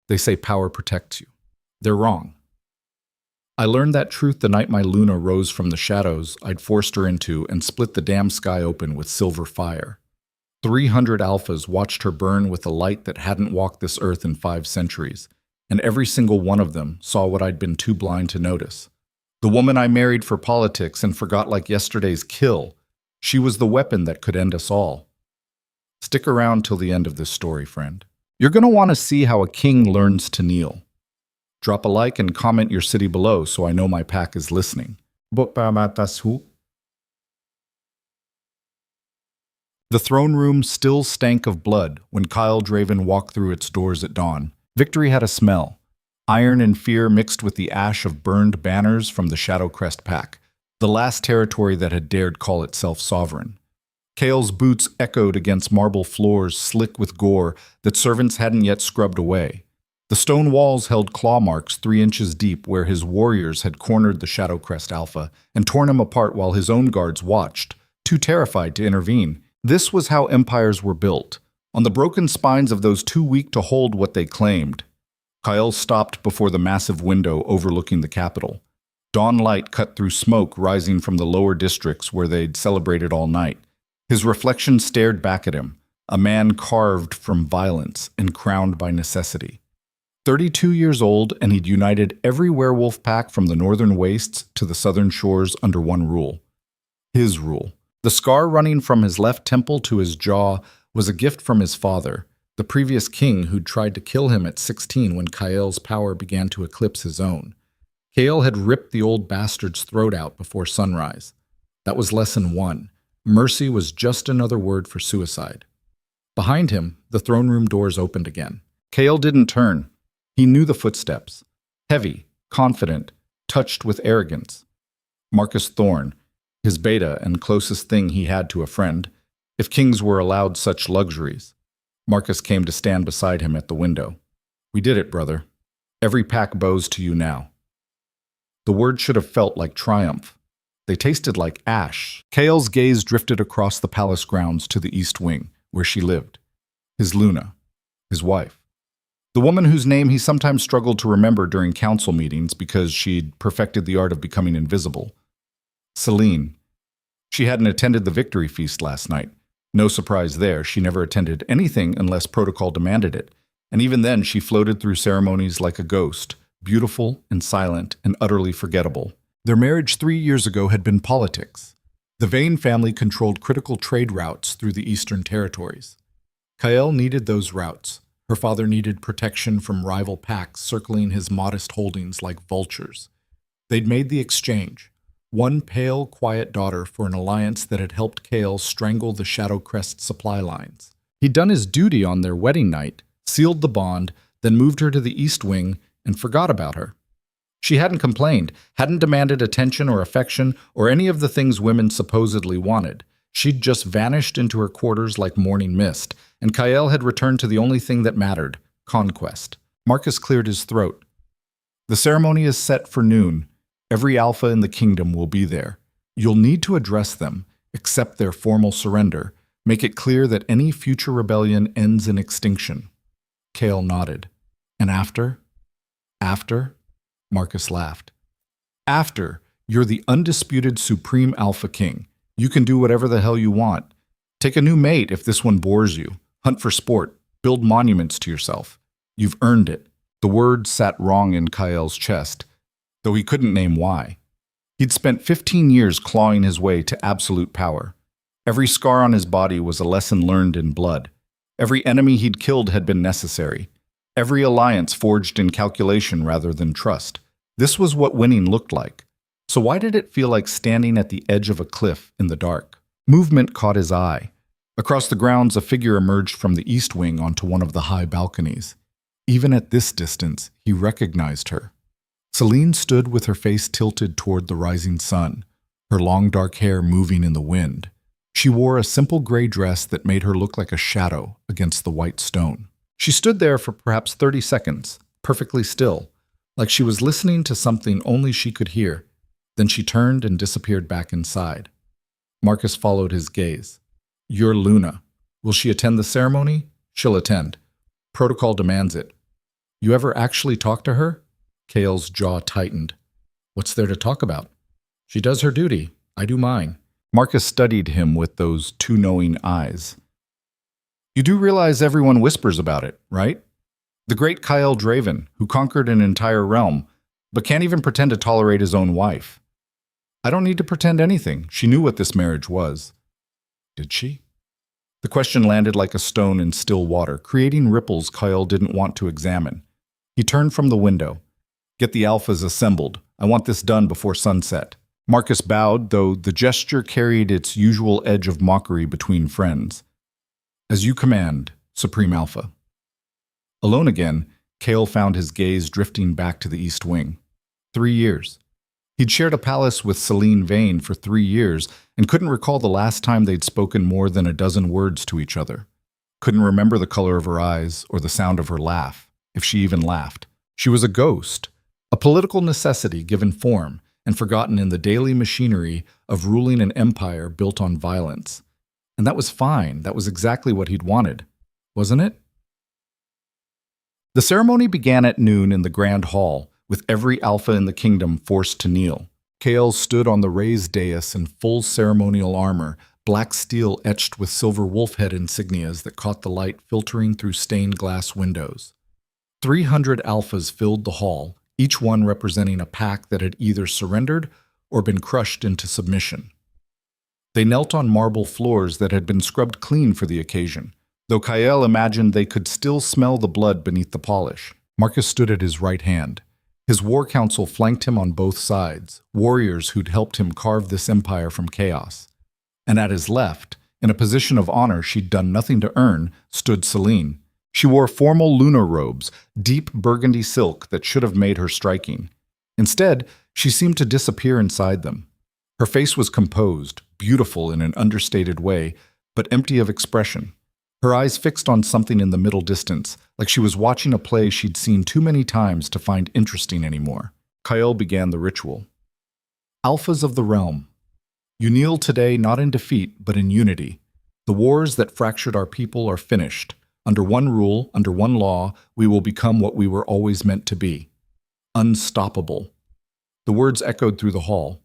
They say power protects you. They're wrong. I learned that truth the night my Luna rose from the shadows I'd forced her into and split the damn sky open with silver fire. 300 alphas watched her burn with a light that hadn't walked this earth in 5 centuries, and every single one of them saw what I'd been too blind to notice. The woman I married for politics and forgot like yesterday's kill, she was the weapon that could end us all. Stick around till the end of this story, friend. You're going to want to see how a king learns to kneel. Drop a like and comment your city below so I know my pack is listening. The throne room still stank of blood when Kyle Draven walked through its doors at dawn. Victory had a smell. Iron and fear mixed with the ash of burned banners from the Shadowcrest pack, the last territory that had dared call itself sovereign. Kale's boots echoed against marble floors slick with gore that servants hadn't yet scrubbed away. The stone walls held claw marks 3 inches deep where his warriors had cornered the Shadowcrest Alpha and torn him apart while his own guards watched, too terrified to intervene. This was how empires were built, on the broken spines of those too weak to hold what they claimed. Kyle stopped before the massive window overlooking the capital. Dawn light cut through smoke rising from the lower districts where they'd celebrated all night. His reflection stared back at him, a man carved from violence and crowned by necessity. 32 years old, and he'd united every werewolf pack from the northern wastes to the southern shores under one rule. His rule. The scar running from his left temple to his jaw was a gift from his father, the previous king who'd tried to kill him at 16 when Kael's power began to eclipse his own. Kael had ripped the old bastard's throat out before sunrise. That was lesson 1. Mercy was just another word for suicide. Behind him, the throne room doors opened again. Kael didn't turn. He knew the footsteps. Heavy, confident, touched with arrogance. Marcus Thorne, his beta and closest thing he had to a friend, if kings were allowed such luxuries. Marcus came to stand beside him at the window. "We did it, brother. Every pack bows to you now." The word should have felt like triumph. They tasted like ash. Kael's gaze drifted across the palace grounds to the east wing, where she lived. His Luna. His wife. The woman whose name he sometimes struggled to remember during council meetings because she'd perfected the art of becoming invisible. Celine. She hadn't attended the victory feast last night. No surprise there, she never attended anything unless protocol demanded it, and even then she floated through ceremonies like a ghost, beautiful and silent and utterly forgettable. Their marriage 3 years ago had been politics. The Vane family controlled critical trade routes through the eastern territories. Kael needed those routes. Her father needed protection from rival packs circling his modest holdings like vultures. They'd made the exchange. One pale, quiet daughter for an alliance that had helped Kael strangle the Shadowcrest supply lines. He'd done his duty on their wedding night, sealed the bond, then moved her to the East Wing and forgot about her. She hadn't complained, hadn't demanded attention or affection or any of the things women supposedly wanted. She'd just vanished into her quarters like morning mist, and Kael had returned to the only thing that mattered, conquest. Marcus cleared his throat. "The ceremony is set for noon. Every alpha in the kingdom will be there. You'll need to address them, accept their formal surrender, make it clear that any future rebellion ends in extinction." Kael nodded. "And after?" "After?" Marcus laughed. "After, you're the undisputed Supreme Alpha King. You can do whatever the hell you want. Take a new mate if this one bores you. Hunt for sport. Build monuments to yourself. You've earned it." The word sat wrong in Kael's chest, though he couldn't name why. He'd spent 15 years clawing his way to absolute power. Every scar on his body was a lesson learned in blood. Every enemy he'd killed had been necessary. Every alliance forged in calculation rather than trust. This was what winning looked like. So why did it feel like standing at the edge of a cliff in the dark? Movement caught his eye. Across the grounds, a figure emerged from the east wing onto one of the high balconies. Even at this distance, he recognized her. Celine stood with her face tilted toward the rising sun, her long dark hair moving in the wind. She wore a simple gray dress that made her look like a shadow against the white stone. She stood there for perhaps 30 seconds, perfectly still, like she was listening to something only she could hear. Then she turned and disappeared back inside. Marcus followed his gaze. "You're Luna. Will she attend the ceremony?" "She'll attend. Protocol demands it." You ever actually talk to her? Kale's jaw tightened. What's there to talk about? She does her duty. I do mine. Marcus studied him with those two knowing eyes. You do realize everyone whispers about it, right? The great Kyle Draven, who conquered an entire realm, but can't even pretend to tolerate his own wife. I don't need to pretend anything. She knew what this marriage was. Did she? The question landed like a stone in still water, creating ripples Kyle didn't want to examine. He turned from the window. Get the alphas assembled. I want this done before sunset. Marcus bowed, though the gesture carried its usual edge of mockery between friends. As you command, Supreme Alpha. Alone again, Kale found his gaze drifting back to the East Wing. 3 years. He'd shared a palace with Celine Vane for 3 years and couldn't recall the last time they'd spoken more than a dozen words to each other. Couldn't remember the color of her eyes or the sound of her laugh, if she even laughed. She was a ghost, a political necessity given form and forgotten in the daily machinery of ruling an empire built on violence. And that was fine. That was exactly what he'd wanted, wasn't it? The ceremony began at noon in the Grand Hall, with every alpha in the kingdom forced to kneel. Kale stood on the raised dais in full ceremonial armor, black steel etched with silver wolf head insignias that caught the light filtering through stained glass windows. 300 alphas filled the hall, each one representing a pack that had either surrendered or been crushed into submission. They knelt on marble floors that had been scrubbed clean for the occasion, though Kyle imagined they could still smell the blood beneath the polish. Marcus stood at his right hand. His war council flanked him on both sides, warriors who'd helped him carve this empire from chaos. And at his left, in a position of honor she'd done nothing to earn, stood Celine. She wore formal lunar robes, deep burgundy silk that should have made her striking. Instead, she seemed to disappear inside them. Her face was composed, beautiful in an understated way, but empty of expression. Her eyes fixed on something in the middle distance, like she was watching a play she'd seen too many times to find interesting anymore. Kyle began the ritual. Alphas of the realm. You kneel today not in defeat, but in unity. The wars that fractured our people are finished. Under one rule, under one law, we will become what we were always meant to be. Unstoppable. The words echoed through the hall.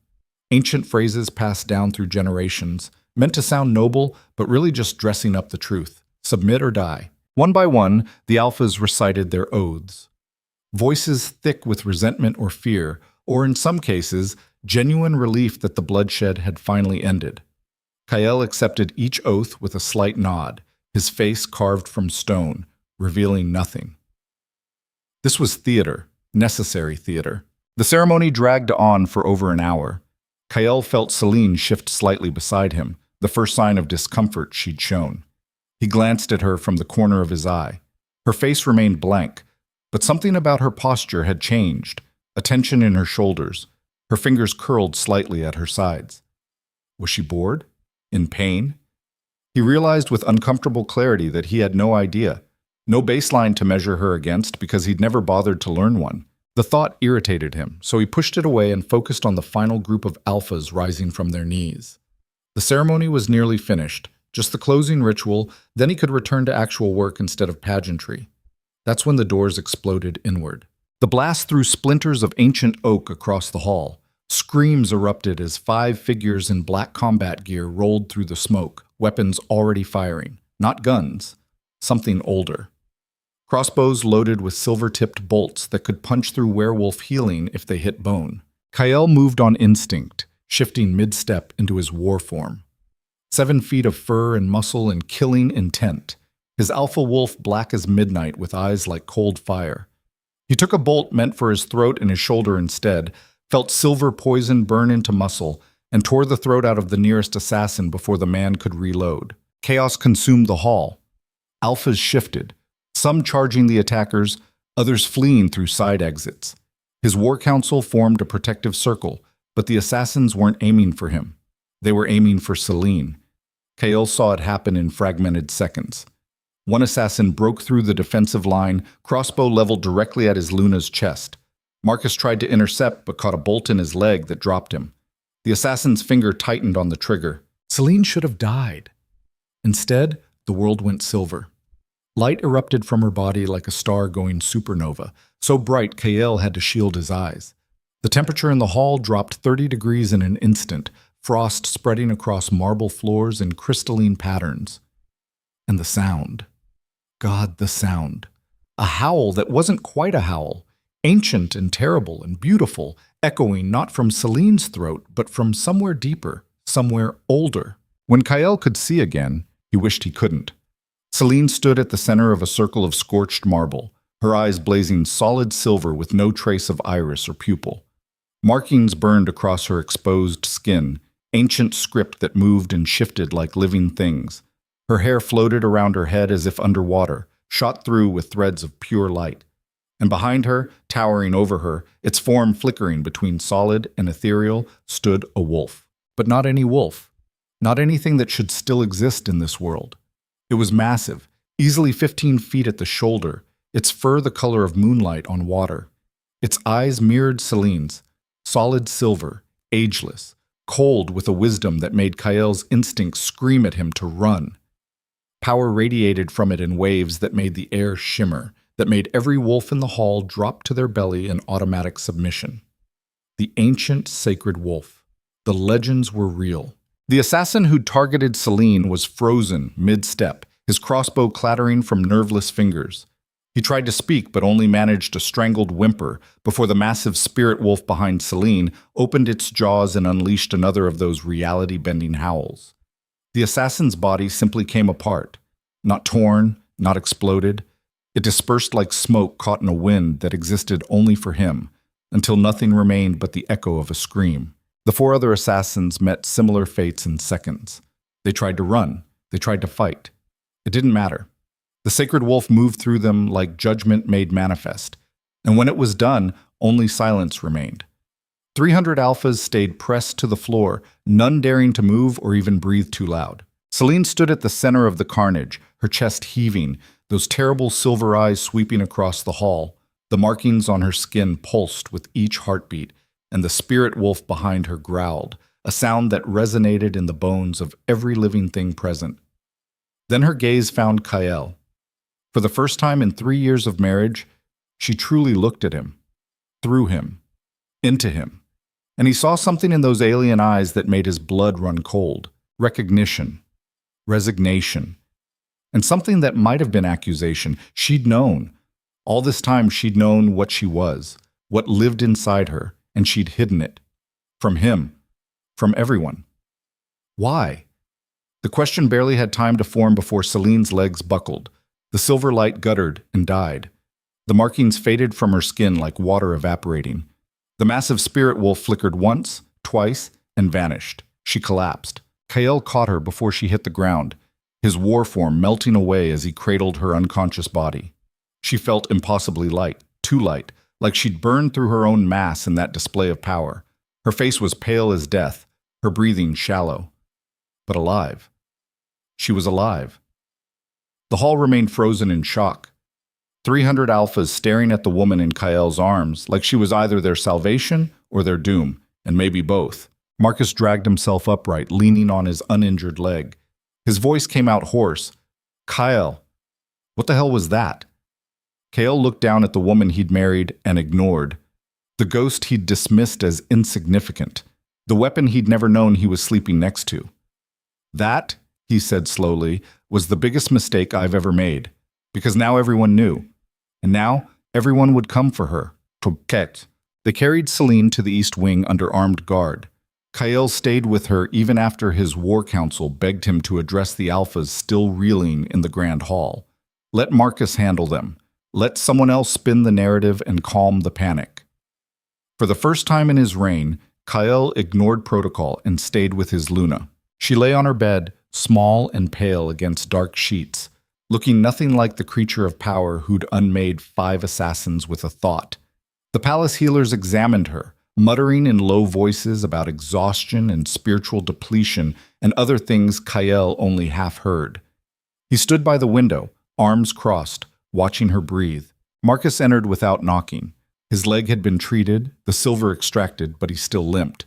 Ancient phrases passed down through generations, meant to sound noble, but really just dressing up the truth. Submit or die. One by one, the alphas recited their oaths. Voices thick with resentment or fear, or in some cases, genuine relief that the bloodshed had finally ended. Kyle accepted each oath with a slight nod, his face carved from stone, revealing nothing. This was theater, necessary theater. The ceremony dragged on for over an hour. Kyle felt Celine shift slightly beside him, the first sign of discomfort she'd shown. He glanced at her from the corner of his eye. Her face remained blank, but something about her posture had changed, a tension in her shoulders. Her fingers curled slightly at her sides. Was she bored? In pain? He realized with uncomfortable clarity that he had no idea, no baseline to measure her against because he'd never bothered to learn one. The thought irritated him, so he pushed it away and focused on the final group of alphas rising from their knees. The ceremony was nearly finished, just the closing ritual, then he could return to actual work instead of pageantry. That's when the doors exploded inward. The blast threw splinters of ancient oak across the hall. Screams erupted as 5 figures in black combat gear rolled through the smoke, weapons already firing. Not guns, something older. Crossbows loaded with silver-tipped bolts that could punch through werewolf healing if they hit bone. Kyle moved on instinct, shifting mid-step into his war form. 7 feet of fur and muscle and killing intent. His alpha wolf black as midnight with eyes like cold fire. He took a bolt meant for his throat and his shoulder instead, felt silver poison burn into muscle, and tore the throat out of the nearest assassin before the man could reload. Chaos consumed the hall. Alphas shifted, some charging the attackers, others fleeing through side exits. His war council formed a protective circle, but the assassins weren't aiming for him. They were aiming for Celine. Kale saw it happen in fragmented seconds. One assassin broke through the defensive line, crossbow leveled directly at his Luna's chest. Marcus tried to intercept but caught a bolt in his leg that dropped him. The assassin's finger tightened on the trigger. Celine should have died. Instead, the world went silver. Light erupted from her body like a star going supernova, so bright Kael had to shield his eyes. The temperature in the hall dropped 30 degrees in an instant, frost spreading across marble floors in crystalline patterns. And the sound. God, the sound. A howl that wasn't quite a howl, ancient and terrible and beautiful, echoing not from Celine's throat, but from somewhere deeper, somewhere older. When Kael could see again, he wished he couldn't. Celine stood at the center of a circle of scorched marble, her eyes blazing solid silver with no trace of iris or pupil. Markings burned across her exposed skin, ancient script that moved and shifted like living things. Her hair floated around her head as if underwater, shot through with threads of pure light. And behind her, towering over her, its form flickering between solid and ethereal, stood a wolf. But not any wolf. Not anything that should still exist in this world. It was massive, easily 15 feet at the shoulder, its fur the color of moonlight on water. Its eyes mirrored Celine's, solid silver, ageless, cold with a wisdom that made Kael's instincts scream at him to run. Power radiated from it in waves that made the air shimmer, that made every wolf in the hall drop to their belly in automatic submission. The ancient sacred wolf. The legends were real. The assassin who'd targeted Celine was frozen mid-step, his crossbow clattering from nerveless fingers. He tried to speak but only managed a strangled whimper before the massive spirit wolf behind Celine opened its jaws and unleashed another of those reality-bending howls. The assassin's body simply came apart. Not torn, not exploded. It dispersed like smoke caught in a wind that existed only for him, until nothing remained but the echo of a scream. The four other assassins met similar fates in seconds. They tried to run. They tried to fight. It didn't matter. The sacred wolf moved through them like judgment made manifest, and when it was done, only silence remained. 300 alphas stayed pressed to the floor, none daring to move or even breathe too loud. Celine stood at the center of the carnage, her chest heaving, those terrible silver eyes sweeping across the hall. The markings on her skin pulsed with each heartbeat, and the spirit wolf behind her growled, a sound that resonated in the bones of every living thing present. Then her gaze found Kael. For the first time in 3 years of marriage, she truly looked at him, through him, into him. And he saw something in those alien eyes that made his blood run cold. Recognition, resignation, and something that might have been accusation. She'd known. All this time she'd known what she was, what lived inside her, and she'd hidden it. From him, from everyone. Why? The question barely had time to form before Celine's legs buckled. The silver light guttered and died. The markings faded from her skin like water evaporating. The massive spirit wolf flickered once, twice, and vanished. She collapsed. Kael caught her before she hit the ground, his war form melting away as he cradled her unconscious body. She felt impossibly light, too light, like she'd burned through her own mass in that display of power. Her face was pale as death, her breathing shallow. But alive. She was alive. The hall remained frozen in shock. 300 alphas staring at the woman in Kael's arms like she was either their salvation or their doom, and maybe both. Marcus dragged himself upright, leaning on his uninjured leg. His voice came out hoarse. Kael. What the hell was that? Kael looked down at the woman he'd married and ignored. The ghost he'd dismissed as insignificant. The weapon he'd never known he was sleeping next to. That, he said slowly, was the biggest mistake I've ever made. Because now everyone knew. And now everyone would come for her. Toquette. They carried Celine to the east wing under armed guard. Kael stayed with her even after his war council begged him to address the alphas still reeling in the grand hall. Let Marcus handle them. Let someone else spin the narrative and calm the panic. For the first time in his reign, Kael ignored protocol and stayed with his Luna. She lay on her bed, small and pale against dark sheets, looking nothing like the creature of power who'd unmade 5 assassins with a thought. The palace healers examined her, muttering in low voices about exhaustion and spiritual depletion and other things Kael only half heard. He stood by the window, arms crossed, watching her breathe. Marcus entered without knocking. His leg had been treated, the silver extracted, but he still limped.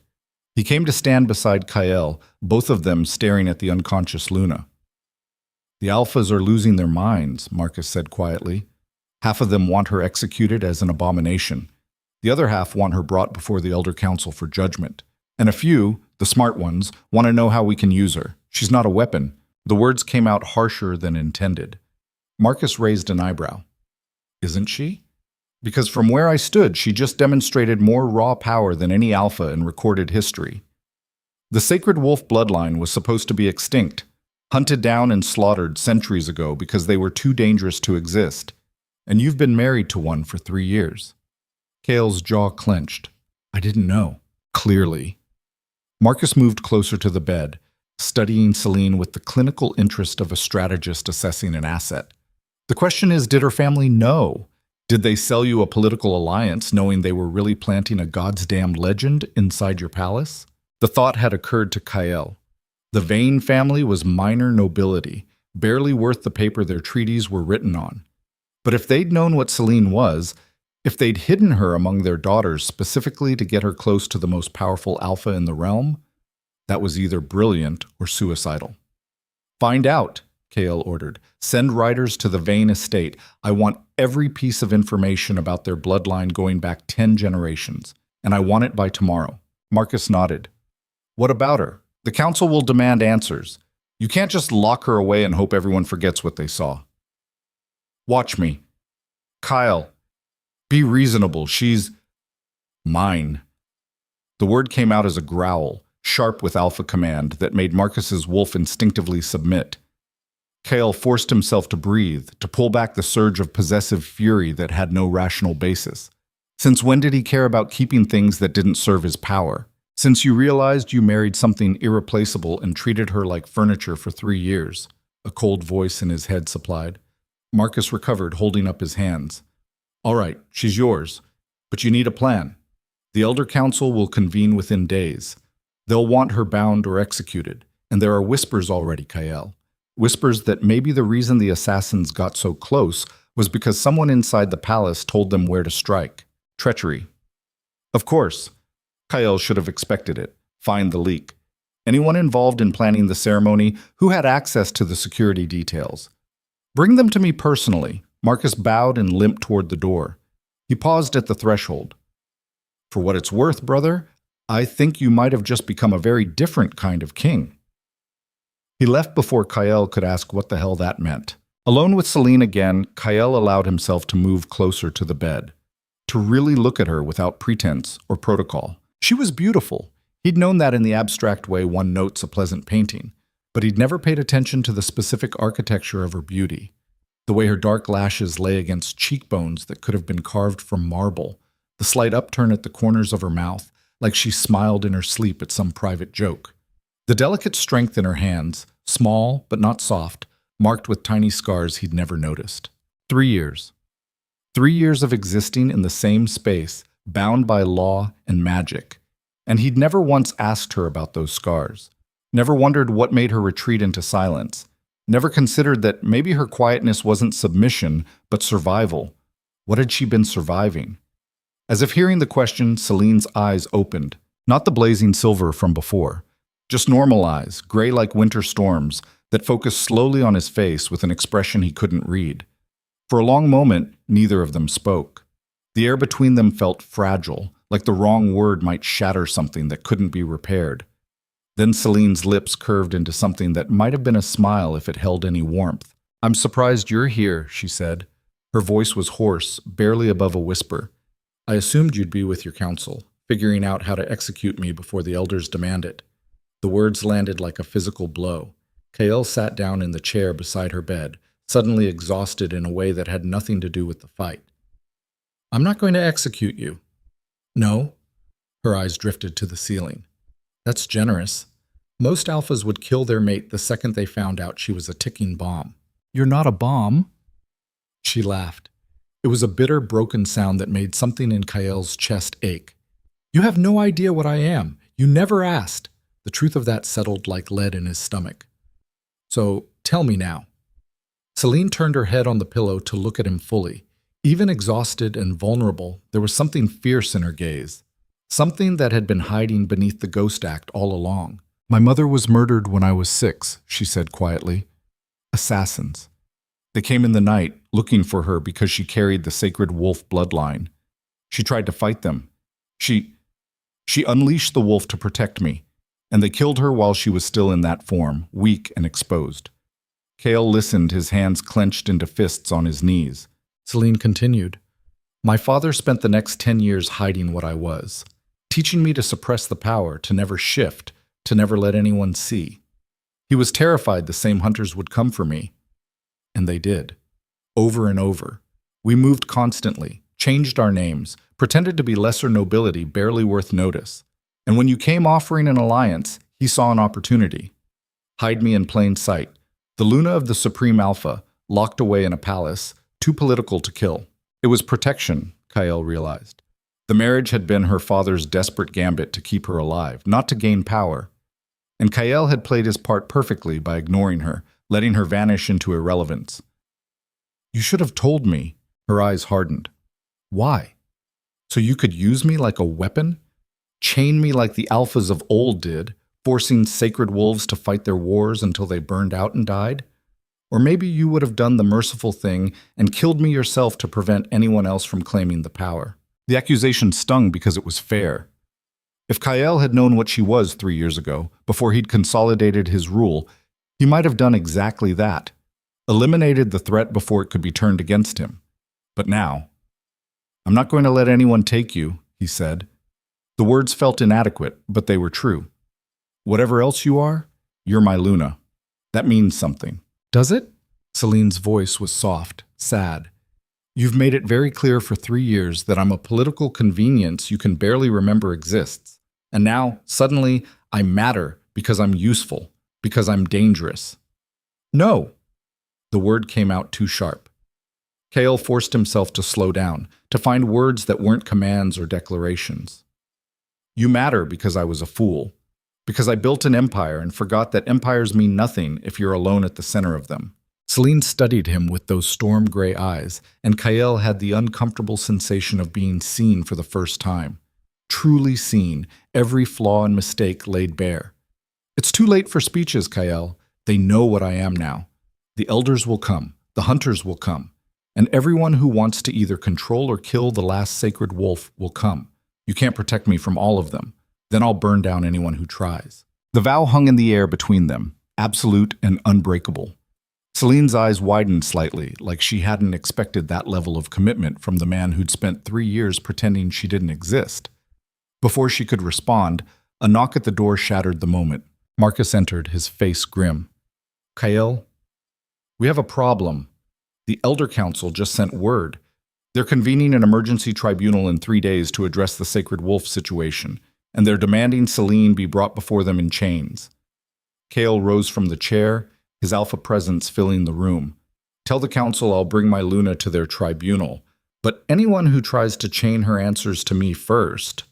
He came to stand beside Kael, both of them staring at the unconscious Luna. The alphas are losing their minds, Marcus said quietly. Half of them want her executed as an abomination. The other half want her brought before the Elder Council for judgment. And a few, the smart ones, want to know how we can use her. She's not a weapon. The words came out harsher than intended. Marcus raised an eyebrow. Isn't she? Because from where I stood, she just demonstrated more raw power than any alpha in recorded history. The sacred wolf bloodline was supposed to be extinct, hunted down and slaughtered centuries ago because they were too dangerous to exist. And you've been married to one for 3 years. Cale's jaw clenched. I didn't know. Clearly. Marcus moved closer to the bed, studying Celine with the clinical interest of a strategist assessing an asset. The question is, did her family know? Did they sell you a political alliance knowing they were really planting a goddamned legend inside your palace? The thought had occurred to Kyle. The Vane family was minor nobility, barely worth the paper their treaties were written on. But if they'd known what Celine was, if they'd hidden her among their daughters specifically to get her close to the most powerful alpha in the realm, that was either brilliant or suicidal. Find out, Kale ordered. Send riders to the Vane estate. I want every piece of information about their bloodline going back 10 generations, and I want it by tomorrow. Marcus nodded. What about her? The council will demand answers. You can't just lock her away and hope everyone forgets what they saw. Watch me. Kyle, be reasonable. She's mine. The word came out as a growl, sharp with alpha command, that made Marcus's wolf instinctively submit. Kale forced himself to breathe, to pull back the surge of possessive fury that had no rational basis. Since when did he care about keeping things that didn't serve his power? Since you realized you married something irreplaceable and treated her like furniture for 3 years, a cold voice in his head supplied. Marcus recovered, holding up his hands. All right, she's yours, but you need a plan. The Elder Council will convene within days. They'll want her bound or executed, and there are whispers already, Kyle. Whispers that maybe the reason the assassins got so close was because someone inside the palace told them where to strike. Treachery. Of course, Kyle should have expected it. Find the leak. Anyone involved in planning the ceremony who had access to the security details. Bring them to me personally. Marcus bowed and limped toward the door. He paused at the threshold. For what it's worth, brother, I think you might have just become a very different kind of king. He left before Kyle could ask what the hell that meant. Alone with Celine again, Kyle allowed himself to move closer to the bed, to really look at her without pretense or protocol. She was beautiful. He'd known that in the abstract way one notes a pleasant painting, but he'd never paid attention to the specific architecture of her beauty. The way her dark lashes lay against cheekbones that could have been carved from marble, the slight upturn at the corners of her mouth, like she smiled in her sleep at some private joke. The delicate strength in her hands, small but not soft, marked with tiny scars he'd never noticed. 3 years. 3 years of existing in the same space, bound by law and magic. And he'd never once asked her about those scars. Never wondered what made her retreat into silence. Never considered that maybe her quietness wasn't submission, but survival. What had she been surviving? As if hearing the question, Celine's eyes opened. Not the blazing silver from before. Just normal eyes, gray like winter storms, that focused slowly on his face with an expression he couldn't read. For a long moment, neither of them spoke. The air between them felt fragile, like the wrong word might shatter something that couldn't be repaired. Then Celine's lips curved into something that might have been a smile if it held any warmth. I'm surprised you're here, she said. Her voice was hoarse, barely above a whisper. I assumed you'd be with your council, figuring out how to execute me before the elders demand it. The words landed like a physical blow. Kael sat down in the chair beside her bed, suddenly exhausted in a way that had nothing to do with the fight. I'm not going to execute you. No. Her eyes drifted to the ceiling. That's generous. Most alphas would kill their mate the second they found out she was a ticking bomb. You're not a bomb? She laughed. It was a bitter, broken sound that made something in Kael's chest ache. You have no idea what I am. You never asked. The truth of that settled like lead in his stomach. So, tell me now. Celine turned her head on the pillow to look at him fully. Even exhausted and vulnerable, there was something fierce in her gaze. Something that had been hiding beneath the ghost act all along. My mother was murdered when I was 6, she said quietly. Assassins. They came in the night, looking for her because she carried the sacred wolf bloodline. She tried to fight them. She unleashed the wolf to protect me, and they killed her while she was still in that form, weak and exposed. Kale listened, his hands clenched into fists on his knees. Celine continued, "My father spent the next 10 years hiding what I was, teaching me to suppress the power, to never shift, to never let anyone see. He was terrified the same hunters would come for me. And they did. Over and over. We moved constantly, changed our names, pretended to be lesser nobility barely worth notice. And when you came offering an alliance, he saw an opportunity. Hide me in plain sight. The Luna of the Supreme Alpha, locked away in a palace, too political to kill. It was protection, Kael realized. The marriage had been her father's desperate gambit to keep her alive, not to gain power. And Kael had played his part perfectly by ignoring her, letting her vanish into irrelevance. You should have told me. Her eyes hardened. Why? So you could use me like a weapon? Chain me like the alphas of old did, forcing sacred wolves to fight their wars until they burned out and died? Or maybe you would have done the merciful thing and killed me yourself to prevent anyone else from claiming the power. The accusation stung because it was fair. If Kael had known what she was 3 years ago, before he'd consolidated his rule, he might have done exactly that, eliminated the threat before it could be turned against him. But now, I'm not going to let anyone take you, he said. The words felt inadequate, but they were true. Whatever else you are, you're my Luna. That means something. Does it? Celine's voice was soft, sad. You've made it very clear for 3 years that I'm a political convenience you can barely remember exists. And now, suddenly, I matter because I'm useful, because I'm dangerous. No! The word came out too sharp. Kael forced himself to slow down, to find words that weren't commands or declarations. You matter because I was a fool, because I built an empire and forgot that empires mean nothing if you're alone at the center of them. Celine studied him with those storm-gray eyes, and Kael had the uncomfortable sensation of being seen for the first time. Truly seen, every flaw and mistake laid bare. It's too late for speeches, Kael. They know what I am now. The elders will come, the hunters will come, and everyone who wants to either control or kill the last sacred wolf will come. You can't protect me from all of them. Then I'll burn down anyone who tries. The vow hung in the air between them, absolute and unbreakable. Celine's eyes widened slightly, like she hadn't expected that level of commitment from the man who'd spent 3 years pretending she didn't exist. Before she could respond, a knock at the door shattered the moment. Marcus entered, his face grim. Kael, we have a problem. The Elder Council just sent word. They're convening an emergency tribunal in 3 days to address the Sacred Wolf situation, and they're demanding Celine be brought before them in chains. Kael rose from the chair, his alpha presence filling the room. Tell the council I'll bring my Luna to their tribunal, but anyone who tries to chain her answers to me first.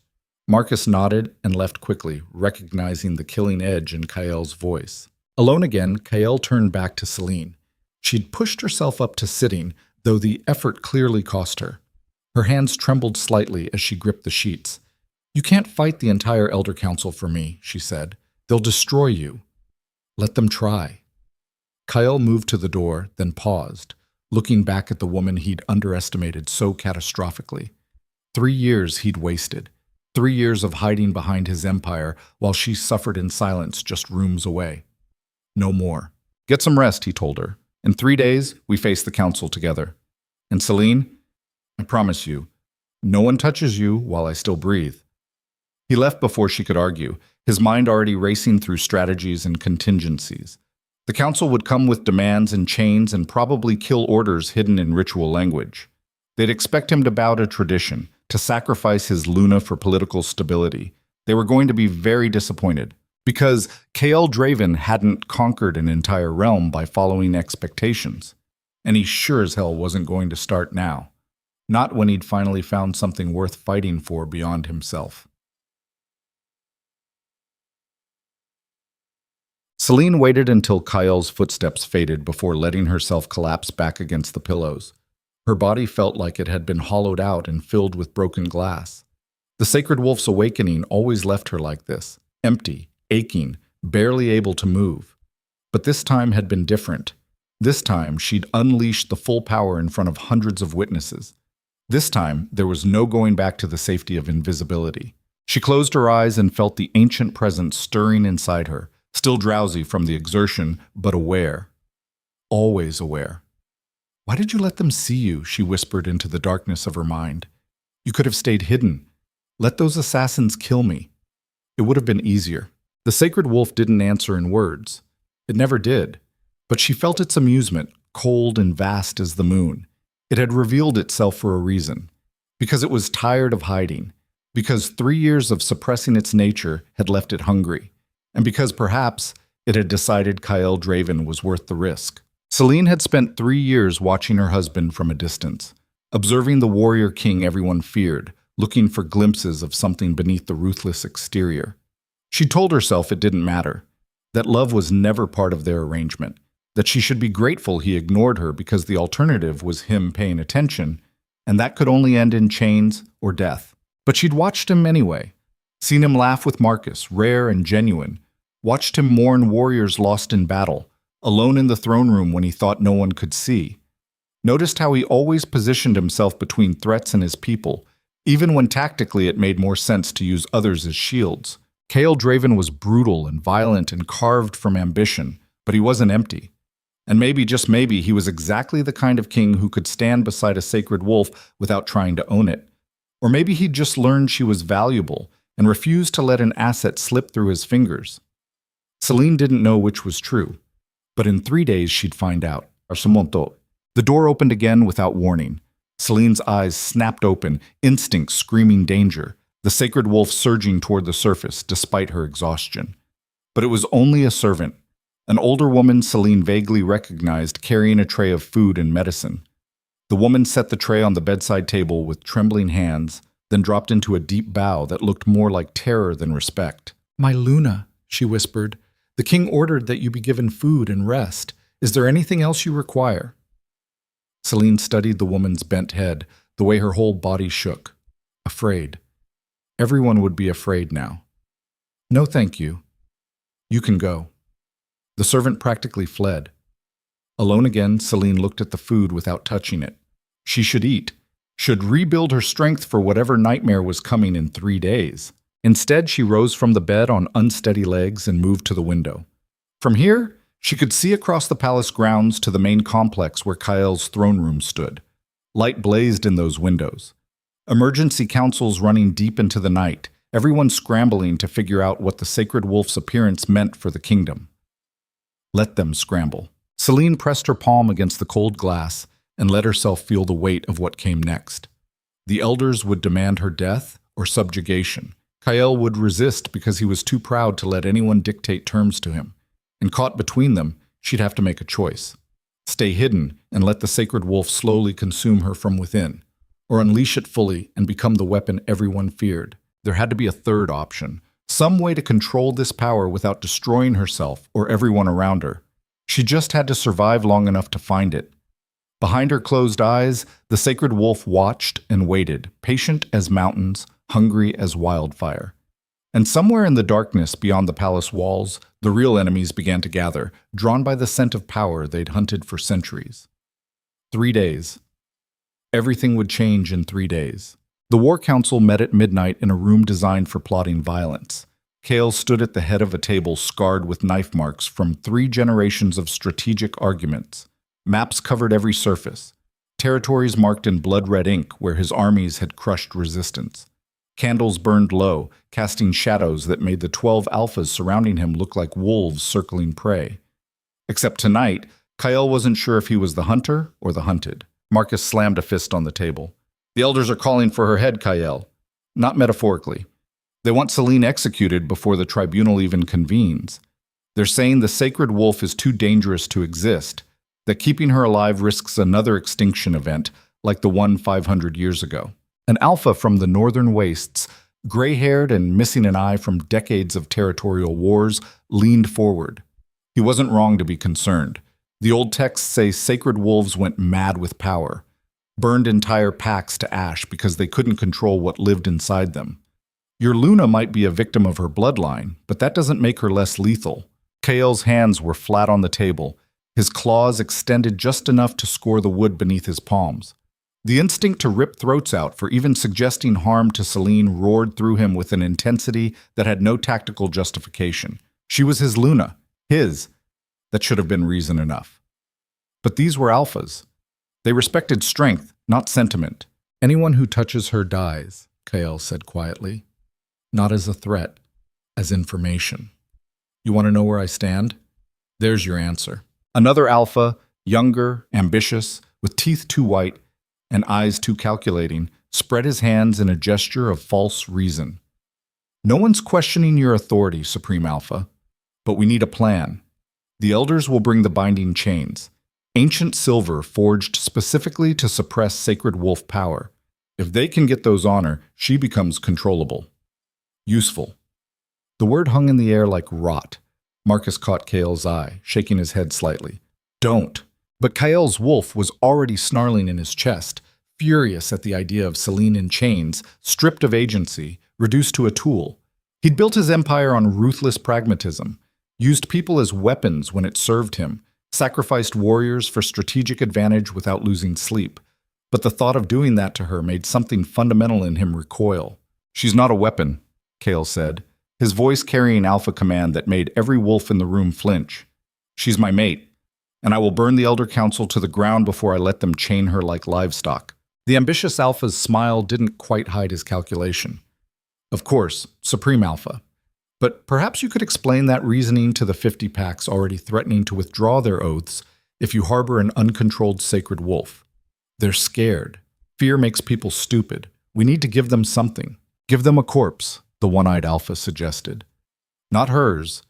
Marcus nodded and left quickly, recognizing the killing edge in Kael's voice. Alone again, Kael turned back to Celine. She'd pushed herself up to sitting, though the effort clearly cost her. Her hands trembled slightly as she gripped the sheets. You can't fight the entire Elder Council for me, she said. They'll destroy you. Let them try. Kael moved to the door, then paused, looking back at the woman he'd underestimated so catastrophically. 3 years he'd wasted. 3 years of hiding behind his empire while she suffered in silence just rooms away. No more. Get some rest, he told her. In 3 days, we face the council together. And Celine, I promise you, no one touches you while I still breathe. He left before she could argue, his mind already racing through strategies and contingencies. The council would come with demands and chains and probably kill orders hidden in ritual language. They'd expect him to bow to tradition, to sacrifice his Luna for political stability. They were going to be very disappointed, because Kael Draven hadn't conquered an entire realm by following expectations. And he sure as hell wasn't going to start now. Not when he'd finally found something worth fighting for beyond himself. Celine waited until Kael's footsteps faded before letting herself collapse back against the pillows. Her body felt like it had been hollowed out and filled with broken glass. The Sacred Wolf's awakening always left her like this, empty, aching, barely able to move. But this time had been different. This time, she'd unleashed the full power in front of hundreds of witnesses. This time, there was no going back to the safety of invisibility. She closed her eyes and felt the ancient presence stirring inside her, still drowsy from the exertion, but aware. Always aware. "Why did you let them see you?" she whispered into the darkness of her mind. "You could have stayed hidden. Let those assassins kill me. It would have been easier." The sacred wolf didn't answer in words. It never did. But she felt its amusement, cold and vast as the moon. It had revealed itself for a reason. Because it was tired of hiding. Because 3 years of suppressing its nature had left it hungry. And because perhaps it had decided Kyle Draven was worth the risk. Celine had spent 3 years watching her husband from a distance, observing the warrior king everyone feared, looking for glimpses of something beneath the ruthless exterior. She told herself it didn't matter, that love was never part of their arrangement, that she should be grateful he ignored her because the alternative was him paying attention, and that could only end in chains or death. But she'd watched him anyway, seen him laugh with Marcus, rare and genuine, watched him mourn warriors lost in battle, alone in the throne room when he thought no one could see. Noticed how he always positioned himself between threats and his people, even when tactically it made more sense to use others as shields. Kale Draven was brutal and violent and carved from ambition, but he wasn't empty. And maybe, just maybe, he was exactly the kind of king who could stand beside a sacred wolf without trying to own it. Or maybe he'd just learned she was valuable and refused to let an asset slip through his fingers. Celine didn't know which was true, but in 3 days she'd find out. The door opened again without warning. Celine's eyes snapped open, instinct screaming danger, the sacred wolf surging toward the surface despite her exhaustion. But it was only a servant, an older woman Celine vaguely recognized carrying a tray of food and medicine. The woman set the tray on the bedside table with trembling hands, then dropped into a deep bow that looked more like terror than respect. "My Luna," she whispered, "the king ordered that you be given food and rest. Is there anything else you require?" Celine studied the woman's bent head, the way her whole body shook. Afraid. Everyone would be afraid now. "No, thank you. You can go." The servant practically fled. Alone again, Celine looked at the food without touching it. She should eat, should rebuild her strength for whatever nightmare was coming in 3 days. Instead, she rose from the bed on unsteady legs and moved to the window. From here, she could see across the palace grounds to the main complex where Kyle's throne room stood. Light blazed in those windows. Emergency councils running deep into the night, everyone scrambling to figure out what the sacred wolf's appearance meant for the kingdom. Let them scramble. Celine pressed her palm against the cold glass and let herself feel the weight of what came next. The elders would demand her death or subjugation. Kyle would resist because he was too proud to let anyone dictate terms to him. And caught between them, she'd have to make a choice. Stay hidden and let the sacred wolf slowly consume her from within, or unleash it fully and become the weapon everyone feared. There had to be a third option, some way to control this power without destroying herself or everyone around her. She just had to survive long enough to find it. Behind her closed eyes, the sacred wolf watched and waited, patient as mountains, hungry as wildfire. And somewhere in the darkness beyond the palace walls, the real enemies began to gather, drawn by the scent of power they'd hunted for centuries. 3 days. Everything would change in 3 days. The War Council met at midnight in a room designed for plotting violence. Kale stood at the head of a table scarred with knife marks from 3 generations of strategic arguments. Maps covered every surface. Territories marked in blood-red ink where his armies had crushed resistance. Candles burned low, casting shadows that made the 12 alphas surrounding him look like wolves circling prey. Except tonight, Kyle wasn't sure if he was the hunter or the hunted. Marcus slammed a fist on the table. "The elders are calling for her head, Kyle. Not metaphorically. They want Celine executed before the tribunal even convenes. They're saying the sacred wolf is too dangerous to exist, that keeping her alive risks another extinction event like the one 500 years ago." An alpha from the northern wastes, gray-haired and missing an eye from decades of territorial wars, leaned forward. He wasn't wrong to be concerned. The old texts say sacred wolves went mad with power, burned entire packs to ash because they couldn't control what lived inside them. Your Luna might be a victim of her bloodline, but that doesn't make her less lethal. Kael's hands were flat on the table, his claws extended just enough to score the wood beneath his palms. The instinct to rip throats out for even suggesting harm to Celine roared through him with an intensity that had no tactical justification. She was his Luna, his. That should have been reason enough. But these were alphas. They respected strength, not sentiment. Anyone who touches her dies, Kael said quietly. Not as a threat, as information. You want to know where I stand? There's your answer. Another alpha, younger, ambitious, with teeth too white and eyes too calculating, spread his hands in a gesture of false reason. No one's questioning your authority, Supreme Alpha, but we need a plan. The elders will bring the binding chains, ancient silver forged specifically to suppress sacred wolf power. If they can get those on her, she becomes controllable. Useful. The word hung in the air like rot. Marcus caught Kael's eye, shaking his head slightly. Don't. But Kael's wolf was already snarling in his chest, furious at the idea of Celine in chains, stripped of agency, reduced to a tool. He'd built his empire on ruthless pragmatism, used people as weapons when it served him, sacrificed warriors for strategic advantage without losing sleep. But the thought of doing that to her made something fundamental in him recoil. She's not a weapon, Kael said, his voice carrying alpha command that made every wolf in the room flinch. She's my mate, and I will burn the Elder Council to the ground before I let them chain her like livestock. The ambitious alpha's smile didn't quite hide his calculation. Of course, Supreme Alpha. But perhaps you could explain that reasoning to the 50 packs already threatening to withdraw their oaths if you harbor an uncontrolled sacred wolf. They're scared. Fear makes people stupid. We need to give them something. Give them a corpse, the one-eyed alpha suggested. Not hers.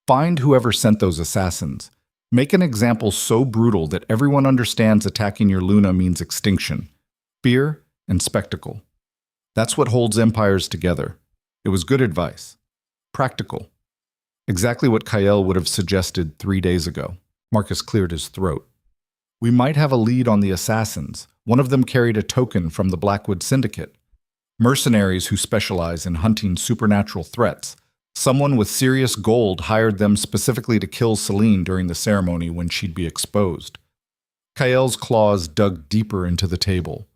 Find whoever sent those assassins. Make an example so brutal that everyone understands attacking your Luna means extinction, fear, and spectacle. That's what holds empires together. It was good advice. Practical. Exactly what Kael would have suggested 3 days ago. Marcus cleared his throat. We might have a lead on the assassins. One of them carried a token from the Blackwood Syndicate. Mercenaries who specialize in hunting supernatural threats. Someone with serious gold hired them specifically to kill Celine during the ceremony when she'd be exposed. Kael's claws dug deeper into the table.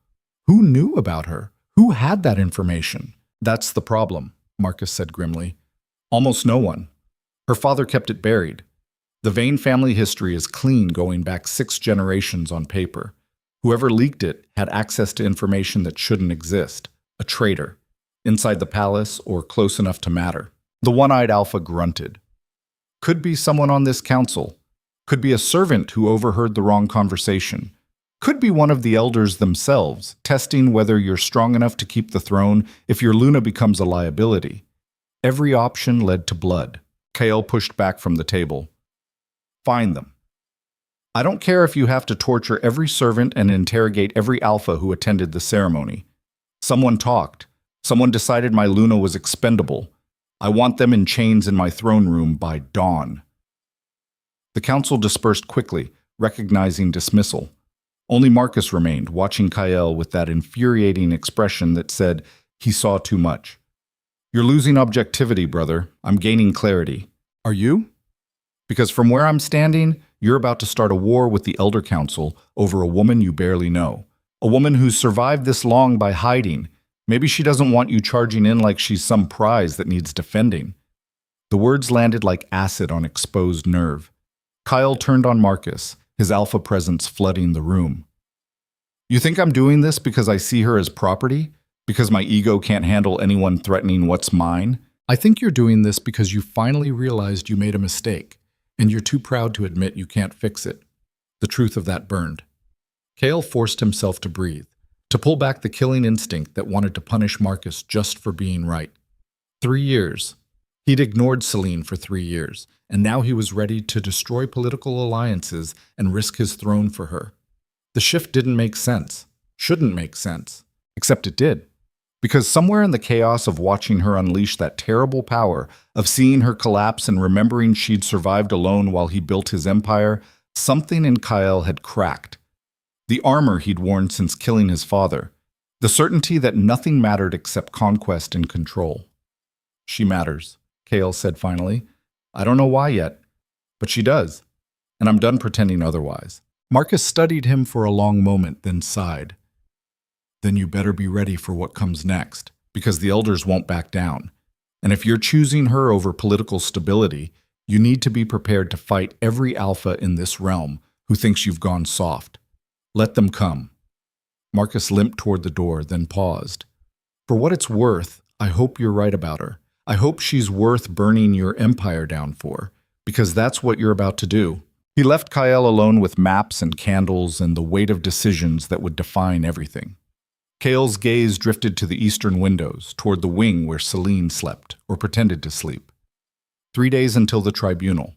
Who knew about her? Who had that information? That's the problem, Marcus said grimly. Almost no one. Her father kept it buried. The Vane family history is clean going back 6 generations on paper. Whoever leaked it had access to information that shouldn't exist. A traitor. Inside the palace or close enough to matter. The one-eyed alpha grunted. Could be someone on this council. Could be a servant who overheard the wrong conversation. Could be one of the elders themselves, testing whether you're strong enough to keep the throne if your Luna becomes a liability. Every option led to blood. Kael pushed back from the table. Find them. I don't care if you have to torture every servant and interrogate every alpha who attended the ceremony. Someone talked. Someone decided my Luna was expendable. I want them in chains in my throne room by dawn. The council dispersed quickly, recognizing dismissal. Only Marcus remained, watching Kael with that infuriating expression that said he saw too much. You're losing objectivity, brother. I'm gaining clarity. Are you? Because from where I'm standing, you're about to start a war with the Elder Council over a woman you barely know. A woman who's survived this long by hiding. Maybe she doesn't want you charging in like she's some prize that needs defending. The words landed like acid on exposed nerve. Kael turned on Marcus, his alpha presence flooding the room. You think I'm doing this because I see her as property? Because my ego can't handle anyone threatening what's mine? I think you're doing this because you finally realized you made a mistake, and you're too proud to admit you can't fix it. The truth of that burned. Kael forced himself to breathe, to pull back the killing instinct that wanted to punish Marcus just for being right. 3 years. He'd ignored Celine for 3 years, and now he was ready to destroy political alliances and risk his throne for her. The shift didn't make sense. Shouldn't make sense. Except it did. Because somewhere in the chaos of watching her unleash that terrible power, of seeing her collapse and remembering she'd survived alone while he built his empire, something in Kael had cracked. The armor he'd worn since killing his father. The certainty that nothing mattered except conquest and control. She matters, Kael said finally. I don't know why yet, but she does. and I'm done pretending otherwise. Marcus studied him for a long moment, then sighed. Then you better be ready for what comes next, because the elders won't back down. And if you're choosing her over political stability, you need to be prepared to fight every alpha in this realm who thinks you've gone soft. Let them come. Marcus limped toward the door, then paused. For what it's worth, I hope you're right about her. I hope she's worth burning your empire down for, because that's what you're about to do. He left Kael alone with maps and candles and the weight of decisions that would define everything. Kael's gaze drifted to the eastern windows, toward the wing where Celine slept, or pretended to sleep. 3 days until the tribunal.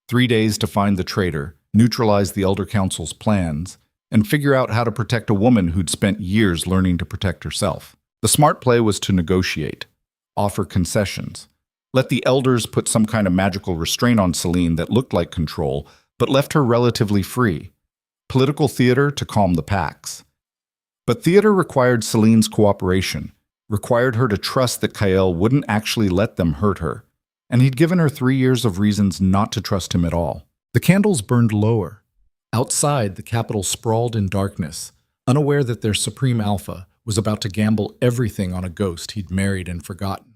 3 days to find the traitor, neutralize the Elder Council's plans, and figure out how to protect a woman who'd spent years learning to protect herself. The smart play was to negotiate, offer concessions, let the elders put some kind of magical restraint on Celine that looked like control, but left her relatively free. Political theater to calm the packs. But theater required Celine's cooperation, required her to trust that Kael wouldn't actually let them hurt her, and he'd given her 3 years of reasons not to trust him at all. The candles burned lower. Outside, the capital sprawled in darkness, unaware that their Supreme Alpha was about to gamble everything on a ghost he'd married and forgotten.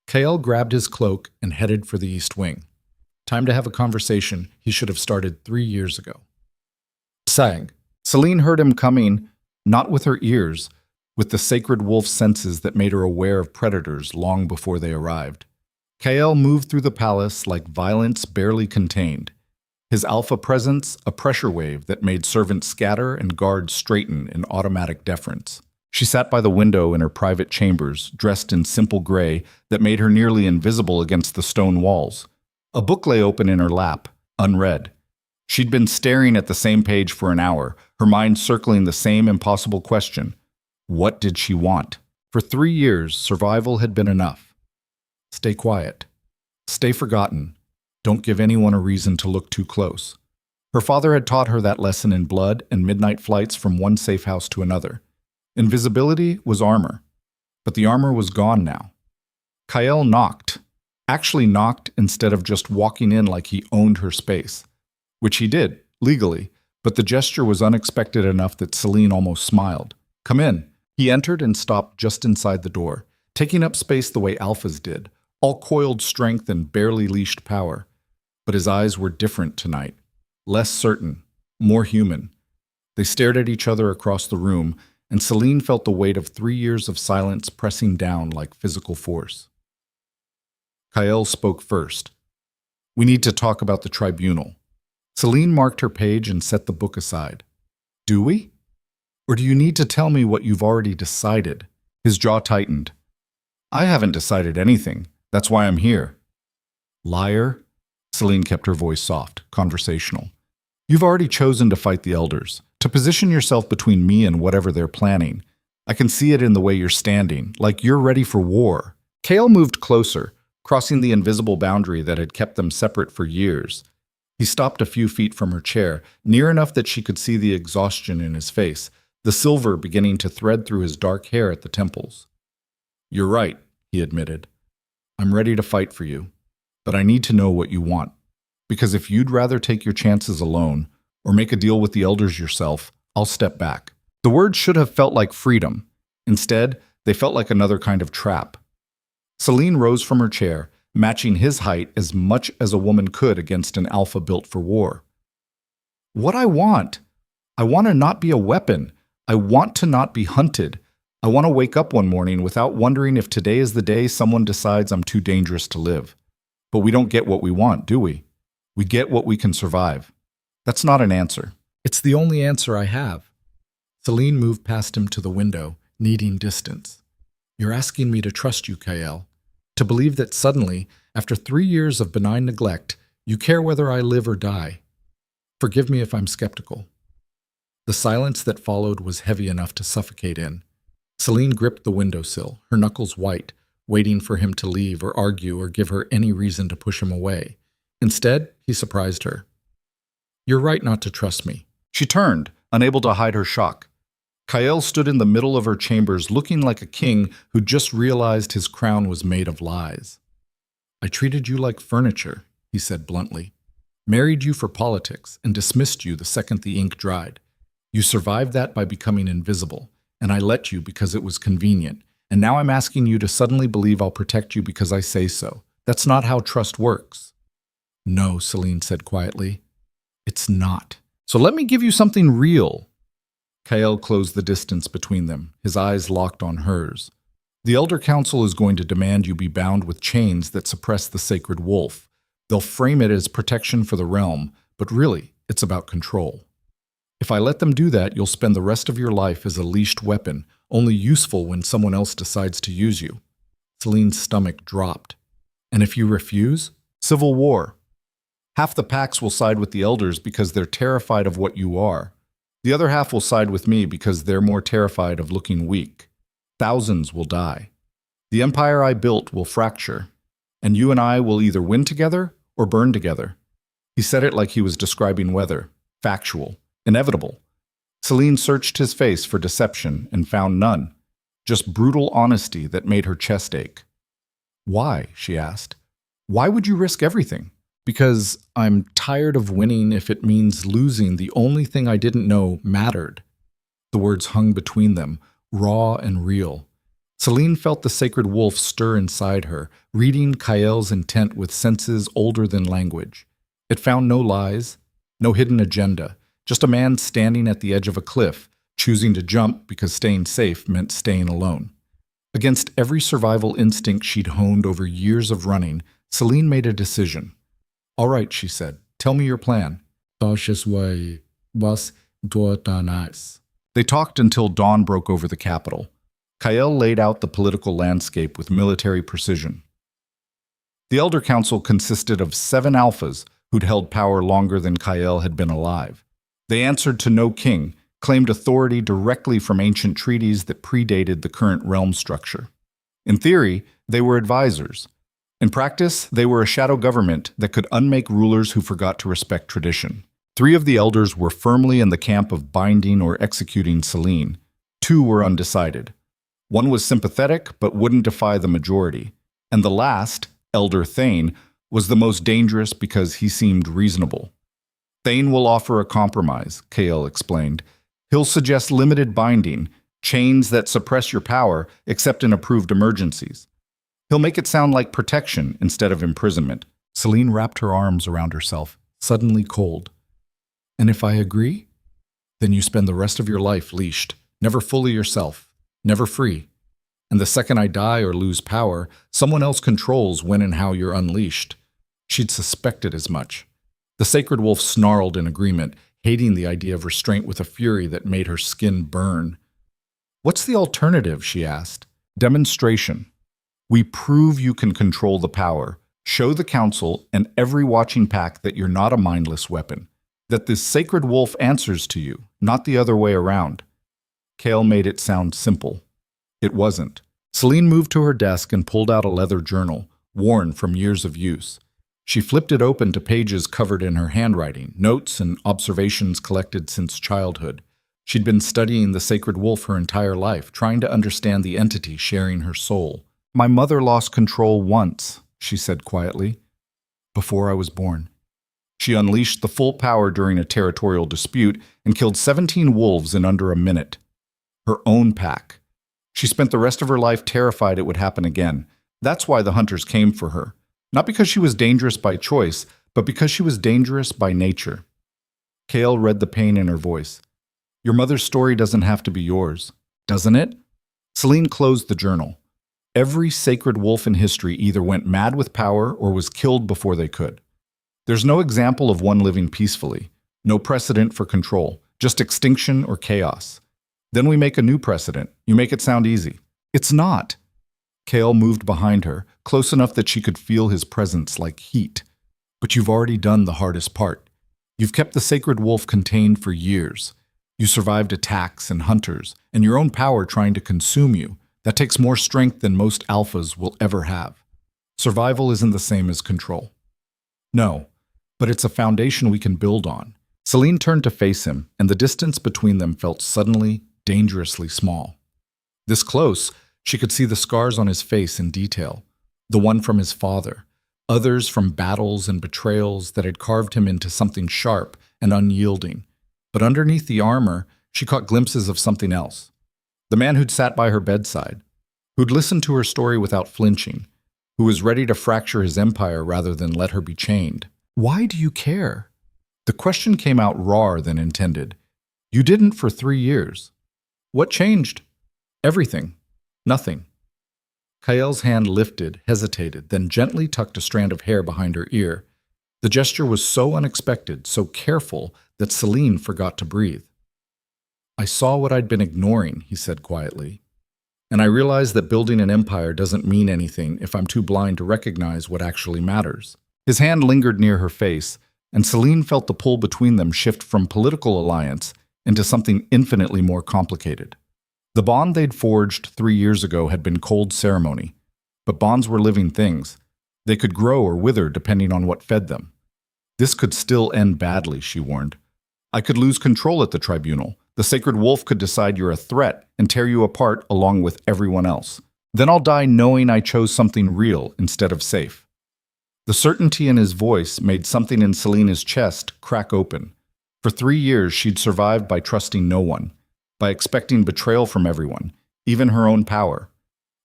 Kael grabbed his cloak and headed for the East Wing. Time to have a conversation he should have started 3 years ago. Sang. Celine heard him coming, not with her ears, with the sacred wolf senses that made her aware of predators long before they arrived. Kael moved through the palace like violence barely contained. His alpha presence, a pressure wave that made servants scatter and guards straighten in automatic deference. She sat by the window in her private chambers, dressed in simple gray that made her nearly invisible against the stone walls. A book lay open in her lap, unread. She'd been staring at the same page for an hour, her mind circling the same impossible question. What did she want? For 3 years, survival had been enough. Stay quiet. Stay forgotten. Don't give anyone a reason to look too close. Her father had taught her that lesson in blood and midnight flights from one safe house to another. Invisibility was armor, but the armor was gone now. Kael knocked. Actually knocked instead of just walking in like he owned her space. Which he did, legally, but the gesture was unexpected enough that Celine almost smiled. Come in. He entered and stopped just inside the door, taking up space the way alphas did, all coiled strength and barely leashed power. But his eyes were different tonight, less certain, more human. They stared at each other across the room, and Celine felt the weight of 3 years of silence pressing down like physical force. Kael spoke first. We need to talk about the tribunal. Celine marked her page and set the book aside. Do we? Or do you need to tell me what you've already decided? His jaw tightened. I haven't decided anything. That's why I'm here. Liar. Celine kept her voice soft, conversational. You've already chosen to fight the elders, to position yourself between me and whatever they're planning. I can see it in the way you're standing, like you're ready for war. Kael moved closer, crossing the invisible boundary that had kept them separate for years. He stopped a few feet from her chair, near enough that she could see the exhaustion in his face, the silver beginning to thread through his dark hair at the temples. You're right, he admitted. I'm ready to fight for you, but I need to know what you want. Because if you'd rather take your chances alone, or make a deal with the elders yourself, I'll step back. The words should have felt like freedom. Instead, they felt like another kind of trap. Celine rose from her chair, matching his height as much as a woman could against an alpha built for war. What I want to not be a weapon. I want to not be hunted. I want to wake up one morning without wondering if today is the day someone decides I'm too dangerous to live. But we don't get what we want, do we? We get what we can survive. That's not an answer. It's the only answer I have. Celine moved past him to the window, needing distance. You're asking me to trust you, Kael. To believe that suddenly, after 3 years of benign neglect, you care whether I live or die. Forgive me if I'm skeptical. The silence that followed was heavy enough to suffocate in. Celine gripped the windowsill, her knuckles white, waiting for him to leave or argue or give her any reason to push him away. Instead, he surprised her. You're right not to trust me. She turned, unable to hide her shock. Kael stood in the middle of her chambers looking like a king who'd just realized his crown was made of lies. I treated you like furniture, he said bluntly. married you for politics, and dismissed you the second the ink dried. You survived that by becoming invisible, and I let you because it was convenient. And now I'm asking you to suddenly believe I'll protect you because I say so. That's not how trust works. No, Celine said quietly. It's not. So let me give you something real. Kael closed the distance between them, his eyes locked on hers. The Elder Council is going to demand you be bound with chains that suppress the sacred wolf. They'll frame it as protection for the realm, but really, it's about control. If I let them do that, you'll spend the rest of your life as a leashed weapon, only useful when someone else decides to use you. Celine's stomach dropped. And if you refuse? Civil war. Half the packs will side with the elders because they're terrified of what you are. The other half will side with me because they're more terrified of looking weak. Thousands will die. The empire I built will fracture, and you and I will either win together or burn together. He said it like he was describing weather, factual, inevitable. Celine searched his face for deception and found none, just brutal honesty that made her chest ache. Why? She asked. Why would you risk everything? Because I'm tired of winning if it means losing the only thing I didn't know mattered. The words hung between them, raw and real. Celine felt the sacred wolf stir inside her, reading Kael's intent with senses older than language. It found no lies, no hidden agenda, just a man standing at the edge of a cliff, choosing to jump because staying safe meant staying alone. Against every survival instinct she'd honed over years of running, Celine made a decision. All right, she said, tell me your plan. They talked until dawn broke over the capital. Kael laid out the political landscape with military precision. The Elder Council consisted of 7 alphas who'd held power longer than Kael had been alive. They answered to no king, claimed authority directly from ancient treaties that predated the current realm structure. In theory, they were advisors. In practice, they were a shadow government that could unmake rulers who forgot to respect tradition. 3 of the elders were firmly in the camp of binding or executing Celine. 2 were undecided. One was sympathetic but wouldn't defy the majority. And the last, Elder Thane, was the most dangerous because he seemed reasonable. Thane will offer a compromise, Kael explained. He'll suggest limited binding, chains that suppress your power except in approved emergencies. He'll make it sound like protection instead of imprisonment. Celine wrapped her arms around herself, suddenly cold. And if I agree? Then you spend the rest of your life leashed, never fully yourself, never free. And the second I die or lose power, someone else controls when and how you're unleashed. She'd suspected as much. The sacred wolf snarled in agreement, hating the idea of restraint with a fury that made her skin burn. What's the alternative? She asked. Demonstration. We prove you can control the power, show the council and every watching pack that you're not a mindless weapon, that this sacred wolf answers to you, not the other way around. Kael made it sound simple. It wasn't. Celine moved to her desk and pulled out a leather journal, worn from years of use. She flipped it open to pages covered in her handwriting, notes and observations collected since childhood. She'd been studying the sacred wolf her entire life, trying to understand the entity sharing her soul. My mother lost control once, she said quietly, before I was born. She unleashed the full power during a territorial dispute and killed 17 wolves in under a minute. Her own pack. She spent the rest of her life terrified it would happen again. That's why the hunters came for her. Not because she was dangerous by choice, but because she was dangerous by nature. Kael read the pain in her voice. Your mother's story doesn't have to be yours, doesn't it? Celine closed the journal. Every sacred wolf in history either went mad with power or was killed before they could. There's no example of one living peacefully, no precedent for control, just extinction or chaos. Then we make a new precedent. You make it sound easy. It's not. Kael moved behind her, close enough that she could feel his presence like heat. But you've already done the hardest part. You've kept the sacred wolf contained for years. You survived attacks and hunters, and your own power trying to consume you. That takes more strength than most alphas will ever have. Survival isn't the same as control. No, but it's a foundation we can build on. Celine turned to face him, and the distance between them felt suddenly, dangerously small. This close, she could see the scars on his face in detail. The one from his father, others from battles and betrayals that had carved him into something sharp and unyielding. But underneath the armor, she caught glimpses of something else. The man who'd sat by her bedside, who'd listened to her story without flinching, who was ready to fracture his empire rather than let her be chained. Why do you care? The question came out rawer than intended. You didn't for 3 years. What changed? Everything. Nothing. Kael's hand lifted, hesitated, then gently tucked a strand of hair behind her ear. The gesture was so unexpected, so careful, that Celine forgot to breathe. I saw what I'd been ignoring, he said quietly. And I realized that building an empire doesn't mean anything if I'm too blind to recognize what actually matters. His hand lingered near her face, and Celine felt the pull between them shift from political alliance into something infinitely more complicated. The bond they'd forged 3 years ago had been cold ceremony, but bonds were living things. They could grow or wither depending on what fed them. This could still end badly, she warned. I could lose control at the tribunal. The sacred wolf could decide you're a threat and tear you apart along with everyone else. Then I'll die knowing I chose something real instead of safe. The certainty in his voice made something in Selena's chest crack open. For 3 years, she'd survived by trusting no one, by expecting betrayal from everyone, even her own power.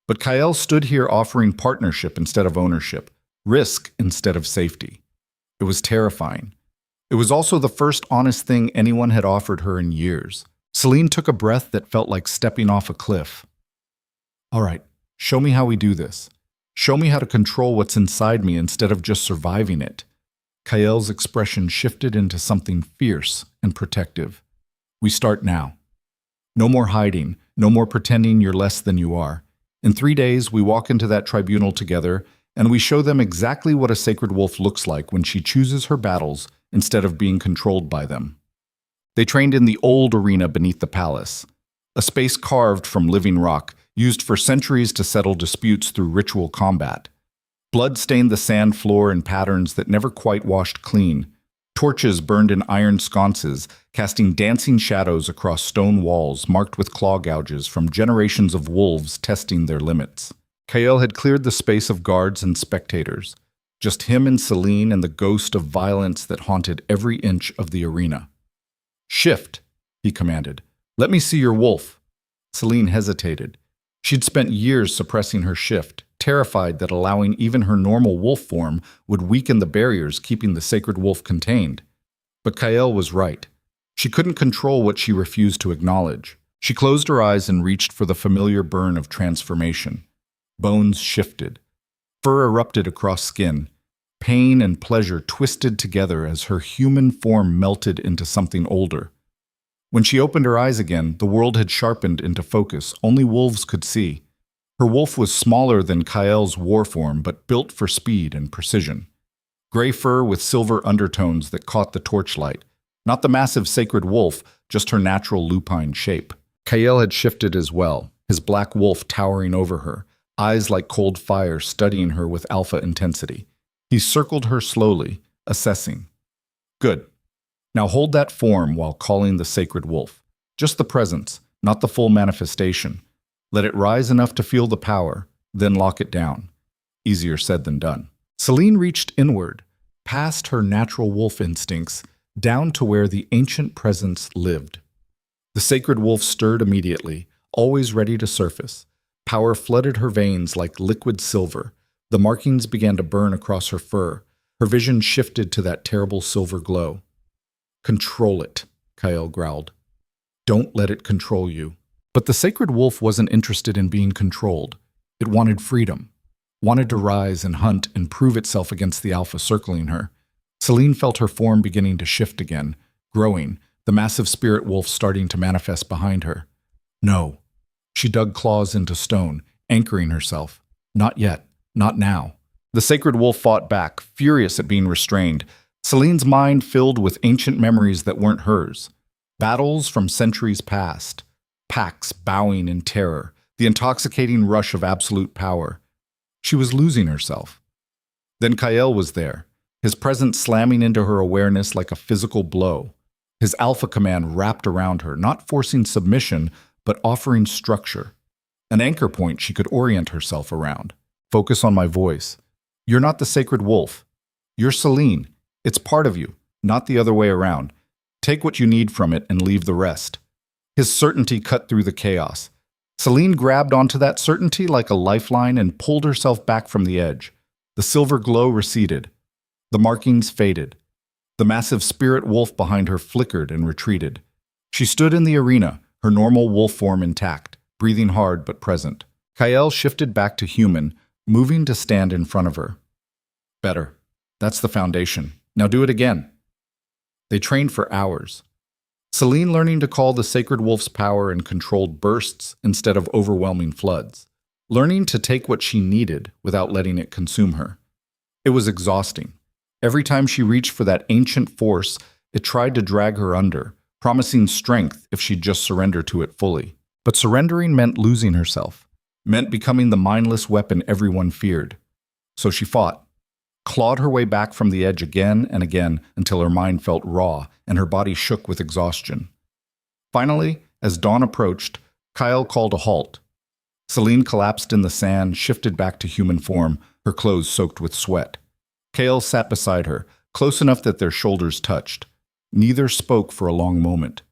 But Kael stood here offering partnership instead of ownership, risk instead of safety. It was terrifying. It was also the first honest thing anyone had offered her in years. Celine took a breath that felt like stepping off a cliff. All right, show me how we do this. Show me how to control what's inside me instead of just surviving it. Kael's expression shifted into something fierce and protective. We start now. No more hiding, no more pretending you're less than you are. In 3 days, we walk into that tribunal together, and we show them exactly what a sacred wolf looks like when she chooses her battles instead of being controlled by them. They trained in the old arena beneath the palace, a space carved from living rock, used for centuries to settle disputes through ritual combat. Blood stained the sand floor in patterns that never quite washed clean. Torches burned in iron sconces, casting dancing shadows across stone walls marked with claw gouges from generations of wolves testing their limits. Kael had cleared the space of guards and spectators, just him and Celine and the ghost of violence that haunted every inch of the arena. Shift, he commanded. Let me see your wolf. Celine hesitated. She'd spent years suppressing her shift, terrified that allowing even her normal wolf form would weaken the barriers keeping the sacred wolf contained. But Kael was right. She couldn't control what she refused to acknowledge. She closed her eyes and reached for the familiar burn of transformation. Bones shifted. Fur erupted across skin. Pain and pleasure twisted together as her human form melted into something older. When she opened her eyes again, the world had sharpened into focus only wolves could see. Her wolf was smaller than Kael's war form, but built for speed and precision. Gray fur with silver undertones that caught the torchlight. Not the massive sacred wolf, just her natural lupine shape. Kael had shifted as well, his black wolf towering over her, eyes like cold fire studying her with alpha intensity. He circled her slowly, assessing. Good. Now hold that form while calling the sacred wolf. Just the presence, not the full manifestation. Let it rise enough to feel the power, then lock it down. Easier said than done. Celine reached inward, past her natural wolf instincts, down to where the ancient presence lived. The sacred wolf stirred immediately, always ready to surface. Power flooded her veins like liquid silver. The markings began to burn across her fur. Her vision shifted to that terrible silver glow. Control it, Kael growled. Don't let it control you. But the sacred wolf wasn't interested in being controlled. It wanted freedom, wanted to rise and hunt and prove itself against the alpha circling her. Celine felt her form beginning to shift again, growing, the massive spirit wolf starting to manifest behind her. No. She dug claws into stone, anchoring herself. Not yet. Not now. The sacred wolf fought back, furious at being restrained. Celine's mind filled with ancient memories that weren't hers. Battles from centuries past. Packs bowing in terror. The intoxicating rush of absolute power. She was losing herself. Then Kael was there, his presence slamming into her awareness like a physical blow. His alpha command wrapped around her, not forcing submission, but offering structure. An anchor point she could orient herself around. Focus on my voice. You're not the sacred wolf. You're Celine. It's part of you, not the other way around. Take what you need from it and leave the rest. His certainty cut through the chaos. Celine grabbed onto that certainty like a lifeline and pulled herself back from the edge. The silver glow receded. The markings faded. The massive spirit wolf behind her flickered and retreated. She stood in the arena, her normal wolf form intact, breathing hard but present. Kyle shifted back to human, moving to stand in front of her. Better. That's the foundation. Now do it again. They trained for hours. Celine learning to call the sacred wolf's power in controlled bursts instead of overwhelming floods. Learning to take what she needed without letting it consume her. It was exhausting. Every time she reached for that ancient force, it tried to drag her under, promising strength if she'd just surrender to it fully. But surrendering meant losing herself, meant becoming the mindless weapon everyone feared. So she fought, clawed her way back from the edge again and again until her mind felt raw and her body shook with exhaustion. Finally, as dawn approached, Kyle called a halt. Celine collapsed in the sand, shifted back to human form, her clothes soaked with sweat. Kale sat beside her, close enough that their shoulders touched. Neither spoke for a long moment.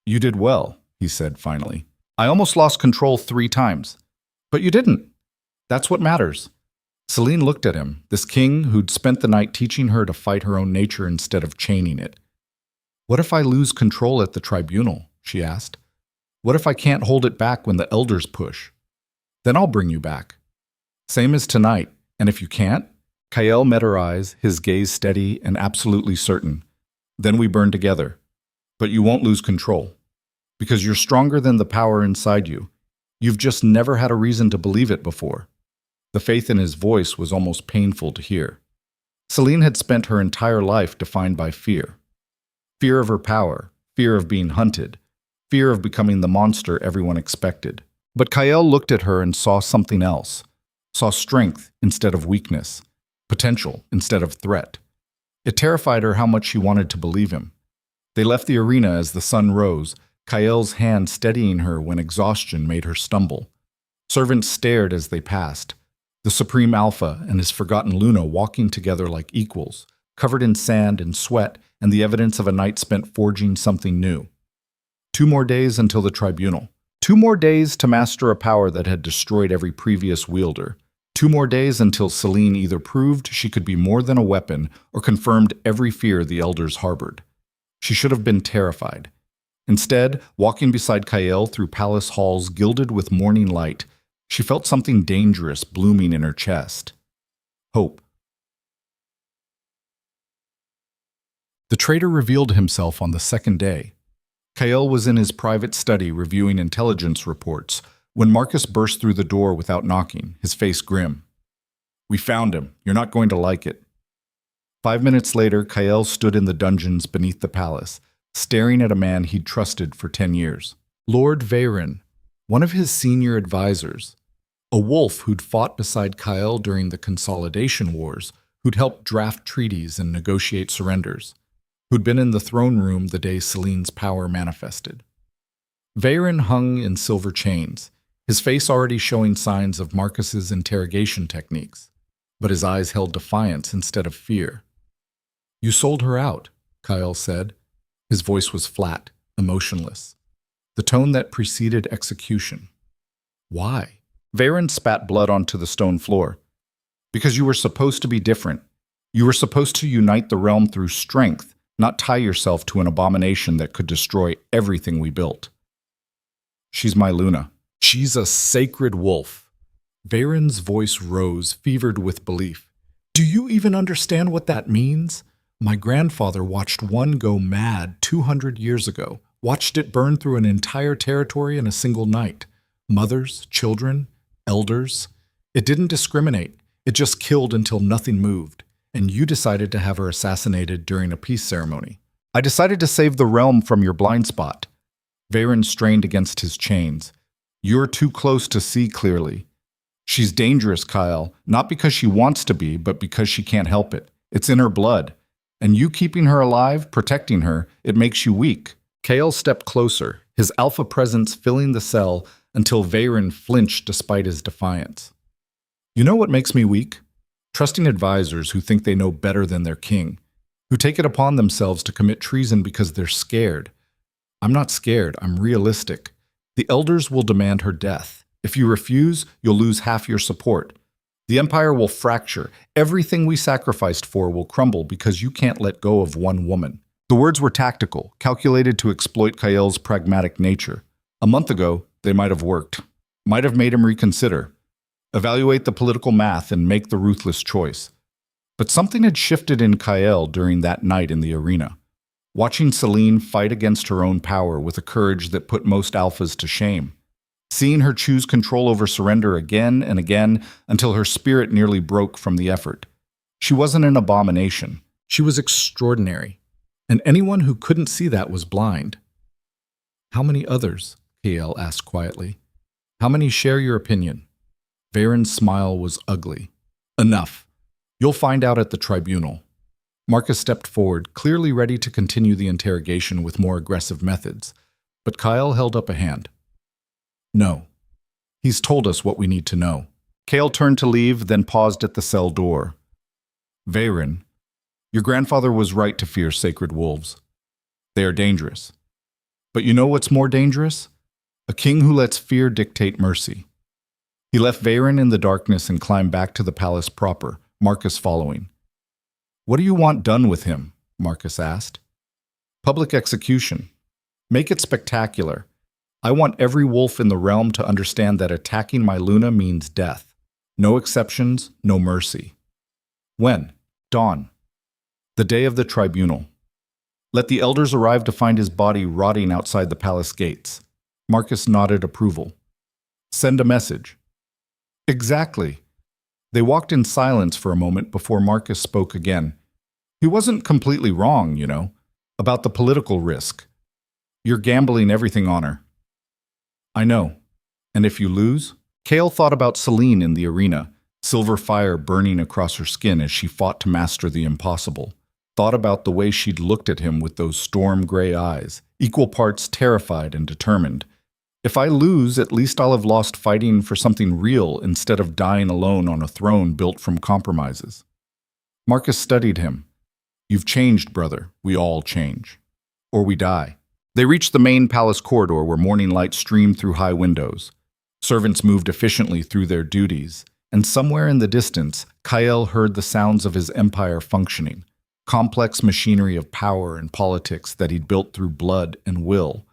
"You did well," he said finally. "I almost lost control 3 times. But you didn't. That's what matters." Celine looked at him, this king who'd spent the night teaching her to fight her own nature instead of chaining it. "What if I lose control at the tribunal?" she asked. "What if I can't hold it back when the elders push? Then I'll bring you back. Same as tonight, and if you can't?" Kyle met her eyes, his gaze steady and absolutely certain. "Then we burn together. But you won't lose control. Because you're stronger than the power inside you. You've just never had a reason to believe it before." The faith in his voice was almost painful to hear. Celine had spent her entire life defined by fear. Fear of her power, fear of being hunted, fear of becoming the monster everyone expected. But Kyle looked at her and saw something else. Saw strength instead of weakness, potential instead of threat. It terrified her how much she wanted to believe him. They left the arena as the sun rose, Kyle's hand steadying her when exhaustion made her stumble. Servants stared as they passed. The Supreme Alpha and his forgotten Luna walking together like equals, covered in sand and sweat and the evidence of a night spent forging something new. 2 more days until the tribunal. 2 more days to master a power that had destroyed every previous wielder. 2 more days until Celine either proved she could be more than a weapon or confirmed every fear the elders harbored. She should have been terrified. Instead, walking beside Kyle through palace halls gilded with morning light, she felt something dangerous blooming in her chest. Hope. The traitor revealed himself on the 2nd day. Kyle was in his private study reviewing intelligence reports when Marcus burst through the door without knocking, his face grim. "We found him. You're not going to like it." 5 minutes later, Kyle stood in the dungeons beneath the palace, staring at a man he'd trusted for 10 years. Lord Veyron, one of his senior advisors, a wolf who'd fought beside Kyle during the Consolidation Wars, who'd helped draft treaties and negotiate surrenders, who'd been in the throne room the day Celine's power manifested. Veyron hung in silver chains, his face already showing signs of Marcus's interrogation techniques, but his eyes held defiance instead of fear. "You sold her out," Kyle said. His voice was flat, emotionless, the tone that preceded execution. "Why?" Veyron spat blood onto the stone floor. "Because you were supposed to be different. You were supposed to unite the realm through strength, not tie yourself to an abomination that could destroy everything we built." "She's my Luna. She's a sacred wolf." Veyron's voice rose, fevered with belief. "Do you even understand what that means? My grandfather watched one go mad 200 years ago, watched it burn through an entire territory in a single night. Mothers, children, elders. It didn't discriminate. It just killed until nothing moved. And you decided to have her assassinated during a peace ceremony. I decided to save the realm from your blind spot." Veyron strained against his chains. "You're too close to see clearly. She's dangerous, Kyle, not because she wants to be, but because she can't help it. It's in her blood. And you keeping her alive, protecting her, it makes you weak." Kale stepped closer, his alpha presence filling the cell until Veyron flinched despite his defiance. "You know what makes me weak? Trusting advisors who think they know better than their king, who take it upon themselves to commit treason because they're scared. I'm not scared, I'm realistic. The elders will demand her death. If you refuse, you'll lose half your support. The empire will fracture. Everything we sacrificed for will crumble because you can't let go of one woman. The words were tactical, calculated to exploit Kael's pragmatic nature. A month ago, they might have worked. Might have made him reconsider. Evaluate the political math and make the ruthless choice. But something had shifted in Kael during that night in the arena. Watching Selene fight against her own power with a courage that put most alphas to shame. Seeing her choose control over surrender again and again until her spirit nearly broke from the effort. She wasn't an abomination. She was extraordinary. And anyone who couldn't see that was blind. How many others? Kael asked quietly. How many share your opinion? Varen's smile was ugly. Enough. You'll find out at the tribunal. Marcus stepped forward, clearly ready to continue the interrogation with more aggressive methods. But Kael held up a hand. No. He's told us what we need to know. Kael turned to leave, then paused at the cell door. Varen, your grandfather was right to fear sacred wolves. They are dangerous. But you know what's more dangerous? A king who lets fear dictate mercy. He left Varen in the darkness and climbed back to the palace proper, Marcus following. What do you want done with him? Marcus asked. Public execution. Make it spectacular. I want every wolf in the realm to understand that attacking my Luna means death. No exceptions, no mercy. When? Dawn. The day of the tribunal. Let the elders arrive to find his body rotting outside the palace gates. Marcus nodded approval. Send a message. Exactly. They walked in silence for a moment before Marcus spoke again. He wasn't completely wrong, you know, about the political risk. You're gambling everything on her. I know. And if you lose? Kael thought about Selene in the arena, silver fire burning across her skin as she fought to master the impossible. Thought about the way she'd looked at him with those storm-gray eyes, equal parts terrified and determined. If I lose, at least I'll have lost fighting for something real instead of dying alone on a throne built from compromises. Marcus studied him. You've changed, brother. We all change. Or we die. They reached the main palace corridor where morning light streamed through high windows. Servants moved efficiently through their duties, and somewhere in the distance, Kael heard the sounds of his empire functioning, complex machinery of power and politics that he'd built through blood and will.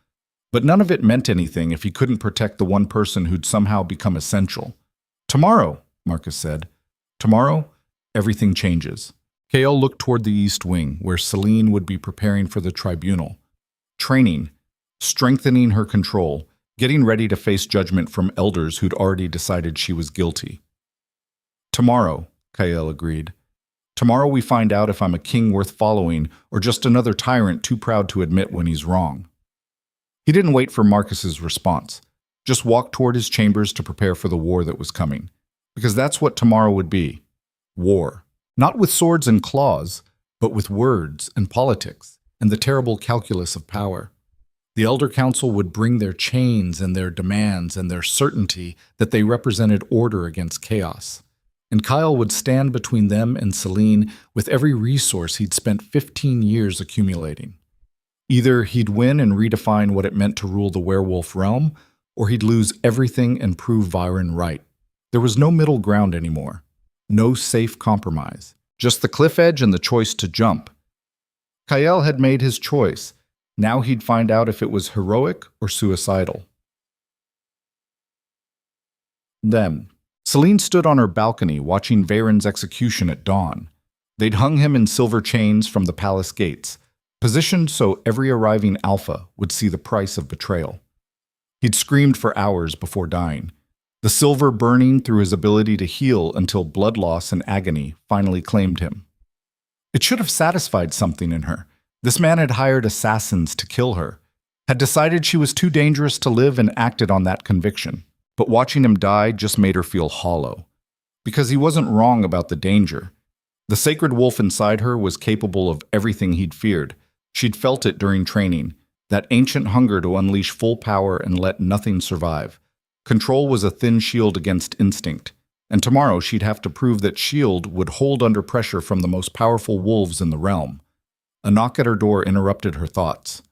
But none of it meant anything if he couldn't protect the one person who'd somehow become essential. Tomorrow, Marcus said. Tomorrow, everything changes. Kael looked toward the east wing, where Selene would be preparing for the tribunal. Training, strengthening her control, getting ready to face judgment from elders who'd already decided she was guilty. Tomorrow, Kael agreed. Tomorrow we find out if I'm a king worth following or just another tyrant too proud to admit when he's wrong. He didn't wait for Marcus's response, just walked toward his chambers to prepare for the war that was coming. Because that's what tomorrow would be. War. Not with swords and claws, but with words and politics and the terrible calculus of power. The Elder Council would bring their chains and their demands and their certainty that they represented order against chaos. And Kael would stand between them and Selene with every resource he'd spent 15 years accumulating. Either he'd win and redefine what it meant to rule the werewolf realm, or he'd lose everything and prove Varen right. There was no middle ground anymore. No safe compromise. Just the cliff edge and the choice to jump. Kael had made his choice. Now he'd find out if it was heroic or suicidal. Then, Selene stood on her balcony watching Varen's execution at dawn. They'd hung him in silver chains from the palace gates, positioned so every arriving alpha would see the price of betrayal. He'd screamed for hours before dying, the silver burning through his ability to heal until blood loss and agony finally claimed him. It should have satisfied something in her. This man had hired assassins to kill her, had decided she was too dangerous to live and acted on that conviction. But watching him die just made her feel hollow. Because he wasn't wrong about the danger. The sacred wolf inside her was capable of everything he'd feared. She'd felt it during training, that ancient hunger to unleash full power and let nothing survive. Control was a thin shield against instinct, and tomorrow she'd have to prove that S.H.I.E.L.D. would hold under pressure from the most powerful wolves in the realm. A knock at her door interrupted her thoughts.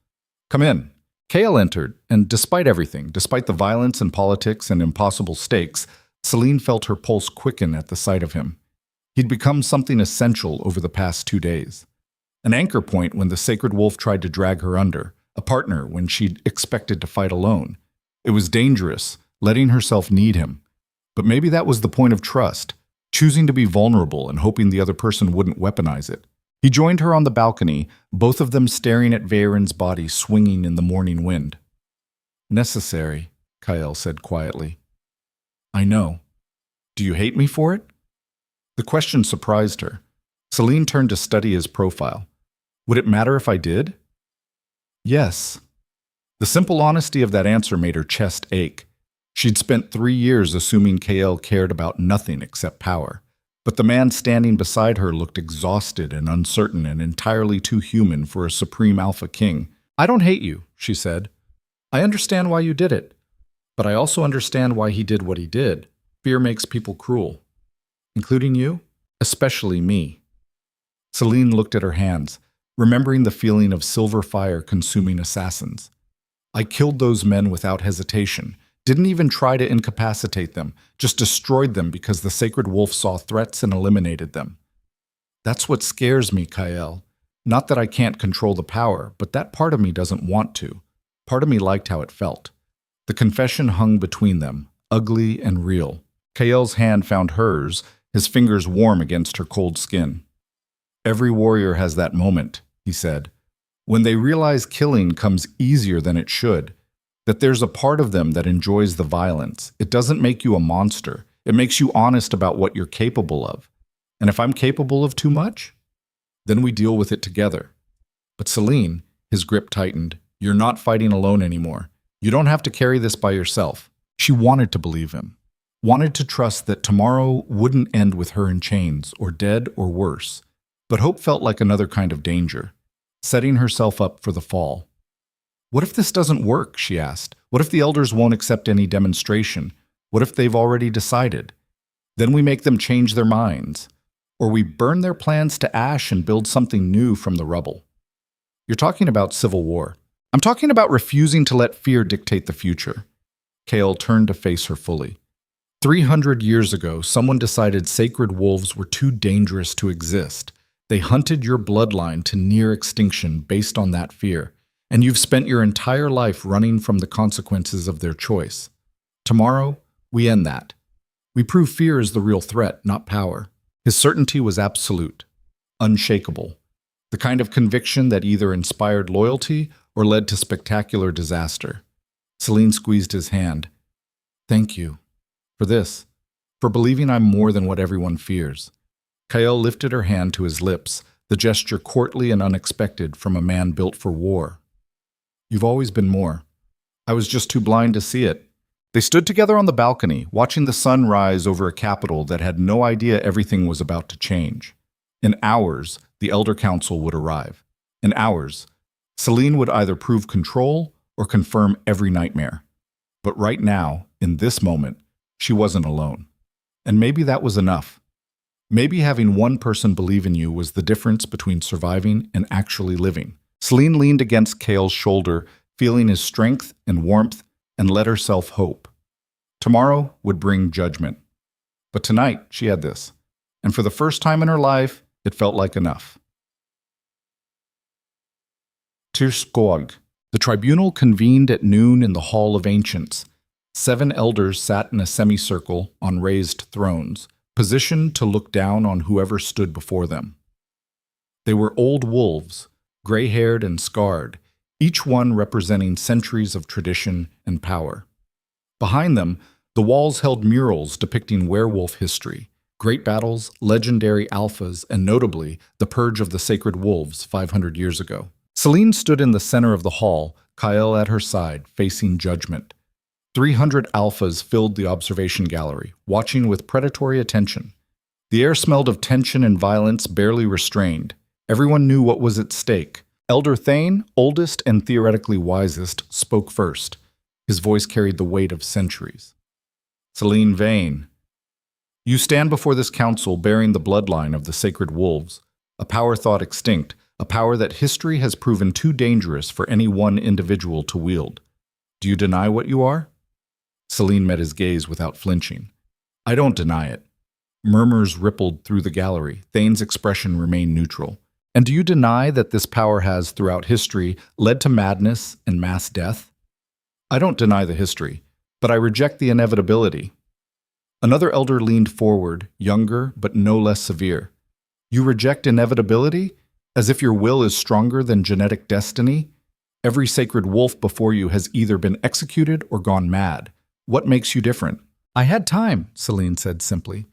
"Come in." Kale entered, and despite everything, despite the violence and politics and impossible stakes, Celine felt her pulse quicken at the sight of him. He'd become something essential over the past 2 days. An anchor point when the sacred wolf tried to drag her under, a partner when she'd expected to fight alone. It was dangerous, letting herself need him. But maybe that was the point of trust, choosing to be vulnerable and hoping the other person wouldn't weaponize it. He joined her on the balcony, both of them staring at Veyron's body swinging in the morning wind. "Necessary," Kyle said quietly. "I know. Do you hate me for it?" The question surprised her. Celine turned to study his profile. "Would it matter if I did?" "Yes." The simple honesty of that answer made her chest ache. She'd spent 3 years assuming KL cared about nothing except power. But the man standing beside her looked exhausted and uncertain and entirely too human for a Supreme Alpha King. "I don't hate you," she said. "I understand why you did it. But I also understand why he did what he did. Fear makes people cruel. Including you? Especially me." Celine looked at her hands, remembering the feeling of silver fire consuming assassins. "I killed those men without hesitation. Didn't even try to incapacitate them, just destroyed them because the sacred wolf saw threats and eliminated them. That's what scares me, Kyle. Not that I can't control the power, but that part of me doesn't want to. Part of me liked how it felt." The confession hung between them, ugly and real. Kyle's hand found hers, his fingers warm against her cold skin. "Every warrior has that moment," he said, "when they realize killing comes easier than it should. That there's a part of them that enjoys the violence. It doesn't make you a monster. It makes you honest about what you're capable of. And if I'm capable of too much, then we deal with it together." But Celine, his grip tightened, "You're not fighting alone anymore. You don't have to carry this by yourself." She wanted to believe him, wanted to trust that tomorrow wouldn't end with her in chains, or dead, or worse. But hope felt like another kind of danger, setting herself up for the fall. "What if this doesn't work?" she asked. "What if the elders won't accept any demonstration? What if they've already decided? Then we make them change their minds. Or we burn their plans to ash and build something new from the rubble." "You're talking about civil war. I'm talking about refusing to let fear dictate the future." Kale turned to face her fully. 300 years ago, someone decided sacred wolves were too dangerous to exist. They hunted your bloodline to near extinction based on that fear. And you've spent your entire life running from the consequences of their choice. Tomorrow, we end that. We prove fear is the real threat, not power. His certainty was absolute, unshakable, the kind of conviction that either inspired loyalty or led to spectacular disaster. Celine squeezed his hand. "Thank you. For this. For believing I'm more than what everyone fears." Kyle lifted her hand to his lips, the gesture courtly and unexpected from a man built for war. "You've always been more. I was just too blind to see it." They stood together on the balcony, watching the sun rise over a capital that had no idea everything was about to change. In hours, the Elder Council would arrive. In hours, Celine would either prove control or confirm every nightmare. But right now, in this moment, she wasn't alone. And maybe that was enough. Maybe having one person believe in you was the difference between surviving and actually living. Celine leaned against Kale's shoulder, feeling his strength and warmth, and let herself hope. Tomorrow would bring judgment. But tonight, she had this. And for the first time in her life, it felt like enough. Tirskog. The tribunal convened at noon in the Hall of Ancients. 7 elders sat in a semicircle on raised thrones, positioned to look down on whoever stood before them. They were old wolves, gray-haired and scarred, each one representing centuries of tradition and power. Behind them, the walls held murals depicting werewolf history, great battles, legendary alphas, and notably, the purge of the sacred wolves 500 years ago. Celine stood in the center of the hall, Kyle at her side, facing judgment. 300 alphas filled the observation gallery, watching with predatory attention. The air smelled of tension and violence, barely restrained. Everyone knew what was at stake. Elder Thane, oldest and theoretically wisest, spoke first. His voice carried the weight of centuries. "Celine Vane, You stand before this council bearing the bloodline of the sacred wolves, a power thought extinct, a power that history has proven too dangerous for any one individual to wield. Do you deny what you are? Celine met his gaze without flinching. I don't deny it. Murmurs rippled through the gallery. Thane's expression remained neutral. And do you deny that this power has, throughout history, led to madness and mass death? I don't deny the history, but I reject the inevitability. Another elder leaned forward, younger but no less severe. You reject inevitability? As if your will is stronger than genetic destiny? Every sacred wolf before you has either been executed or gone mad. What makes you different? I had time, Celine said simply.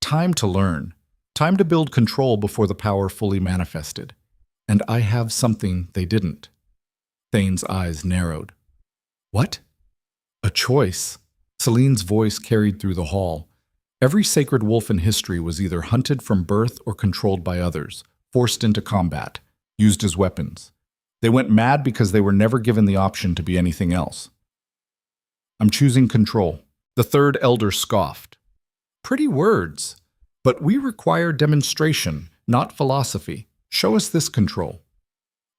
Time to learn. Time to build control before the power fully manifested. And I have something they didn't. Thane's eyes narrowed. What? A choice. Celine's voice carried through the hall. Every sacred wolf in history was either hunted from birth or controlled by others, forced into combat, used as weapons. They went mad because they were never given the option to be anything else. I'm choosing control. The third elder scoffed. Pretty words, but we require demonstration, not philosophy. Show us this control.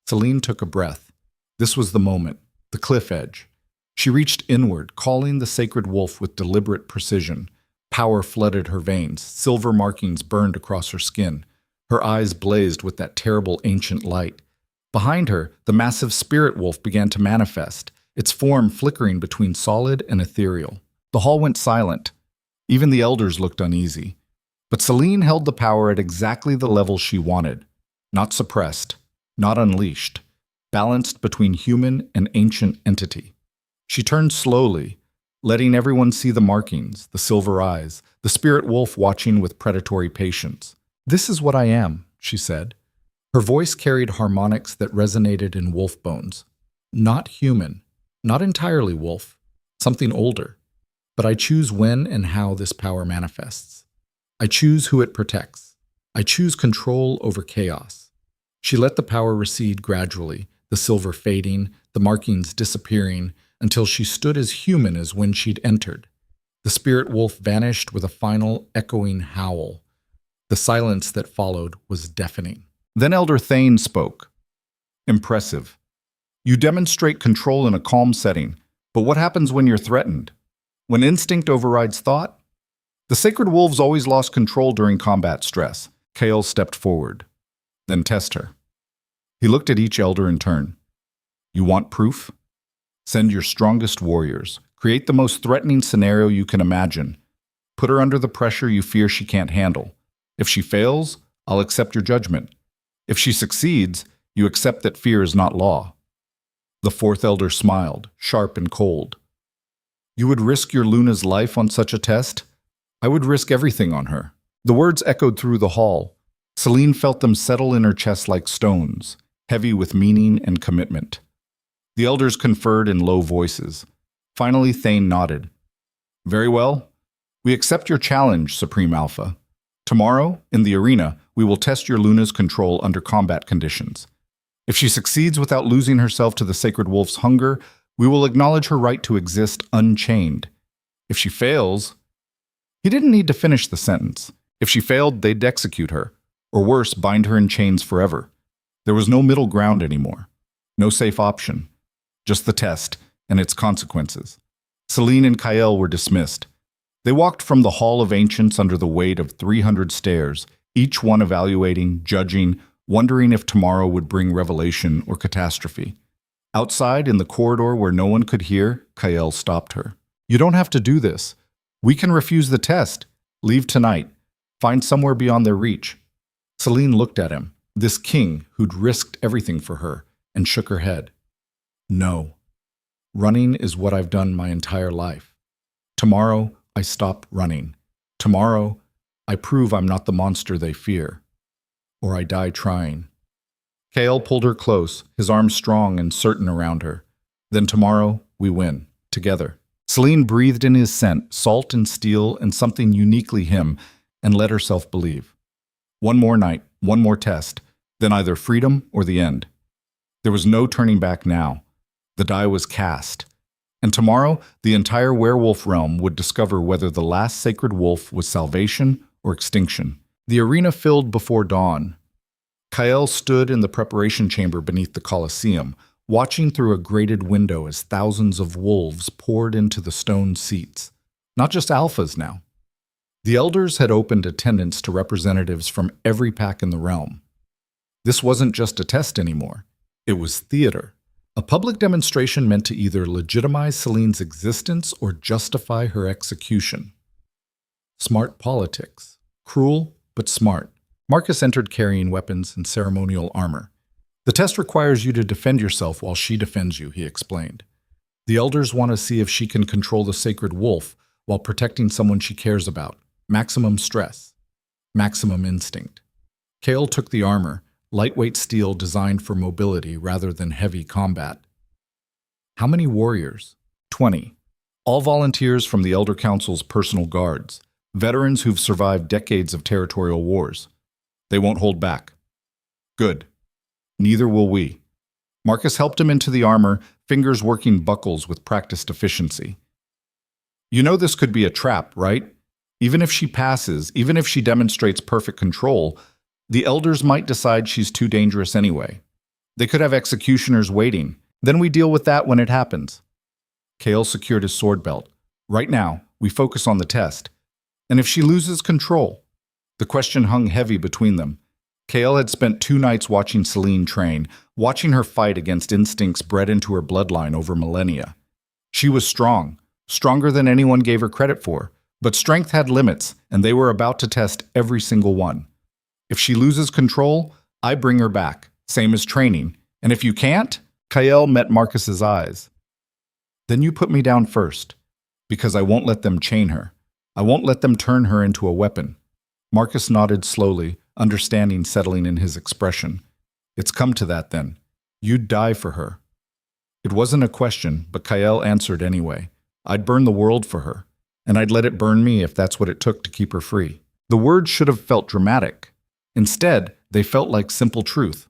Celine took a breath. This was the moment, the cliff edge. She reached inward, calling the sacred wolf with deliberate precision. Power flooded her veins, silver markings burned across her skin. Her eyes blazed with that terrible ancient light. Behind her, the massive spirit wolf began to manifest, its form flickering between solid and ethereal. The hall went silent. Even the elders looked uneasy. But Celine held the power at exactly the level she wanted. Not suppressed, not unleashed, balanced between human and ancient entity. She turned slowly, letting everyone see the markings, the silver eyes, the spirit wolf watching with predatory patience. This is what I am, she said. Her voice carried harmonics that resonated in wolf bones. Not human, not entirely wolf, something older. But I choose when and how this power manifests. I choose who it protects. I choose control over chaos. She let the power recede gradually, the silver fading, the markings disappearing, until she stood as human as when she'd entered. The spirit wolf vanished with a final echoing howl. The silence that followed was deafening. Then Elder Thane spoke. Impressive. You demonstrate control in a calm setting, but what happens when you're threatened? When instinct overrides thought? The sacred wolves always lost control during combat stress. Kael stepped forward. Then test her. He looked at each elder in turn. You want proof? Send your strongest warriors. Create the most threatening scenario you can imagine. Put her under the pressure you fear she can't handle. If she fails, I'll accept your judgment. If she succeeds, you accept that fear is not law. The fourth elder smiled, sharp and cold. You would risk your Luna's life on such a test? I would risk everything on her. The words echoed through the hall. Celine felt them settle in her chest like stones, heavy with meaning and commitment. The elders conferred in low voices. Finally, Thane nodded. Very well. We accept your challenge, Supreme Alpha. Tomorrow, in the arena, we will test your Luna's control under combat conditions. If she succeeds without losing herself to the sacred wolf's hunger, we will acknowledge her right to exist unchained. If she fails... He didn't need to finish the sentence. If she failed, they'd execute her, or worse, bind her in chains forever. There was no middle ground anymore. No safe option. Just the test and its consequences. Celine and Kael were dismissed. They walked from the Hall of Ancients under the weight of 300 stairs, each one evaluating, judging, wondering if tomorrow would bring revelation or catastrophe. Outside, in the corridor where no one could hear, Kael stopped her. You don't have to do this. We can refuse the test. Leave tonight. Find somewhere beyond their reach. Celine looked at him, this king who'd risked everything for her, and shook her head. No. Running is what I've done my entire life. Tomorrow, I stop running. Tomorrow, I prove I'm not the monster they fear. Or I die trying. Kael pulled her close, his arms strong and certain around her. Then tomorrow, we win. Together. Celine breathed in his scent, salt and steel and something uniquely him, and let herself believe. One more night, one more test, then either freedom or the end. There was no turning back now. The die was cast, And tomorrow, the entire werewolf realm would discover whether the last sacred wolf was salvation or extinction. The arena filled before dawn. Kael stood in the preparation chamber beneath the Colosseum, watching through a grated window as thousands of wolves poured into the stone seats. Not just alphas now. The elders had opened attendance to representatives from every pack in the realm. This wasn't just a test anymore. It was theater. A public demonstration meant to either legitimize Celine's existence or justify her execution. Smart politics. Cruel, but smart. Marcus entered carrying weapons and ceremonial armor. The test requires you to defend yourself while she defends you, he explained. The elders want to see if she can control the sacred wolf while protecting someone she cares about. Maximum stress. Maximum instinct. Kael took the armor, lightweight steel designed for mobility rather than heavy combat. How many warriors? 20. All volunteers from the Elder Council's personal guards, veterans who've survived decades of territorial wars. They won't hold back. Good. Neither will we. Marcus helped him into the armor, fingers working buckles with practiced efficiency. You know this could be a trap, right? Even if she passes, even if she demonstrates perfect control, the elders might decide she's too dangerous anyway. They could have executioners waiting. Then we deal with that when it happens. Kael secured his sword belt. Right now, we focus on the test. And if she loses control? The question hung heavy between them. Kael had spent 2 nights watching Celine train, watching her fight against instincts bred into her bloodline over millennia. She was strong, stronger than anyone gave her credit for, but strength had limits, and they were about to test every single one. If she loses control, I bring her back, same as training. And if you can't, Kael met Marcus's eyes. Then you put me down first, because I won't let them chain her. I won't let them turn her into a weapon. Marcus nodded slowly, understanding settling in his expression. It's come to that then. You'd die for her. It wasn't a question, but Kael answered anyway. I'd burn the world for her, and I'd let it burn me if that's what it took to keep her free. The words should have felt dramatic. Instead, they felt like simple truth.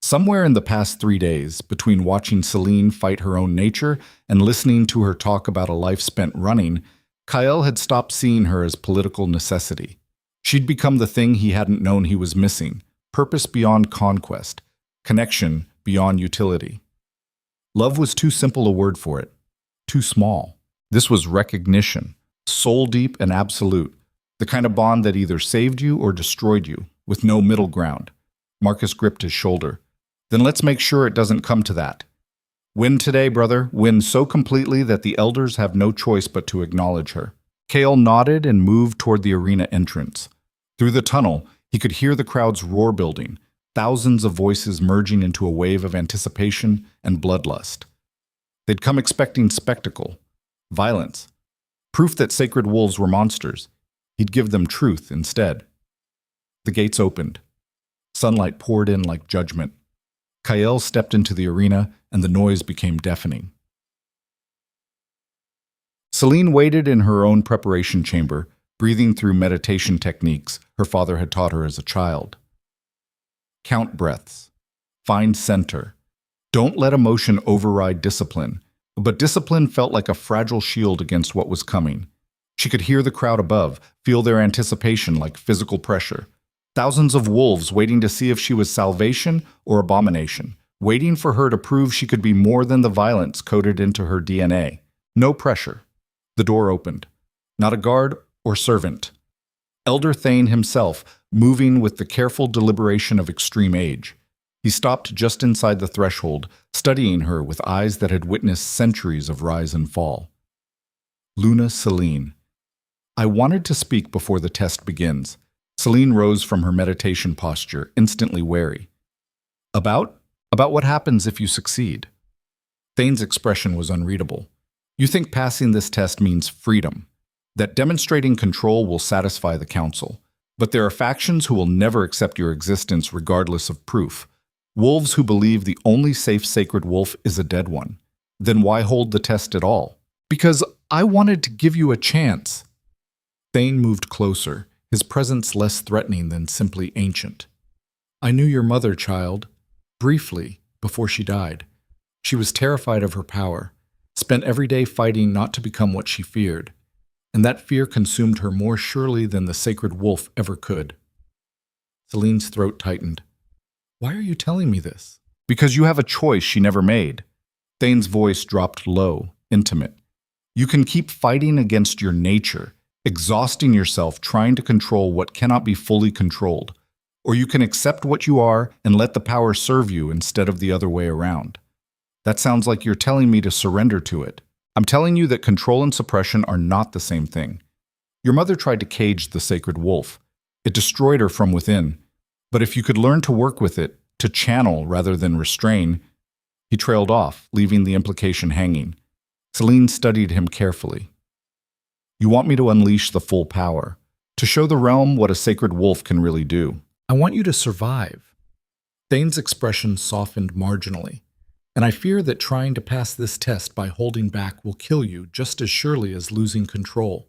Somewhere in the past 3 days, between watching Celine fight her own nature and listening to her talk about a life spent running, Kael had stopped seeing her as political necessity. She'd become the thing he hadn't known he was missing, purpose beyond conquest, connection beyond utility. Love was too simple a word for it, too small. This was recognition, soul-deep and absolute, the kind of bond that either saved you or destroyed you, with no middle ground. Marcus gripped his shoulder. Then let's make sure it doesn't come to that. Win today, brother. Win so completely that the elders have no choice but to acknowledge her. Kael nodded and moved toward the arena entrance. Through the tunnel, he could hear the crowd's roar building, thousands of voices merging into a wave of anticipation and bloodlust. They'd come expecting spectacle, violence, proof that sacred wolves were monsters. He'd give them truth instead. The gates opened. Sunlight poured in like judgment. Kael stepped into the arena, and the noise became deafening. Celine waited in her own preparation chamber, breathing through meditation techniques her father had taught her as a child. Count breaths. Find center. Don't let emotion override discipline. But discipline felt like a fragile shield against what was coming. She could hear the crowd above, feel their anticipation like physical pressure. Thousands of wolves waiting to see if she was salvation or abomination, waiting for her to prove she could be more than the violence coded into her DNA. No pressure. The door opened. Not a guard or servant. Elder Thane himself, moving with the careful deliberation of extreme age. He stopped just inside the threshold, studying her with eyes that had witnessed centuries of rise and fall. Luna Celine. I wanted to speak before the test begins. Celine rose from her meditation posture, instantly wary. About what happens if you succeed. Thane's expression was unreadable. You think passing this test means freedom, that demonstrating control will satisfy the council. But there are factions who will never accept your existence regardless of proof. Wolves who believe the only safe sacred wolf is a dead one. Then why hold the test at all? Because I wanted to give you a chance. Thane moved closer, his presence less threatening than simply ancient. I knew your mother, child, briefly, before she died. She was terrified of her power. spent every day fighting not to become what she feared, and that fear consumed her more surely than the sacred wolf ever could. Celine's throat tightened. Why are you telling me this? Because you have a choice she never made. Thane's voice dropped low, intimate. You can keep fighting against your nature, exhausting yourself trying to control what cannot be fully controlled, or you can accept what you are and let the power serve you instead of the other way around. That sounds like you're telling me to surrender to it. I'm telling you that control and suppression are not the same thing. Your mother tried to cage the sacred wolf. It destroyed her from within. But if you could learn to work with it, to channel rather than restrain. He trailed off, leaving the implication hanging. Celine studied him carefully. You want me to unleash the full power, to show the realm what a sacred wolf can really do. I want you to survive. Thane's expression softened marginally, and I fear that trying to pass this test by holding back will kill you just as surely as losing control.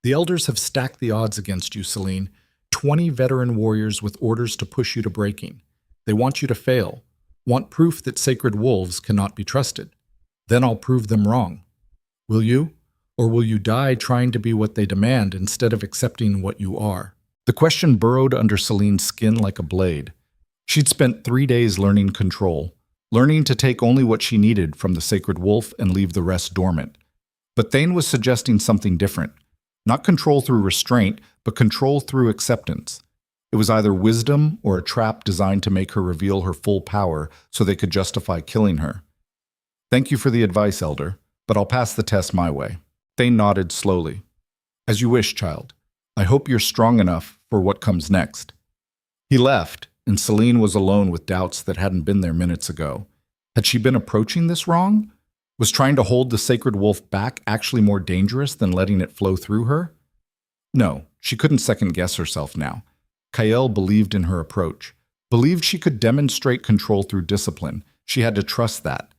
The elders have stacked the odds against you, Celine. 20 veteran warriors with orders to push you to breaking. They want you to fail, want proof that sacred wolves cannot be trusted. Then I'll prove them wrong. Will you? Or will you die trying to be what they demand instead of accepting what you are? The question burrowed under Celine's skin like a blade. She'd spent 3 days learning control, learning to take only what she needed from the sacred wolf and leave the rest dormant. But Thane was suggesting something different. Not control through restraint, but control through acceptance. It was either wisdom or a trap designed to make her reveal her full power so they could justify killing her. Thank you for the advice, Elder, but I'll pass the test my way. Thane nodded slowly. As you wish, child. I hope you're strong enough for what comes next. He left, and Celine was alone with doubts that hadn't been there minutes ago. Had she been approaching this wrong? Was trying to hold the sacred wolf back actually more dangerous than letting it flow through her? No, she couldn't second-guess herself now. Kael believed in her approach, believed she could demonstrate control through discipline. She had to trust that,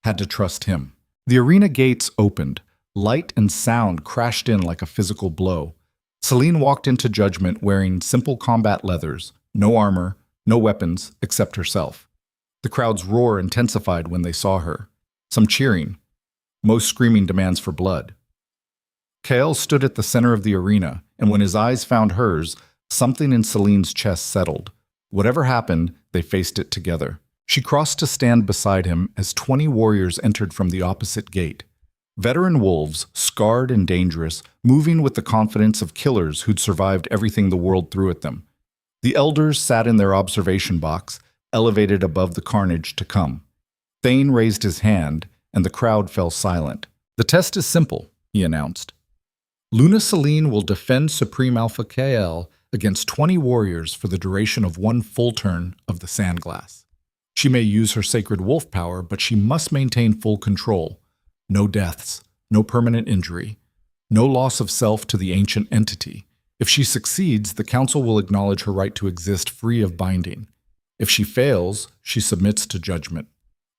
had to trust him. The arena gates opened. Light and sound crashed in like a physical blow. Celine walked into Judgment wearing simple combat leathers, no armor, no weapons except herself. The crowd's roar intensified when they saw her. Some cheering, most screaming demands for blood. Kael stood at the center of the arena, and when his eyes found hers, something in Celine's chest settled. Whatever happened, they faced it together. She crossed to stand beside him as 20 warriors entered from the opposite gate. Veteran wolves, scarred and dangerous, moving with the confidence of killers who'd survived everything the world threw at them. The elders sat in their observation box, elevated above the carnage to come. Thane raised his hand, and the crowd fell silent. The test is simple, he announced. Luna Celine will defend Supreme Alpha Kael against 20 warriors for the duration of 1 full turn of the Sandglass. She may use her sacred wolf power, but she must maintain full control. No deaths, no permanent injury, no loss of self to the ancient entity. If she succeeds, the council will acknowledge her right to exist free of binding. If she fails, she submits to judgment.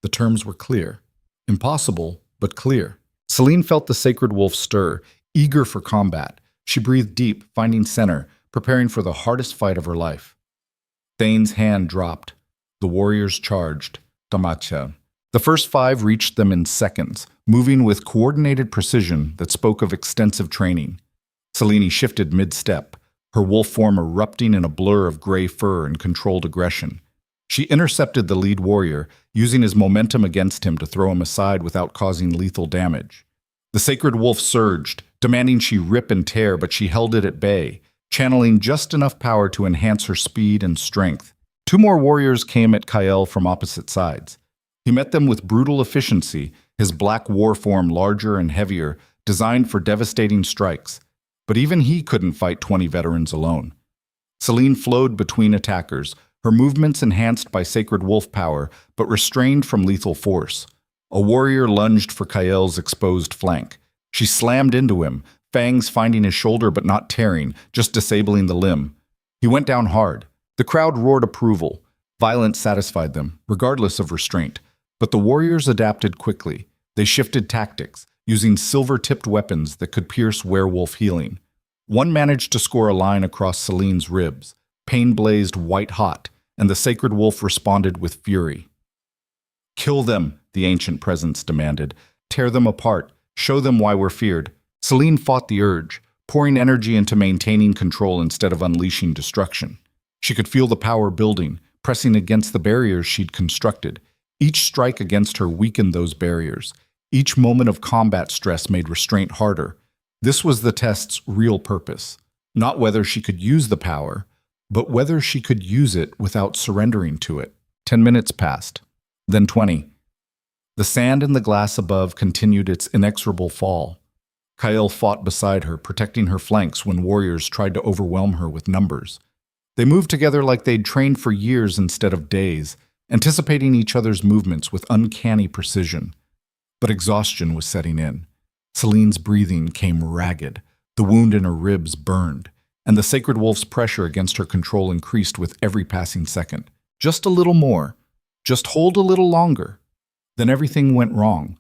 The terms were clear. Impossible, but clear. Celine felt the sacred wolf stir, eager for combat. She breathed deep, finding center, preparing for the hardest fight of her life. Thane's hand dropped. The warriors charged. Tamacha. The first 5 reached them in seconds, moving with coordinated precision that spoke of extensive training. Celine shifted mid-step, her wolf form erupting in a blur of gray fur and controlled aggression. She intercepted the lead warrior, using his momentum against him to throw him aside without causing lethal damage. The sacred wolf surged, demanding she rip and tear, but she held it at bay, channeling just enough power to enhance her speed and strength. 2 more warriors came at Kael from opposite sides. He met them with brutal efficiency, his black war form larger and heavier, designed for devastating strikes. But even he couldn't fight 20 veterans alone. Celine flowed between attackers, her movements enhanced by sacred wolf power, but restrained from lethal force. A warrior lunged for Kael's exposed flank. She slammed into him, fangs finding his shoulder but not tearing, just disabling the limb. He went down hard. The crowd roared approval. Violence satisfied them, regardless of restraint. But the warriors adapted quickly. They shifted tactics, using silver-tipped weapons that could pierce werewolf healing. One managed to score a line across Celine's ribs. Pain blazed white-hot, and the sacred wolf responded with fury. Kill them, the ancient presence demanded. Tear them apart. Show them why we're feared. Celine fought the urge, pouring energy into maintaining control instead of unleashing destruction. She could feel the power building, pressing against the barriers she'd constructed. Each strike against her weakened those barriers. Each moment of combat stress made restraint harder. This was the test's real purpose. Not whether she could use the power, but whether she could use it without surrendering to it. 10 minutes passed. Then 20. The sand in the glass above continued its inexorable fall. Kyle fought beside her, protecting her flanks when warriors tried to overwhelm her with numbers. They moved together like they'd trained for years instead of days, anticipating each other's movements with uncanny precision. But exhaustion was setting in. Celine's breathing came ragged, the wound in her ribs burned, and the sacred wolf's pressure against her control increased with every passing second. Just a little more. Just hold a little longer. Then everything went wrong.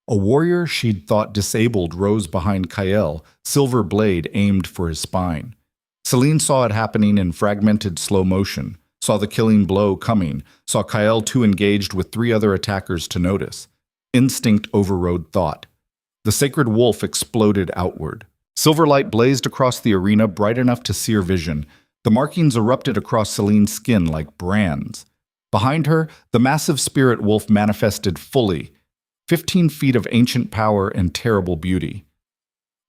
A warrior she'd thought disabled rose behind Kyle, silver blade aimed for his spine. Celine saw it happening in fragmented slow motion, saw the killing blow coming, saw Kyle too engaged with 3 other attackers to notice. Instinct overrode thought. The sacred wolf exploded outward. Silver light blazed across the arena, bright enough to sear vision. The markings erupted across Celine's skin like brands. Behind her, the massive spirit wolf manifested fully, 15 feet of ancient power and terrible beauty.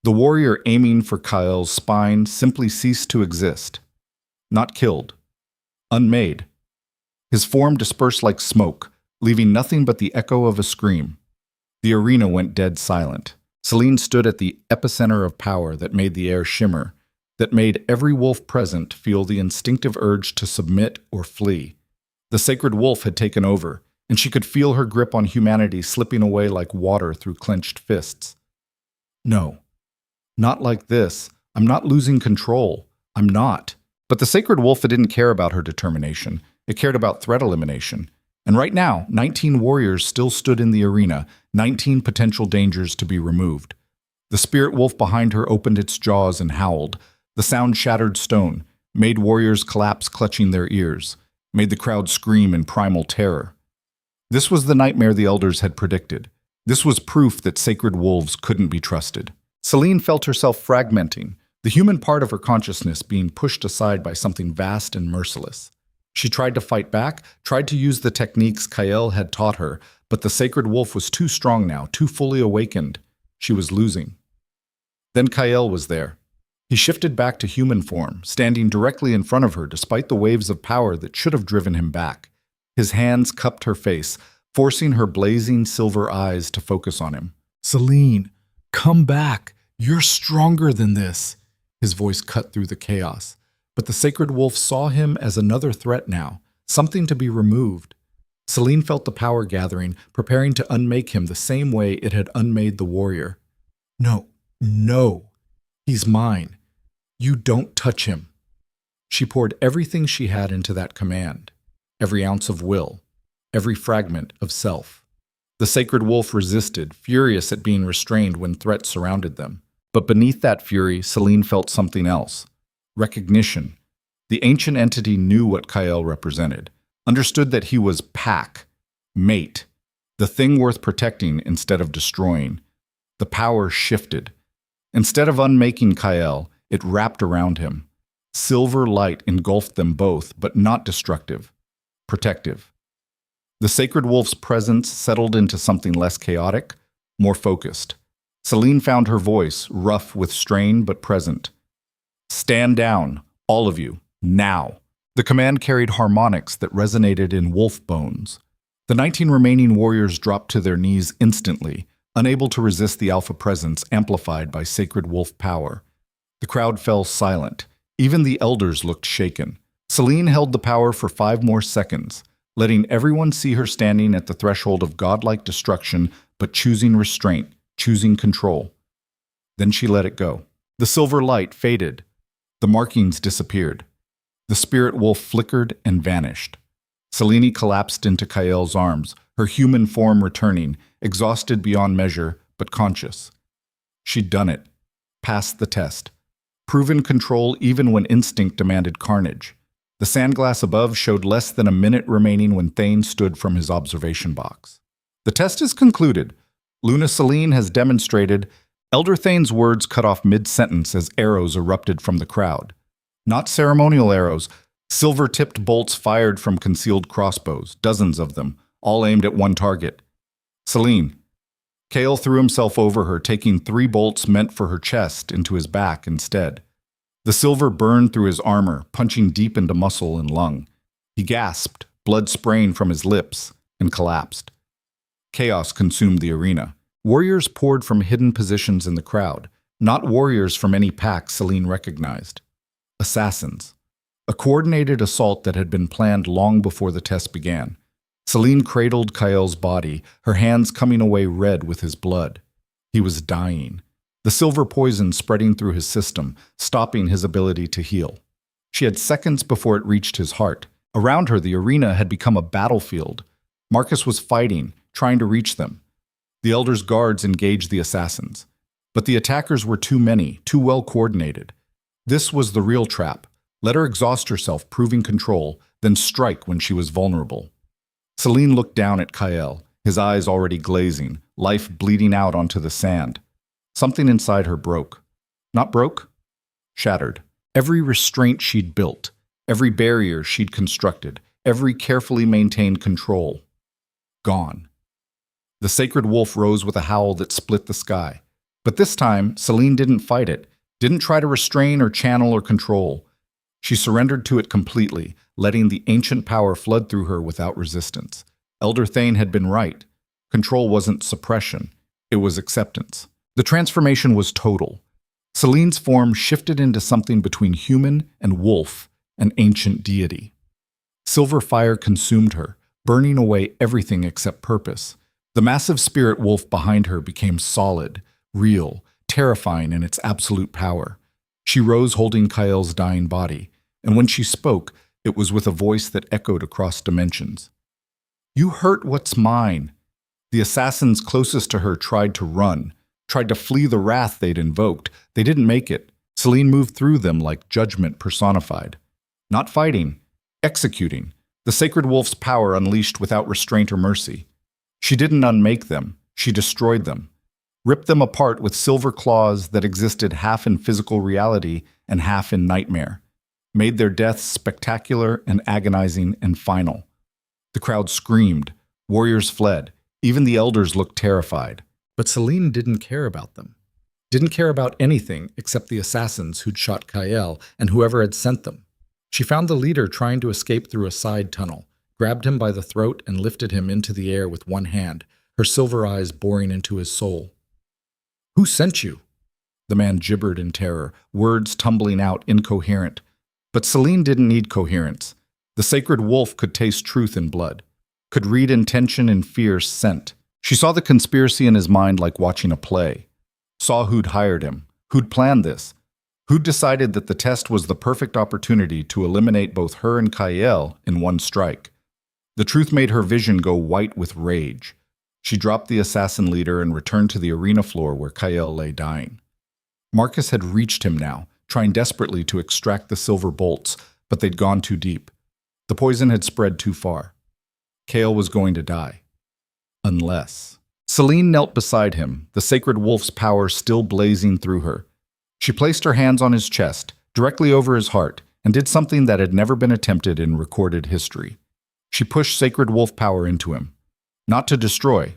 The warrior aiming for Kyle's spine simply ceased to exist. Not killed. Unmade. His form dispersed like smoke, leaving nothing but the echo of a scream. The arena went dead silent. Celine stood at the epicenter of power that made the air shimmer, that made every wolf present feel the instinctive urge to submit or flee. The sacred wolf had taken over, and she could feel her grip on humanity slipping away like water through clenched fists. No, not like this. I'm not losing control. I'm not. But the sacred wolf didn't care about her determination. It cared about threat elimination. And right now, 19 warriors still stood in the arena, 19 potential dangers to be removed. The spirit wolf behind her opened its jaws and howled. The sound shattered stone, made warriors collapse clutching their ears, made the crowd scream in primal terror. This was the nightmare the elders had predicted. This was proof that sacred wolves couldn't be trusted. Celine felt herself fragmenting, the human part of her consciousness being pushed aside by something vast and merciless. She tried to fight back, tried to use the techniques Kyle had taught her, but the sacred wolf was too strong now, too fully awakened. She was losing. Then Kyle was there. He shifted back to human form, standing directly in front of her despite the waves of power that should have driven him back. His hands cupped her face, forcing her blazing silver eyes to focus on him. "Celine, come back. You're stronger than this." His voice cut through the chaos. But the sacred wolf saw him as another threat now, something to be removed. Celine felt the power gathering, preparing to unmake him the same way it had unmade the warrior. "No, no. He's mine. You don't touch him." She poured everything she had into that command, every ounce of will, every fragment of self. The sacred wolf resisted, furious at being restrained when threats surrounded them. But beneath that fury, Celine felt something else. Recognition. The ancient entity knew what Kyle represented, understood that he was pack, mate, the thing worth protecting instead of destroying. The power shifted. Instead of unmaking Kyle, it wrapped around him. Silver light engulfed them both, but not destructive, protective. The sacred wolf's presence settled into something less chaotic, more focused. Celine found her voice, rough with strain but present. "Stand down, all of you, now." The command carried harmonics that resonated in wolf bones. The 19 remaining warriors dropped to their knees instantly, unable to resist the alpha presence amplified by sacred wolf power. The crowd fell silent. Even the elders looked shaken. Celine held the power for 5 more seconds, letting everyone see her standing at the threshold of godlike destruction, but choosing restraint, choosing control. Then she let it go. The silver light faded. The markings disappeared. The spirit wolf flickered and vanished. Celine collapsed into Kyle's arms, her human form returning, exhausted beyond measure, but conscious. She'd done it. Passed the test. Proven control even when instinct demanded carnage. The sandglass above showed less than a minute remaining when Thane stood from his observation box. "The test is concluded. Luna Celine has demonstrated. Elder Thane's words cut off mid-sentence as arrows erupted from the crowd. Not ceremonial arrows, silver-tipped bolts fired from concealed crossbows, dozens of them, all aimed at one target. Celine. Kale threw himself over her, taking 3 bolts meant for her chest into his back instead. The silver burned through his armor, punching deep into muscle and lung. He gasped, blood spraying from his lips, and collapsed. Chaos consumed the arena. Warriors poured from hidden positions in the crowd, not warriors from any pack Celine recognized. Assassins. A coordinated assault that had been planned long before the test began. Celine cradled Kael's body, her hands coming away red with his blood. He was dying, the silver poison spreading through his system, stopping his ability to heal. She had seconds before it reached his heart. Around her, the arena had become a battlefield. Marcus was fighting, trying to reach them. The Elder's guards engaged the assassins. But the attackers were too many, too well coordinated. This was the real trap. Let her exhaust herself, proving control, then strike when she was vulnerable. Celine looked down at Kael, his eyes already glazing, life bleeding out onto the sand. Something inside her broke. Not broke? Shattered. Every restraint she'd built, every barrier she'd constructed, every carefully maintained control. Gone. The sacred wolf rose with a howl that split the sky. But this time, Celine didn't fight it, didn't try to restrain or channel or control. She surrendered to it completely, letting the ancient power flood through her without resistance. Elder Thane had been right. Control wasn't suppression, it was acceptance. The transformation was total. Celine's form shifted into something between human and wolf, an ancient deity. Silver fire consumed her, burning away everything except purpose. The massive spirit wolf behind her became solid, real, terrifying in its absolute power. She rose holding Kael's dying body, and when she spoke, it was with a voice that echoed across dimensions. "You hurt what's mine." The assassins closest to her tried to run, tried to flee the wrath they'd invoked. They didn't make it. Celine moved through them like judgment personified. Not fighting, executing, the sacred wolf's power unleashed without restraint or mercy. She didn't unmake them, she destroyed them. Ripped them apart with silver claws that existed half in physical reality and half in nightmare. Made their deaths spectacular and agonizing and final. The crowd screamed, warriors fled, even the elders looked terrified. But Celine didn't care about them. Didn't care about anything except the assassins who'd shot Kael and whoever had sent them. She found the leader trying to escape through a side tunnel, grabbed him by the throat and lifted him into the air with one hand, her silver eyes boring into his soul. "Who sent you?" The man gibbered in terror, words tumbling out incoherent. But Celine didn't need coherence. The sacred wolf could taste truth in blood, could read intention in fierce scent. She saw the conspiracy in his mind like watching a play. Saw who'd hired him, who'd planned this, who'd decided that the test was the perfect opportunity to eliminate both her and Kael in one strike. The truth made her vision go white with rage. She dropped the assassin leader and returned to the arena floor where Kael lay dying. Marcus had reached him now, trying desperately to extract the silver bolts, but they'd gone too deep. The poison had spread too far. Kael was going to die. Unless. Celine knelt beside him, the sacred wolf's power still blazing through her. She placed her hands on his chest, directly over his heart, and did something that had never been attempted in recorded history. She pushed sacred wolf power into him. Not to destroy,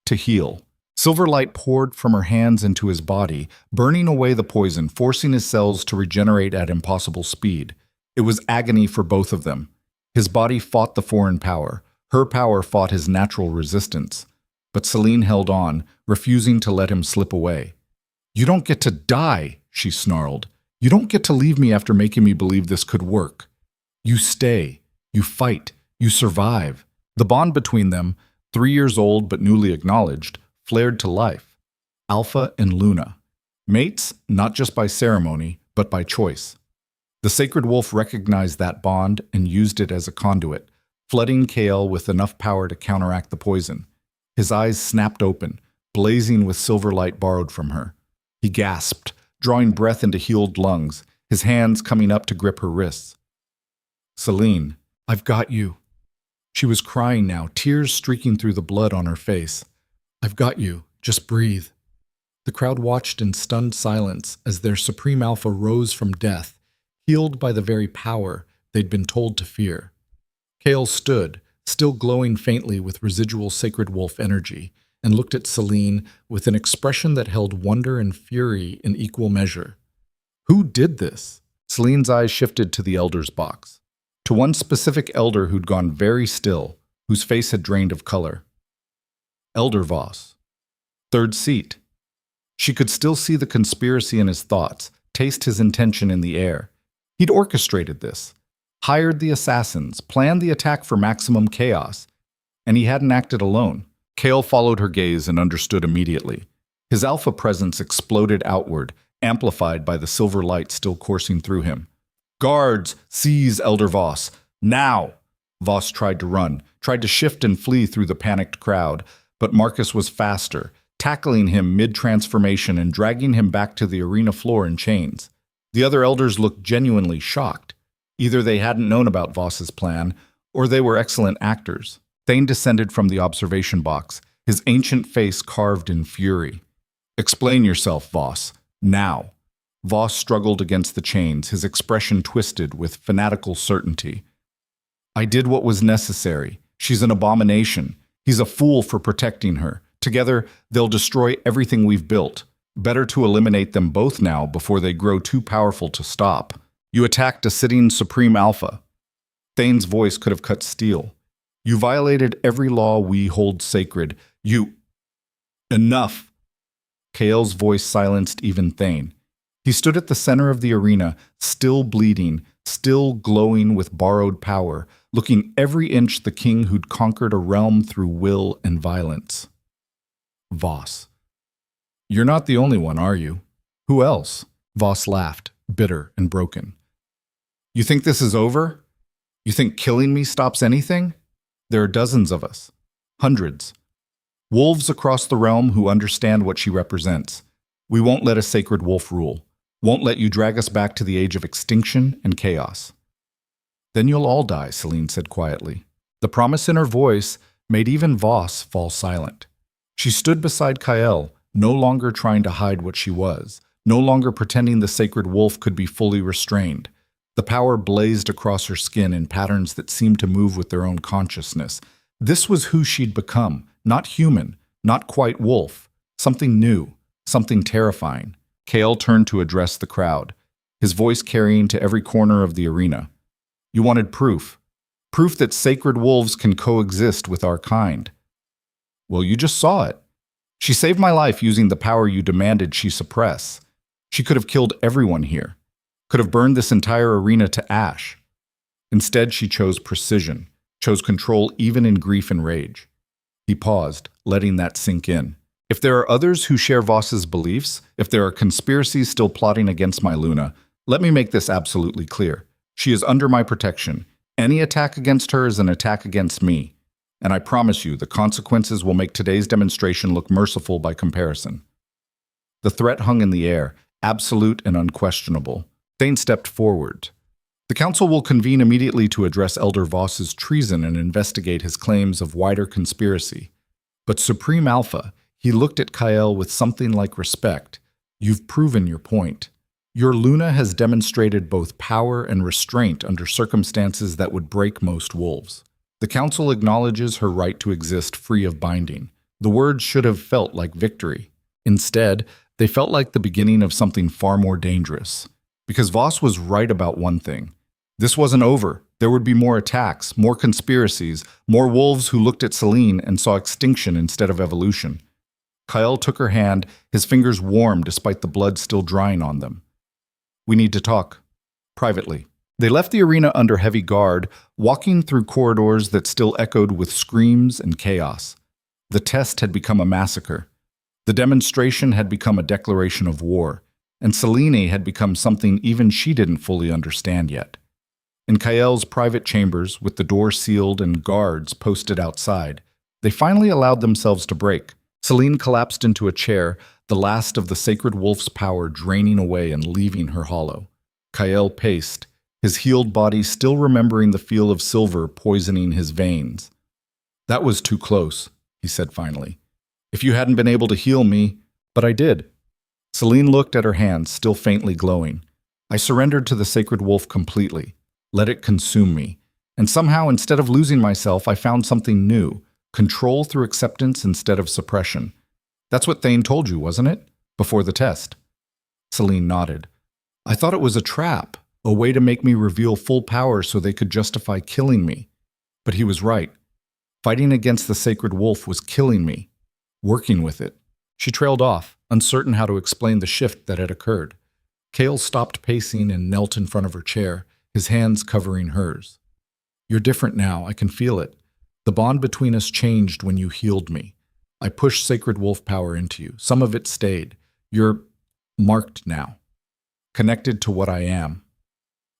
to heal. Silver light poured from her hands into his body, burning away the poison, forcing his cells to regenerate at impossible speed. It was agony for both of them. His body fought the foreign power. Her power fought his natural resistance. But Celine held on, refusing to let him slip away. "You don't get to die," she snarled. "You don't get to leave me after making me believe this could work. You stay. You fight. You survive." The bond between them, 3 years old but newly acknowledged, flared to life. Alpha and Luna. Mates, not just by ceremony, but by choice. The sacred wolf recognized that bond and used it as a conduit, flooding Kael with enough power to counteract the poison. His eyes snapped open, blazing with silver light borrowed from her. He gasped, drawing breath into healed lungs, his hands coming up to grip her wrists. "Celine, I've got you." She was crying now, tears streaking through the blood on her face. "I've got you. Just breathe. The crowd watched in stunned silence as their Supreme Alpha rose from death, healed by the very power they'd been told to fear. Kale stood, still glowing faintly with residual sacred wolf energy, and looked at Celine with an expression that held wonder and fury in equal measure. Who did this? Celine's eyes shifted to the elder's box, to one specific elder who'd gone very still, whose face had drained of color. Elder Voss. Third seat. She could still see the conspiracy in his thoughts, taste his intention in the air. He'd orchestrated this, hired the assassins, planned the attack for maximum chaos, and he hadn't acted alone. Kale followed her gaze and understood immediately. His alpha presence exploded outward, amplified by the silver light still coursing through him. Guards, seize Elder Voss. Now! Voss tried to run, tried to shift and flee through the panicked crowd, but Marcus was faster, tackling him mid-transformation and dragging him back to the arena floor in chains. The other elders looked genuinely shocked. Either they hadn't known about Voss's plan, or they were excellent actors. Thane descended from the observation box, his ancient face carved in fury. Explain yourself, Voss. Now. Voss struggled against the chains, his expression twisted with fanatical certainty. I did what was necessary. She's an abomination. He's a fool for protecting her. Together, they'll destroy everything we've built. Better to eliminate them both now before they grow too powerful to stop. You attacked a sitting Supreme Alpha. Thane's voice could have cut steel. You violated every law we hold sacred. You... Enough! Kael's voice silenced even Thane. He stood at the center of the arena, still bleeding, still glowing with borrowed power, looking every inch the king who'd conquered a realm through will and violence. Voss. You're not the only one, are you? Who else? Voss laughed, bitter and broken. You think this is over? You think killing me stops anything? There are dozens of us. Hundreds. Wolves across the realm who understand what she represents. We won't let a sacred wolf rule. Won't let you drag us back to the age of extinction and chaos. Then you'll all die, Celine said quietly. The promise in her voice made even Voss fall silent. She stood beside Kael, no longer trying to hide what she was, no longer pretending the sacred wolf could be fully restrained. The power blazed across her skin in patterns that seemed to move with their own consciousness. This was who she'd become, not human, not quite wolf, something new, something terrifying. Kael turned to address the crowd, his voice carrying to every corner of the arena. You wanted proof. Proof that sacred wolves can coexist with our kind. Well, you just saw it. She saved my life using the power you demanded she suppress. She could have killed everyone here, could have burned this entire arena to ash. Instead, she chose precision, chose control even in grief and rage. He paused, letting that sink in. If there are others who share Voss's beliefs, if there are conspiracies still plotting against my Luna, let me make this absolutely clear. She is under my protection. Any attack against her is an attack against me. And I promise you, the consequences will make today's demonstration look merciful by comparison. The threat hung in the air, absolute and unquestionable. Thane stepped forward. The council will convene immediately to address Elder Voss's treason and investigate his claims of wider conspiracy. But Supreme Alpha, he looked at Kael with something like respect. You've proven your point. Your Luna has demonstrated both power and restraint under circumstances that would break most wolves. The council acknowledges her right to exist free of binding. The words should have felt like victory. Instead, they felt like the beginning of something far more dangerous. Because Voss was right about one thing. This wasn't over. There would be more attacks, more conspiracies, more wolves who looked at Celine and saw extinction instead of evolution. Kael took her hand, his fingers warm despite the blood still drying on them. We need to talk. Privately. They left the arena under heavy guard, walking through corridors that still echoed with screams and chaos. The test had become a massacre. The demonstration had become a declaration of war, and Celine had become something even she didn't fully understand yet. In Kael's private chambers, with the door sealed and guards posted outside, they finally allowed themselves to break. Celine collapsed into a chair, the last of the sacred wolf's power draining away and leaving her hollow. Kael paced, his healed body still remembering the feel of silver poisoning his veins. That was too close, he said finally. If you hadn't been able to heal me, but I did. Celine looked at her hands, still faintly glowing. I surrendered to the sacred wolf completely, let it consume me. And somehow, instead of losing myself, I found something new, control through acceptance instead of suppression. That's what Thane told you, wasn't it? Before the test. Celine nodded. I thought it was a trap, a way to make me reveal full power so they could justify killing me. But he was right. Fighting against the sacred wolf was killing me. Working with it. She trailed off, uncertain how to explain the shift that had occurred. Cale stopped pacing and knelt in front of her chair, his hands covering hers. You're different now, I can feel it. The bond between us changed when you healed me. I pushed sacred wolf power into you. Some of it stayed. You're marked now. Connected to what I am.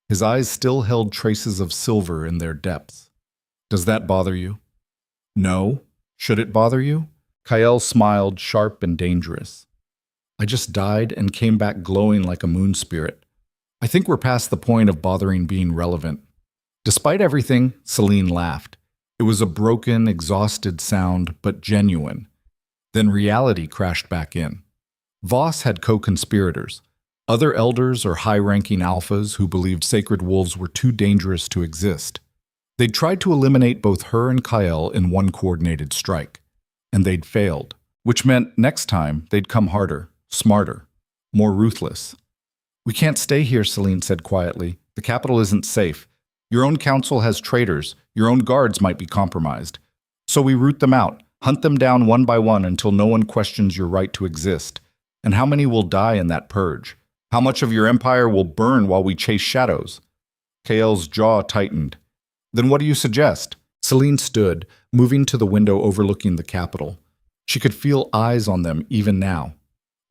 His eyes still held traces of silver in their depths. Does that bother you? No. Should it bother you? Kyle smiled, sharp and dangerous. I just died and came back glowing like a moon spirit. I think we're past the point of bothering being relevant. Despite everything, Celine laughed. It was a broken, exhausted sound, but genuine. Then reality crashed back in. Voss had co-conspirators, other elders or high-ranking alphas who believed sacred wolves were too dangerous to exist. They'd tried to eliminate both her and Kyle in one coordinated strike. And they'd failed, which meant next time they'd come harder, smarter, more ruthless. We can't stay here, Celine said quietly. The capital isn't safe. Your own council has traitors. Your own guards might be compromised. So we root them out, hunt them down one by one until no one questions your right to exist. And how many will die in that purge? How much of your empire will burn while we chase shadows? Kael's jaw tightened. Then what do you suggest? Celine stood, moving to the window overlooking the capital. She could feel eyes on them even now.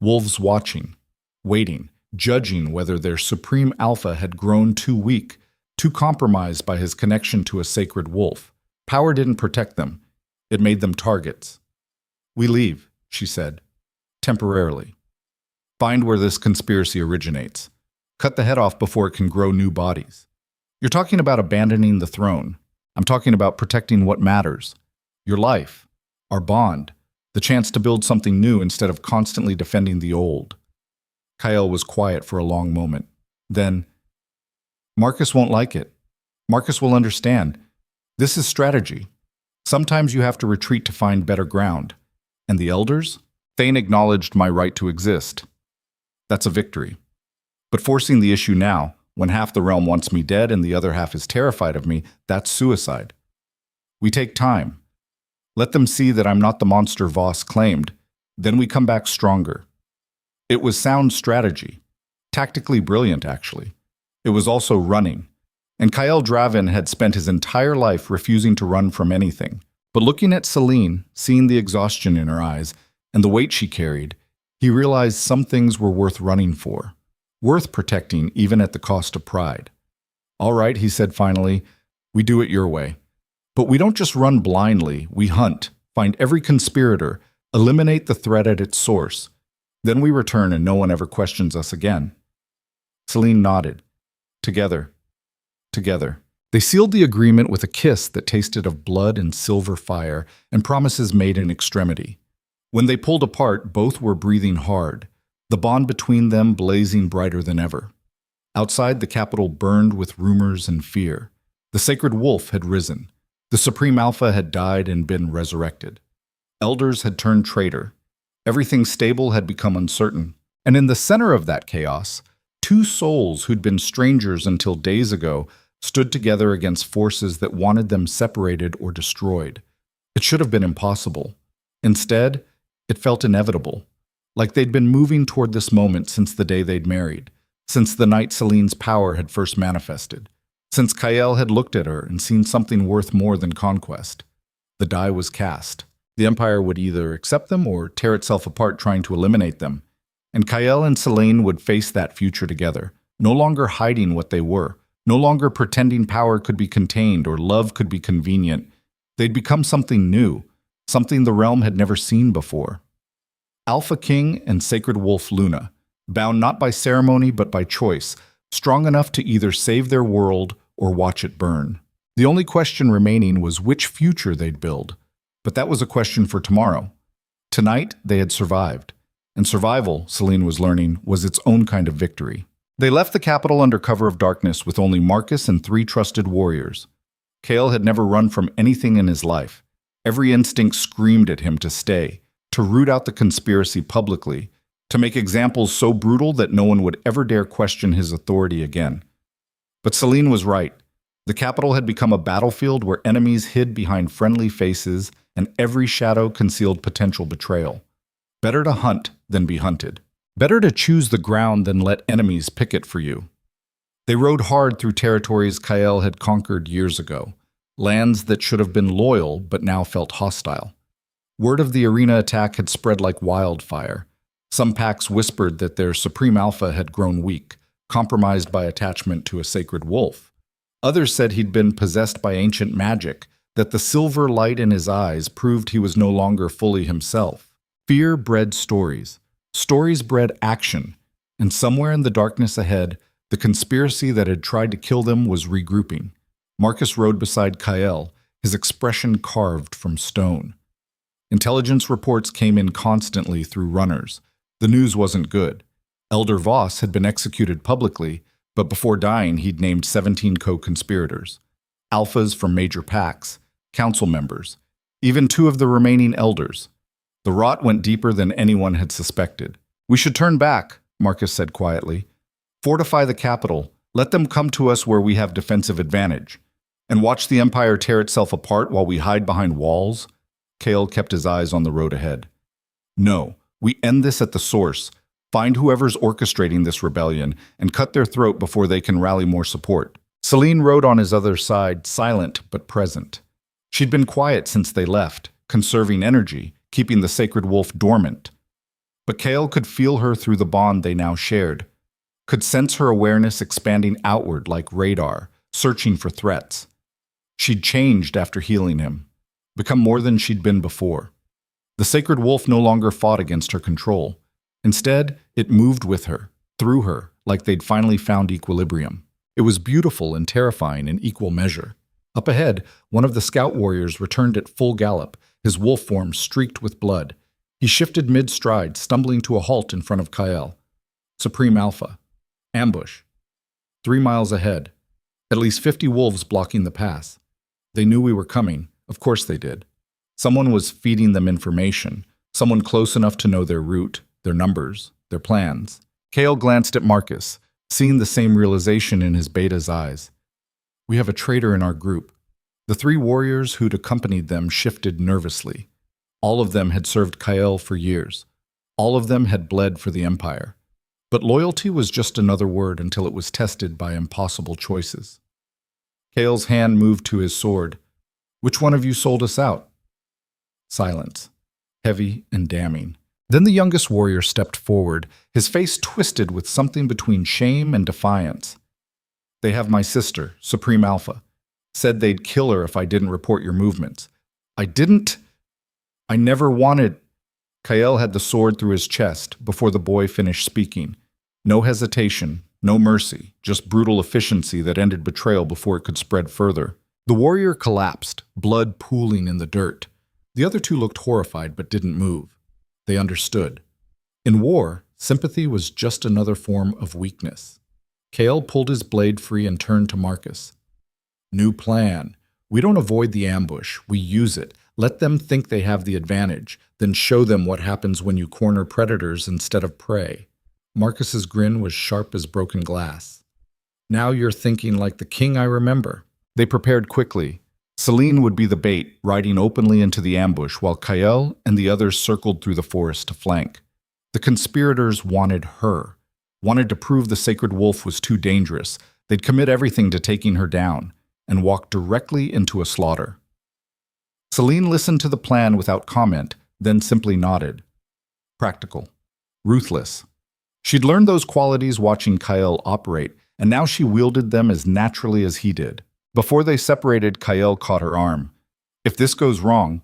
Wolves watching, waiting, judging whether their supreme alpha had grown too weak, too compromised by his connection to a sacred wolf. Power didn't protect them. It made them targets. We leave, she said, temporarily. Find where this conspiracy originates. Cut the head off before it can grow new bodies. You're talking about abandoning the throne. I'm talking about protecting what matters. Your life, our bond, the chance to build something new instead of constantly defending the old. Kyle was quiet for a long moment. Then, Marcus won't like it. Marcus will understand. This is strategy. Sometimes you have to retreat to find better ground. And the elders? Thane acknowledged my right to exist. That's a victory. But forcing the issue now, when half the realm wants me dead and the other half is terrified of me, that's suicide. We take time. Let them see that I'm not the monster Voss claimed. Then we come back stronger. It was sound strategy. Tactically brilliant, actually. It was also running. And Kyle Draven had spent his entire life refusing to run from anything. But looking at Celine, seeing the exhaustion in her eyes, and the weight she carried, he realized some things were worth running for. Worth protecting even at the cost of pride. All right, he said finally, we do it your way. But we don't just run blindly, we hunt, find every conspirator, eliminate the threat at its source. Then we return and no one ever questions us again. Celine nodded. Together. Together. They sealed the agreement with a kiss that tasted of blood and silver fire and promises made in extremity. When they pulled apart, both were breathing hard, the bond between them blazing brighter than ever. Outside, the capital burned with rumors and fear. The sacred wolf had risen. The supreme alpha had died and been resurrected. Elders had turned traitor. Everything stable had become uncertain. And in the center of that chaos, two souls who'd been strangers until days ago stood together against forces that wanted them separated or destroyed. It should have been impossible. Instead, it felt inevitable. Like they'd been moving toward this moment since the day they'd married, since the night Celine's power had first manifested, since Kyle had looked at her and seen something worth more than conquest. The die was cast. The Empire would either accept them or tear itself apart trying to eliminate them. And Kyle and Celine would face that future together, no longer hiding what they were, no longer pretending power could be contained or love could be convenient. They'd become something new, something the realm had never seen before. Alpha King and Sacred Wolf Luna, bound not by ceremony but by choice, strong enough to either save their world or watch it burn. The only question remaining was which future they'd build. But that was a question for tomorrow. Tonight, they had survived. And survival, Celine was learning, was its own kind of victory. They left the capital under cover of darkness with only Marcus and 3 trusted warriors. Kale had never run from anything in his life. Every instinct screamed at him to stay, to root out the conspiracy publicly, to make examples so brutal that no one would ever dare question his authority again. But Celine was right. The capital had become a battlefield where enemies hid behind friendly faces and every shadow concealed potential betrayal. Better to hunt than be hunted. Better to choose the ground than let enemies pick it for you. They rode hard through territories Kyle had conquered years ago, lands that should have been loyal but now felt hostile. Word of the arena attack had spread like wildfire. Some packs whispered that their Supreme Alpha had grown weak, compromised by attachment to a sacred wolf. Others said he'd been possessed by ancient magic, that the silver light in his eyes proved he was no longer fully himself. Fear bred stories. Stories bred action. And somewhere in the darkness ahead, the conspiracy that had tried to kill them was regrouping. Marcus rode beside Kyle, his expression carved from stone. Intelligence reports came in constantly through runners. The news wasn't good. Elder Voss had been executed publicly, but before dying he'd named 17 co-conspirators. Alphas from major packs, council members, even 2 of the remaining elders. The rot went deeper than anyone had suspected. "We should turn back," Marcus said quietly. "Fortify the capital. Let them come to us where we have defensive advantage. And watch the Empire tear itself apart while we hide behind walls." Kale kept his eyes on the road ahead. "No, we end this at the source. Find whoever's orchestrating this rebellion and cut their throat before they can rally more support." Celine rode on his other side, silent but present. She'd been quiet since they left, conserving energy, keeping the sacred wolf dormant. But Kale could feel her through the bond they now shared, could sense her awareness expanding outward like radar, searching for threats. She'd changed after healing him, become more than she'd been before. The sacred wolf no longer fought against her control. Instead, it moved with her, through her, like they'd finally found equilibrium. It was beautiful and terrifying in equal measure. Up ahead, one of the scout warriors returned at full gallop, his wolf form streaked with blood. He shifted mid-stride, stumbling to a halt in front of Kyle. Supreme Alpha. Ambush. 3 miles ahead. At least 50 wolves blocking the pass. They knew we were coming. Of course they did. Someone was feeding them information. Someone close enough to know their route, their numbers, their plans. Kale glanced at Marcus, seeing the same realization in his beta's eyes. "We have a traitor in our group." The 3 warriors who'd accompanied them shifted nervously. All of them had served Kyle for years. All of them had bled for the Empire. But loyalty was just another word until it was tested by impossible choices. Kale's hand moved to his sword. "Which one of you sold us out?" Silence, heavy and damning. Then the youngest warrior stepped forward, his face twisted with something between shame and defiance. "They have my sister, Supreme Alpha. Said they'd kill her if I didn't report your movements. I didn't. I never wanted." Kyle had the sword through his chest before the boy finished speaking. No hesitation, no mercy, just brutal efficiency that ended betrayal before it could spread further. The warrior collapsed, blood pooling in the dirt. The other 2 looked horrified but didn't move. They understood. In war, sympathy was just another form of weakness. Kale pulled his blade free and turned to Marcus. "New plan. We don't avoid the ambush, we use it. Let them think they have the advantage, then show them what happens when you corner predators instead of prey." Marcus's grin was sharp as broken glass. "Now you're thinking like the king I remember." They prepared quickly. Celine would be the bait, riding openly into the ambush, while Kyle and the others circled through the forest to flank. The conspirators wanted her, wanted to prove the sacred wolf was too dangerous. They'd commit everything to taking her down, and walk directly into a slaughter. Celine listened to the plan without comment, then simply nodded. Practical. Ruthless. She'd learned those qualities watching Kyle operate, and now she wielded them as naturally as he did. Before they separated, Kyle caught her arm. "If this goes wrong—"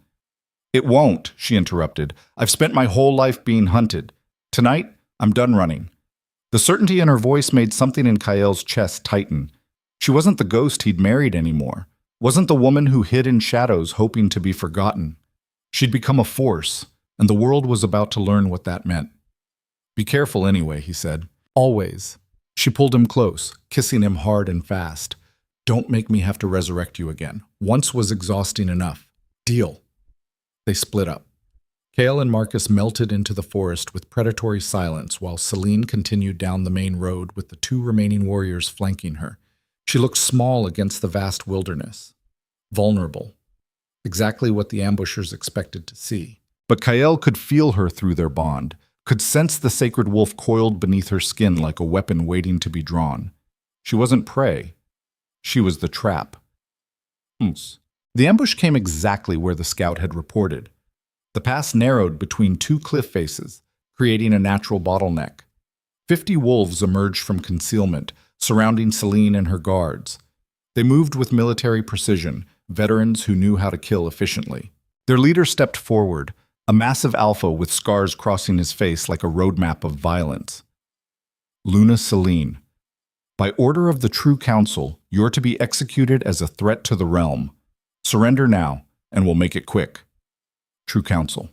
"It won't," she interrupted. "I've spent my whole life being hunted. Tonight, I'm done running." The certainty in her voice made something in Kyle's chest tighten. She wasn't the ghost he'd married anymore, wasn't the woman who hid in shadows hoping to be forgotten. She'd become a force, and the world was about to learn what that meant. "Be careful anyway," he said. "Always." She pulled him close, kissing him hard and fast. "Don't make me have to resurrect you again. Once was exhausting enough. Deal." They split up. Kale and Marcus melted into the forest with predatory silence while Celine continued down the main road with the two remaining warriors flanking her. She looked small against the vast wilderness. Vulnerable. Exactly what the ambushers expected to see. But Kale could feel her through their bond, could sense the sacred wolf coiled beneath her skin like a weapon waiting to be drawn. She wasn't prey. She was the trap. The ambush came exactly where the scout had reported. The pass narrowed between two cliff faces, creating a natural bottleneck. 50 wolves emerged from concealment, surrounding Celine and her guards. They moved with military precision, veterans who knew how to kill efficiently. Their leader stepped forward, a massive alpha with scars crossing his face like a roadmap of violence. "Luna Celine, by order of the True Council, you're to be executed as a threat to the realm. Surrender now, and we'll make it quick." True Council.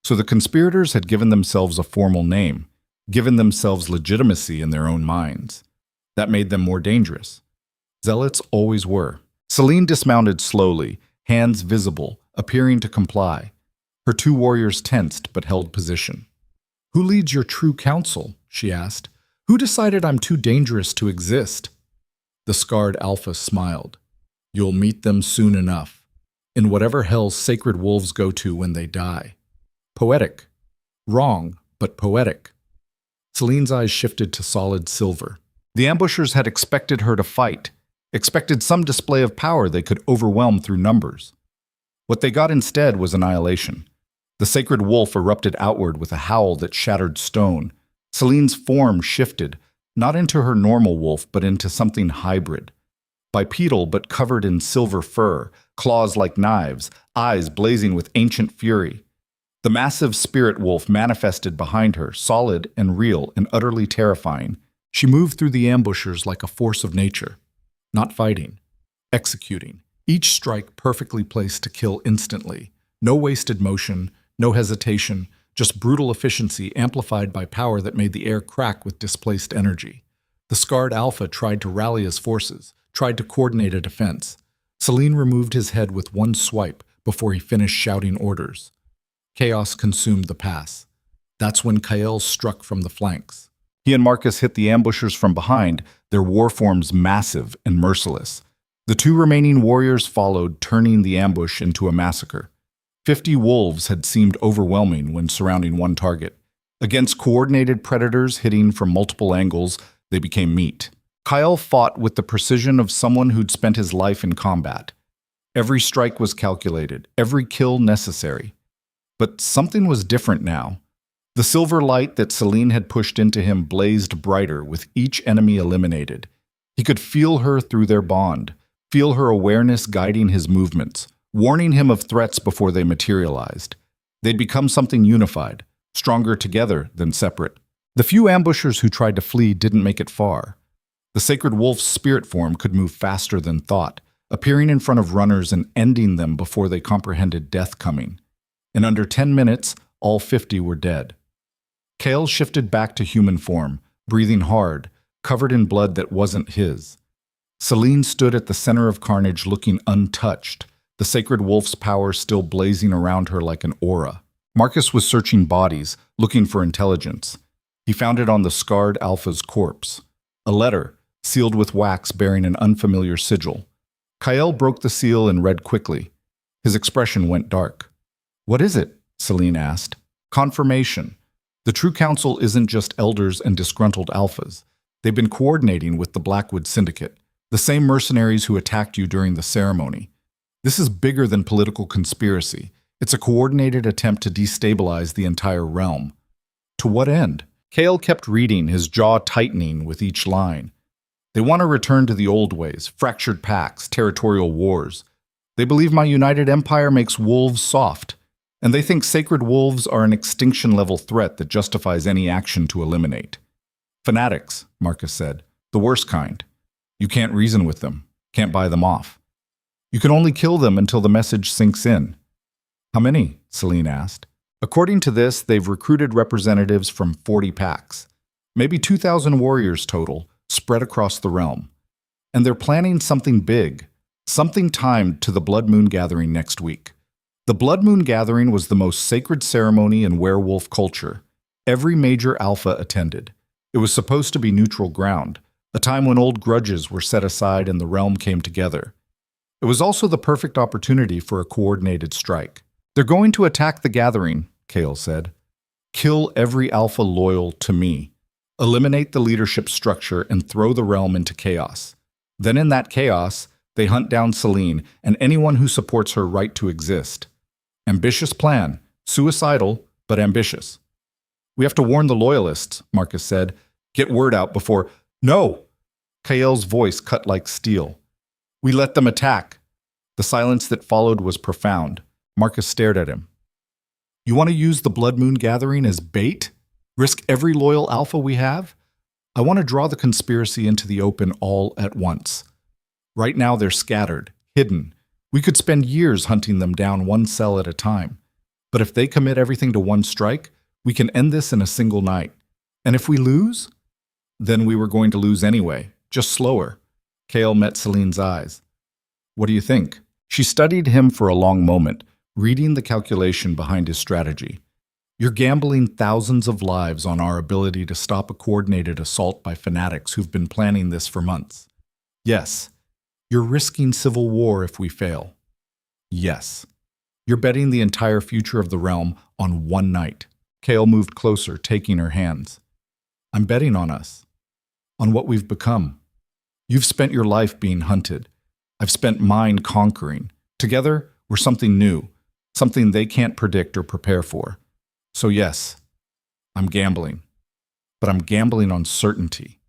So the conspirators had given themselves a formal name, given themselves legitimacy in their own minds. That made them more dangerous. Zealots always were. Celine dismounted slowly, hands visible, appearing to comply. Her two warriors tensed but held position. "Who leads your True Council?" she asked. "Who decided I'm too dangerous to exist?" The scarred alpha smiled. "You'll meet them soon enough. In whatever hell sacred wolves go to when they die." Poetic. Wrong, but poetic. Celine's eyes shifted to solid silver. The ambushers had expected her to fight, expected some display of power they could overwhelm through numbers. What they got instead was annihilation. The sacred wolf erupted outward with a howl that shattered stone. Celine's form shifted, not into her normal wolf, but into something hybrid. Bipedal but covered in silver fur, claws like knives, eyes blazing with ancient fury. The massive spirit wolf manifested behind her, solid and real and utterly terrifying. She moved through the ambushers like a force of nature. Not fighting, executing. Each strike perfectly placed to kill instantly. No wasted motion, no hesitation, just brutal efficiency amplified by power that made the air crack with displaced energy. The scarred alpha tried to rally his forces, tried to coordinate a defense. Celine removed his head with one swipe before he finished shouting orders. Chaos consumed the pass. That's when Kael struck from the flanks. He and Marcus hit the ambushers from behind, their war forms massive and merciless. The two remaining warriors followed, turning the ambush into a massacre. 50 wolves had seemed overwhelming when surrounding one target. Against coordinated predators hitting from multiple angles, they became meat. Kyle fought with the precision of someone who'd spent his life in combat. Every strike was calculated, every kill necessary. But something was different now. The silver light that Celine had pushed into him blazed brighter with each enemy eliminated. He could feel her through their bond, feel her awareness guiding his movements, warning him of threats before they materialized. They'd become something unified, stronger together than separate. The few ambushers who tried to flee didn't make it far. The sacred wolf's spirit form could move faster than thought, appearing in front of runners and ending them before they comprehended death coming. In under 10 minutes, all 50 were dead. Kale shifted back to human form, breathing hard, covered in blood that wasn't his. Celine stood at the center of carnage looking untouched, the sacred wolf's power still blazing around her like an aura. Marcus was searching bodies, looking for intelligence. He found it on the scarred alpha's corpse. A letter, sealed with wax bearing an unfamiliar sigil. Kyle broke the seal and read quickly. His expression went dark. "What is it?" Celine asked. "Confirmation. The True Council isn't just elders and disgruntled alphas. They've been coordinating with the Blackwood Syndicate, the same mercenaries who attacked you during the ceremony. This is bigger than political conspiracy. It's a coordinated attempt to destabilize the entire realm." To what end? Kale kept reading, his jaw tightening with each line. "They want to return to the old ways, fractured pacts, territorial wars. They believe my united empire makes wolves soft. And they think sacred wolves are an extinction-level threat that justifies any action to eliminate. Fanatics, Marcus said. The worst kind. You can't reason with them, can't buy them off. You can only kill them until the message sinks in." "How many?" Celine asked. According to this, they've recruited representatives from 40 packs, maybe 2,000 warriors total, spread across the realm. And they're planning something big, something timed to the Blood Moon Gathering next week. The Blood Moon Gathering was the most sacred ceremony in werewolf culture. Every major alpha attended. It was supposed to be neutral ground, a time when old grudges were set aside and the realm came together. It was also the perfect opportunity for a coordinated strike. They're going to attack the gathering, Kale said. Kill every alpha loyal to me. Eliminate the leadership structure and throw the realm into chaos. Then in that chaos, they hunt down Celine and anyone who supports her right to exist. Ambitious plan. Suicidal, but ambitious. We have to warn the loyalists, Marcus said. Get word out before— No! Kael's voice cut like steel. We let them attack. The silence that followed was profound. Marcus stared at him. You want to use the Blood Moon Gathering as bait? Risk every loyal alpha we have? I want to draw the conspiracy into the open all at once. Right now they're scattered, hidden. We could spend years hunting them down one cell at a time. But if they commit everything to one strike, we can end this in a single night. And if we lose? Then we were going to lose anyway, just slower. Kale met Celine's eyes. What do you think? She studied him for a long moment, reading the calculation behind his strategy. You're gambling thousands of lives on our ability to stop a coordinated assault by fanatics who've been planning this for months. Yes. You're risking civil war if we fail. Yes. You're betting the entire future of the realm on one night. Kale moved closer, taking her hands. I'm betting on us. On what we've become. You've spent your life being hunted. I've spent mine conquering. Together, we're something new, something they can't predict or prepare for. So yes, I'm gambling. But I'm gambling on certainty.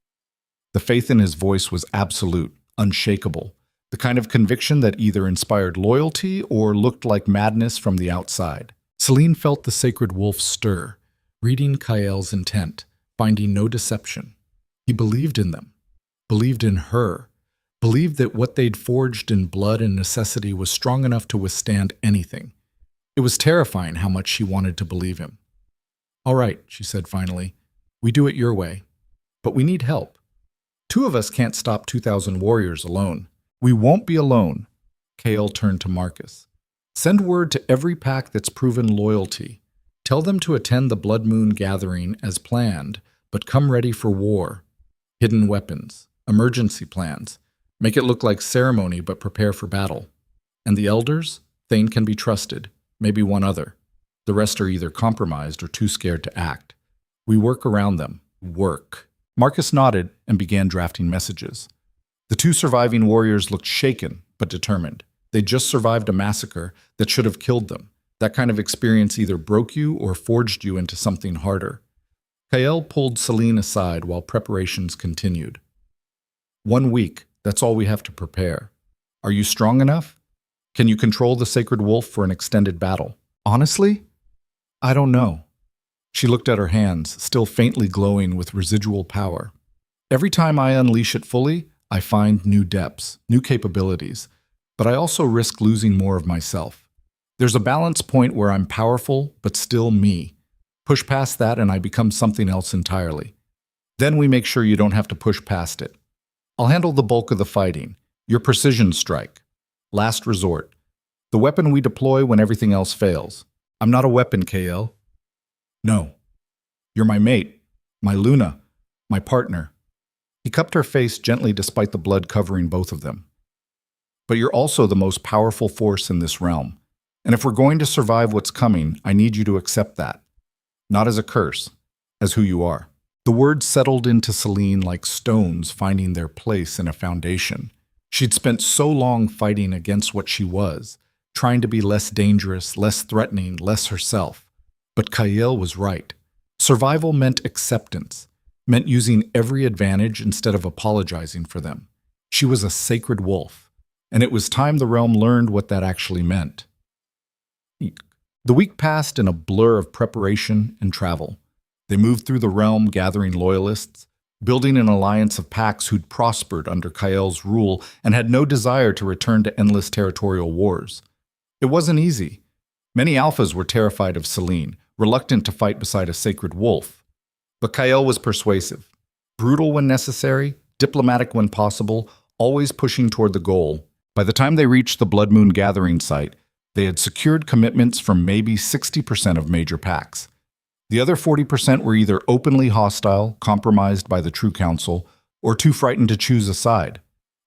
The faith in his voice was absolute, unshakable, the kind of conviction that either inspired loyalty or looked like madness from the outside. Celine felt the sacred wolf stir, reading Kael's intent, finding no deception. He believed in them, believed in her, believed that what they'd forged in blood and necessity was strong enough to withstand anything. It was terrifying how much she wanted to believe him. All right, she said finally, we do it your way, but we need help. 2 of us can't stop 2,000 warriors alone. We won't be alone. Kale turned to Marcus. Send word to every pack that's proven loyalty. Tell them to attend the Blood Moon Gathering as planned, but come ready for war. Hidden weapons, emergency plans. Make it look like ceremony, but prepare for battle. And the elders? Thane can be trusted, maybe one other. The rest are either compromised or too scared to act. We work around them. Work. Marcus nodded and began drafting messages. The 2 surviving warriors looked shaken, but determined. They'd just survived a massacre that should have killed them. That kind of experience either broke you or forged you into something harder. Kael pulled Celine aside while preparations continued. 1 week, that's all we have to prepare. Are you strong enough? Can you control the sacred wolf for an extended battle? Honestly? I don't know. She looked at her hands, still faintly glowing with residual power. Every time I unleash it fully, I find new depths, new capabilities, but I also risk losing more of myself. There's a balance point where I'm powerful, but still me. Push past that and I become something else entirely. Then we make sure you don't have to push past it. I'll handle the bulk of the fighting, your precision strike. Last resort. The weapon we deploy when everything else fails. I'm not a weapon, Kael. No. You're my mate, my Luna, my partner. He cupped her face gently despite the blood covering both of them. But you're also the most powerful force in this realm. And if we're going to survive what's coming, I need you to accept that. Not as a curse, as who you are. The words settled into Celine like stones finding their place in a foundation. She'd spent so long fighting against what she was, trying to be less dangerous, less threatening, less herself. But Kael was right. Survival meant acceptance, meant using every advantage instead of apologizing for them. She was a sacred wolf, and it was time the realm learned what that actually meant. The week passed in a blur of preparation and travel. They moved through the realm gathering loyalists, building an alliance of packs who'd prospered under Kael's rule and had no desire to return to endless territorial wars. It wasn't easy. Many alphas were terrified of Celine, reluctant to fight beside a sacred wolf. But Kael was persuasive. Brutal when necessary, diplomatic when possible, always pushing toward the goal. By the time they reached the Blood Moon gathering site, they had secured commitments from maybe 60% of major packs. The other 40% were either openly hostile, compromised by the True Council, or too frightened to choose a side.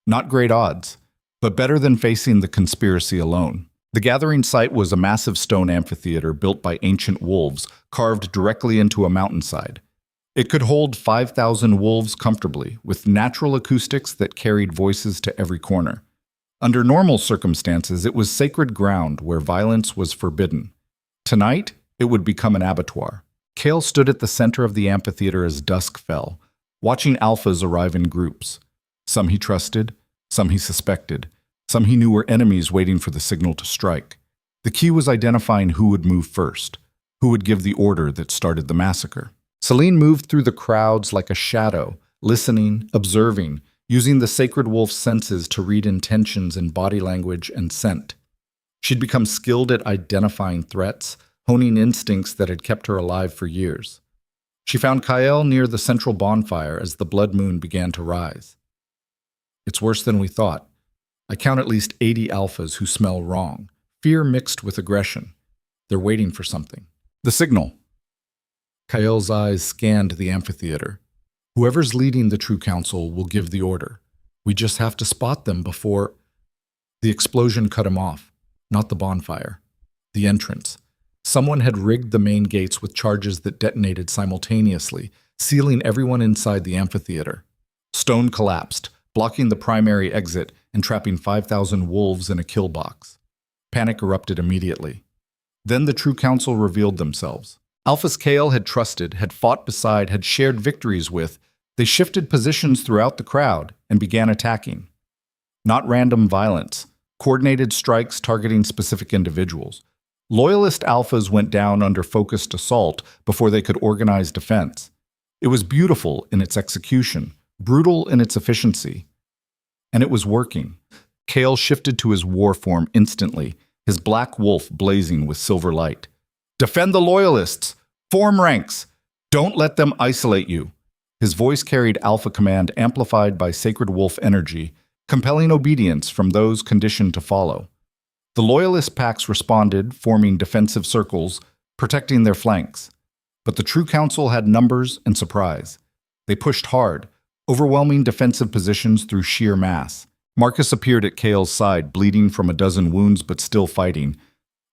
Not great odds, but better than facing the conspiracy alone. The gathering site was a massive stone amphitheater built by ancient wolves, carved directly into a mountainside. It could hold 5,000 wolves comfortably, with natural acoustics that carried voices to every corner. Under normal circumstances, it was sacred ground where violence was forbidden. Tonight, it would become an abattoir. Kael stood at the center of the amphitheater as dusk fell, watching alphas arrive in groups. Some he trusted, some he suspected, some he knew were enemies waiting for the signal to strike. The key was identifying who would move first, who would give the order that started the massacre. Celine moved through the crowds like a shadow, listening, observing, using the sacred wolf's senses to read intentions in body language and scent. She'd become skilled at identifying threats, honing instincts that had kept her alive for years. She found Kael near the central bonfire as the blood moon began to rise. It's worse than we thought. I count at least 80 alphas who smell wrong, fear mixed with aggression. They're waiting for something. The signal. Kael's eyes scanned the amphitheater. Whoever's leading the True Council will give the order. We just have to spot them before... The explosion cut him off. Not the bonfire. The entrance. Someone had rigged the main gates with charges that detonated simultaneously, sealing everyone inside the amphitheater. Stone collapsed, blocking the primary exit and trapping 5,000 wolves in a kill box. Panic erupted immediately. Then the True Council revealed themselves. Alphas Kael had trusted, had fought beside, had shared victories with. They shifted positions throughout the crowd and began attacking. Not random violence, coordinated strikes targeting specific individuals. Loyalist alphas went down under focused assault before they could organize defense. It was beautiful in its execution, brutal in its efficiency. And it was working. Kael shifted to his war form instantly, his black wolf blazing with silver light. Defend the Loyalists! Form ranks! Don't let them isolate you! His voice carried alpha command amplified by sacred wolf energy, compelling obedience from those conditioned to follow. The Loyalist packs responded, forming defensive circles, protecting their flanks. But the True Council had numbers and surprise. They pushed hard, overwhelming defensive positions through sheer mass. Marcus appeared at Kael's side, bleeding from a dozen wounds but still fighting.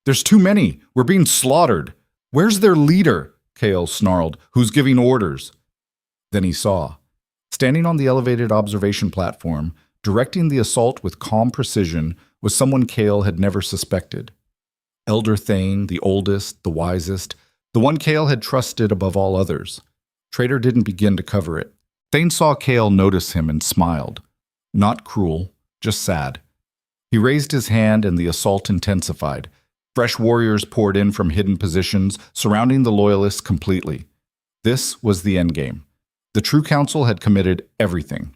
There's too many! We're being slaughtered! Where's their leader? Kael snarled. Who's giving orders? Then he saw. Standing on the elevated observation platform, directing the assault with calm precision, was someone Kael had never suspected. Elder Thane, the oldest, the wisest, the one Kael had trusted above all others. Traitor didn't begin to cover it. Thane saw Kael notice him and smiled. Not cruel, just sad. He raised his hand and the assault intensified. Fresh warriors poured in from hidden positions, surrounding the Loyalists completely. This was the endgame. The True Council had committed everything,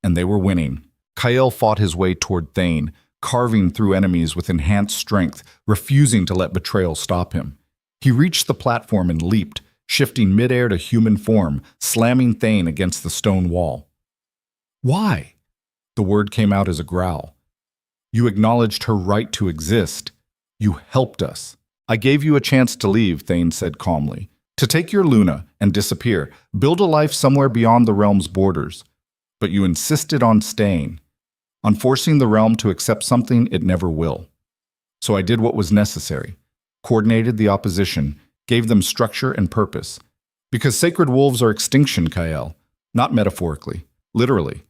and they were winning. Kael fought his way toward Thane, carving through enemies with enhanced strength, refusing to let betrayal stop him. He reached the platform and leaped, shifting midair to human form, slamming Thane against the stone wall. Why? The word came out as a growl. You acknowledged her right to exist. You helped us. I gave you a chance to leave, Thane said calmly. To take your Luna and disappear, build a life somewhere beyond the realm's borders. But you insisted on staying, on forcing the realm to accept something it never will. So I did what was necessary, coordinated the opposition, gave them structure and purpose. Because sacred wolves are extinction, Kael, not metaphorically, literally.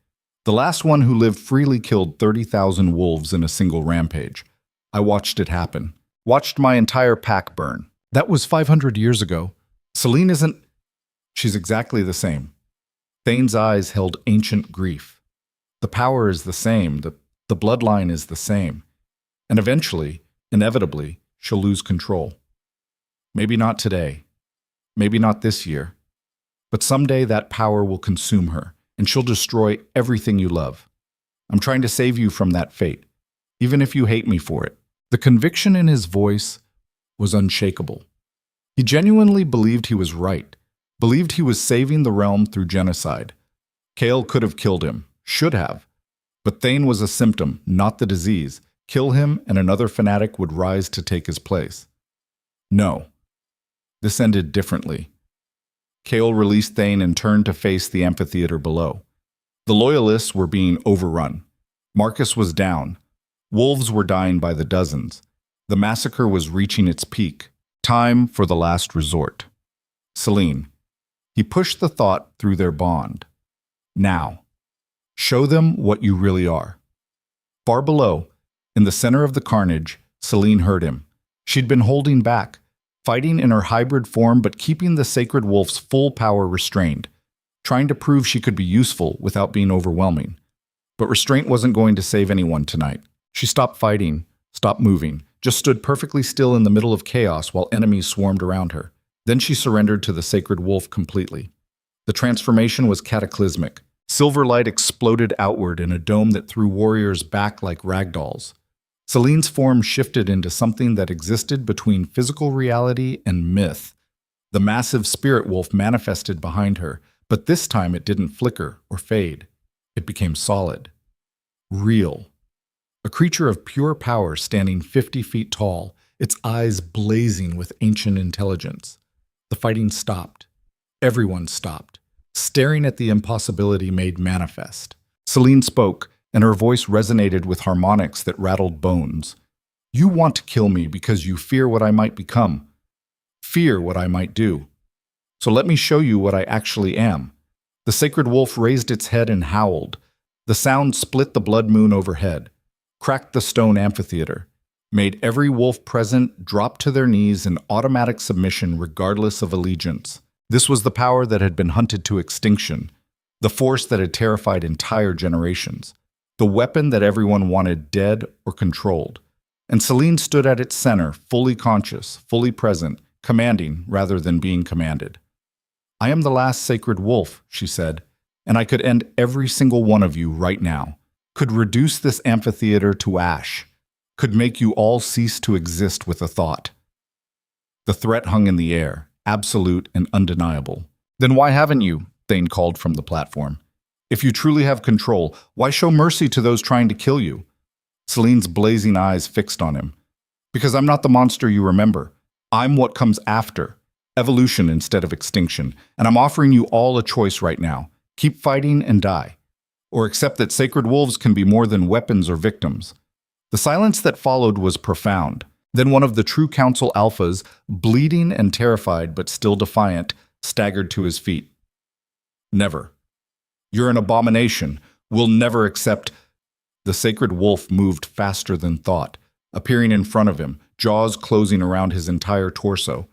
The last one who lived freely killed 30,000 wolves in a single rampage. I watched it happen, watched my entire pack burn. That was 500 years ago. Celine isn't... She's exactly the same. Thane's eyes held ancient grief. The power is the same, the bloodline is the same. And eventually, inevitably, she'll lose control. Maybe not today, maybe not this year, but someday that power will consume her, and she'll destroy everything you love. I'm trying to save you from that fate, even if you hate me for it. The conviction in his voice was unshakable. He genuinely believed he was right, believed he was saving the realm through genocide. Kale could have killed him, should have. But Thane was a symptom, not the disease. Kill him and another fanatic would rise to take his place. No. This ended differently. Kale released Thane and turned to face the amphitheater below. The Loyalists were being overrun. Marcus was down. Wolves were dying by the dozens. The massacre was reaching its peak. Time for the last resort. Selene. He pushed the thought through their bond. Now. Show them what you really are. Far below, in the center of the carnage, Selene heard him. She'd been holding back, fighting in her hybrid form but keeping the sacred wolf's full power restrained, trying to prove she could be useful without being overwhelming. But restraint wasn't going to save anyone tonight. She stopped fighting, stopped moving, just stood perfectly still in the middle of chaos while enemies swarmed around her. Then she surrendered to the sacred wolf completely. The transformation was cataclysmic. Silver light exploded outward in a dome that threw warriors back like ragdolls. Selene's form shifted into something that existed between physical reality and myth. The massive spirit wolf manifested behind her, but this time it didn't flicker or fade. It became solid. Real. A creature of pure power standing 50 feet tall, its eyes blazing with ancient intelligence. The fighting stopped. Everyone stopped, staring at the impossibility made manifest. Selene spoke, and her voice resonated with harmonics that rattled bones. You want to kill me because you fear what I might become, fear what I might do. So let me show you what I actually am. The sacred wolf raised its head and howled. The sound split the blood moon overhead, cracked the stone amphitheater, made every wolf present drop to their knees in automatic submission regardless of allegiance. This was the power that had been hunted to extinction, the force that had terrified entire generations, the weapon that everyone wanted dead or controlled. And Selene stood at its center, fully conscious, fully present, commanding rather than being commanded. I am the last sacred wolf, she said, and I could end every single one of you right now, could reduce this amphitheater to ash, could make you all cease to exist with a thought. The threat hung in the air, absolute and undeniable. Then why haven't you? Thane called from the platform. If you truly have control, why show mercy to those trying to kill you? Selene's blazing eyes fixed on him. Because I'm not the monster you remember. I'm what comes after. Evolution instead of extinction. And I'm offering you all a choice right now. Keep fighting and die. Or accept that sacred wolves can be more than weapons or victims. The silence that followed was profound. Then one of the true council alphas, bleeding and terrified but still defiant, staggered to his feet. Never. You're an abomination. We'll never accept. The sacred wolf moved faster than thought, appearing in front of him, jaws closing around his entire torso.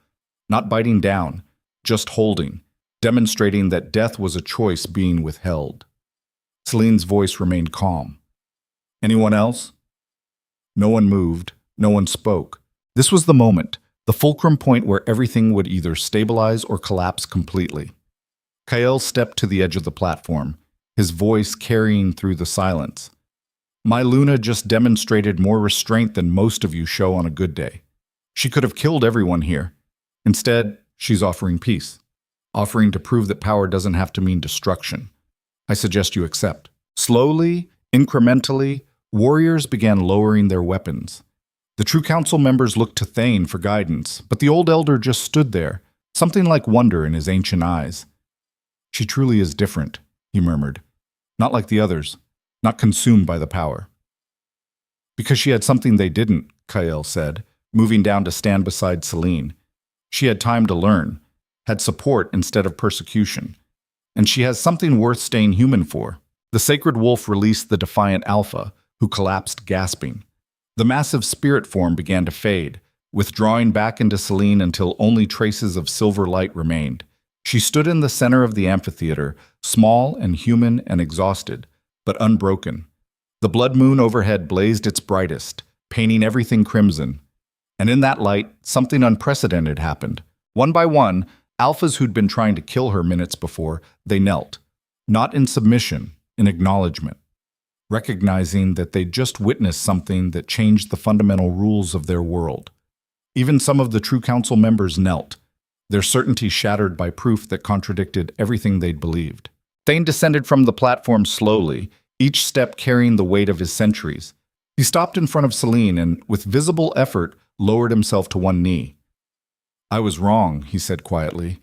Not biting down, just holding, demonstrating that death was a choice being withheld. Selene's voice remained calm. Anyone else? No one moved, no one spoke. This was the moment, the fulcrum point where everything would either stabilize or collapse completely. Kael stepped to the edge of the platform, his voice carrying through the silence. My Luna just demonstrated more restraint than most of you show on a good day. She could have killed everyone here. Instead, she's offering peace, offering to prove that power doesn't have to mean destruction. I suggest you accept. Slowly, incrementally, warriors began lowering their weapons. The true council members looked to Thane for guidance, but the old elder just stood there, something like wonder in his ancient eyes. She truly is different, he murmured. Not like the others, not consumed by the power. Because she had something they didn't, Kael said, moving down to stand beside Selene. She had time to learn, had support instead of persecution. And she has something worth staying human for. The sacred wolf released the defiant alpha, who collapsed gasping. The massive spirit form began to fade, withdrawing back into Selene until only traces of silver light remained. She stood in the center of the amphitheater, small and human and exhausted, but unbroken. The blood moon overhead blazed its brightest, painting everything crimson. And in that light, something unprecedented happened. One by one, alphas who'd been trying to kill her minutes before, they knelt. Not in submission, in acknowledgement. Recognizing that they'd just witnessed something that changed the fundamental rules of their world. Even some of the true council members knelt, their certainty shattered by proof that contradicted everything they'd believed. Thane descended from the platform slowly, each step carrying the weight of his centuries. He stopped in front of Celine and, with visible effort, lowered himself to one knee. "I was wrong," he said quietly.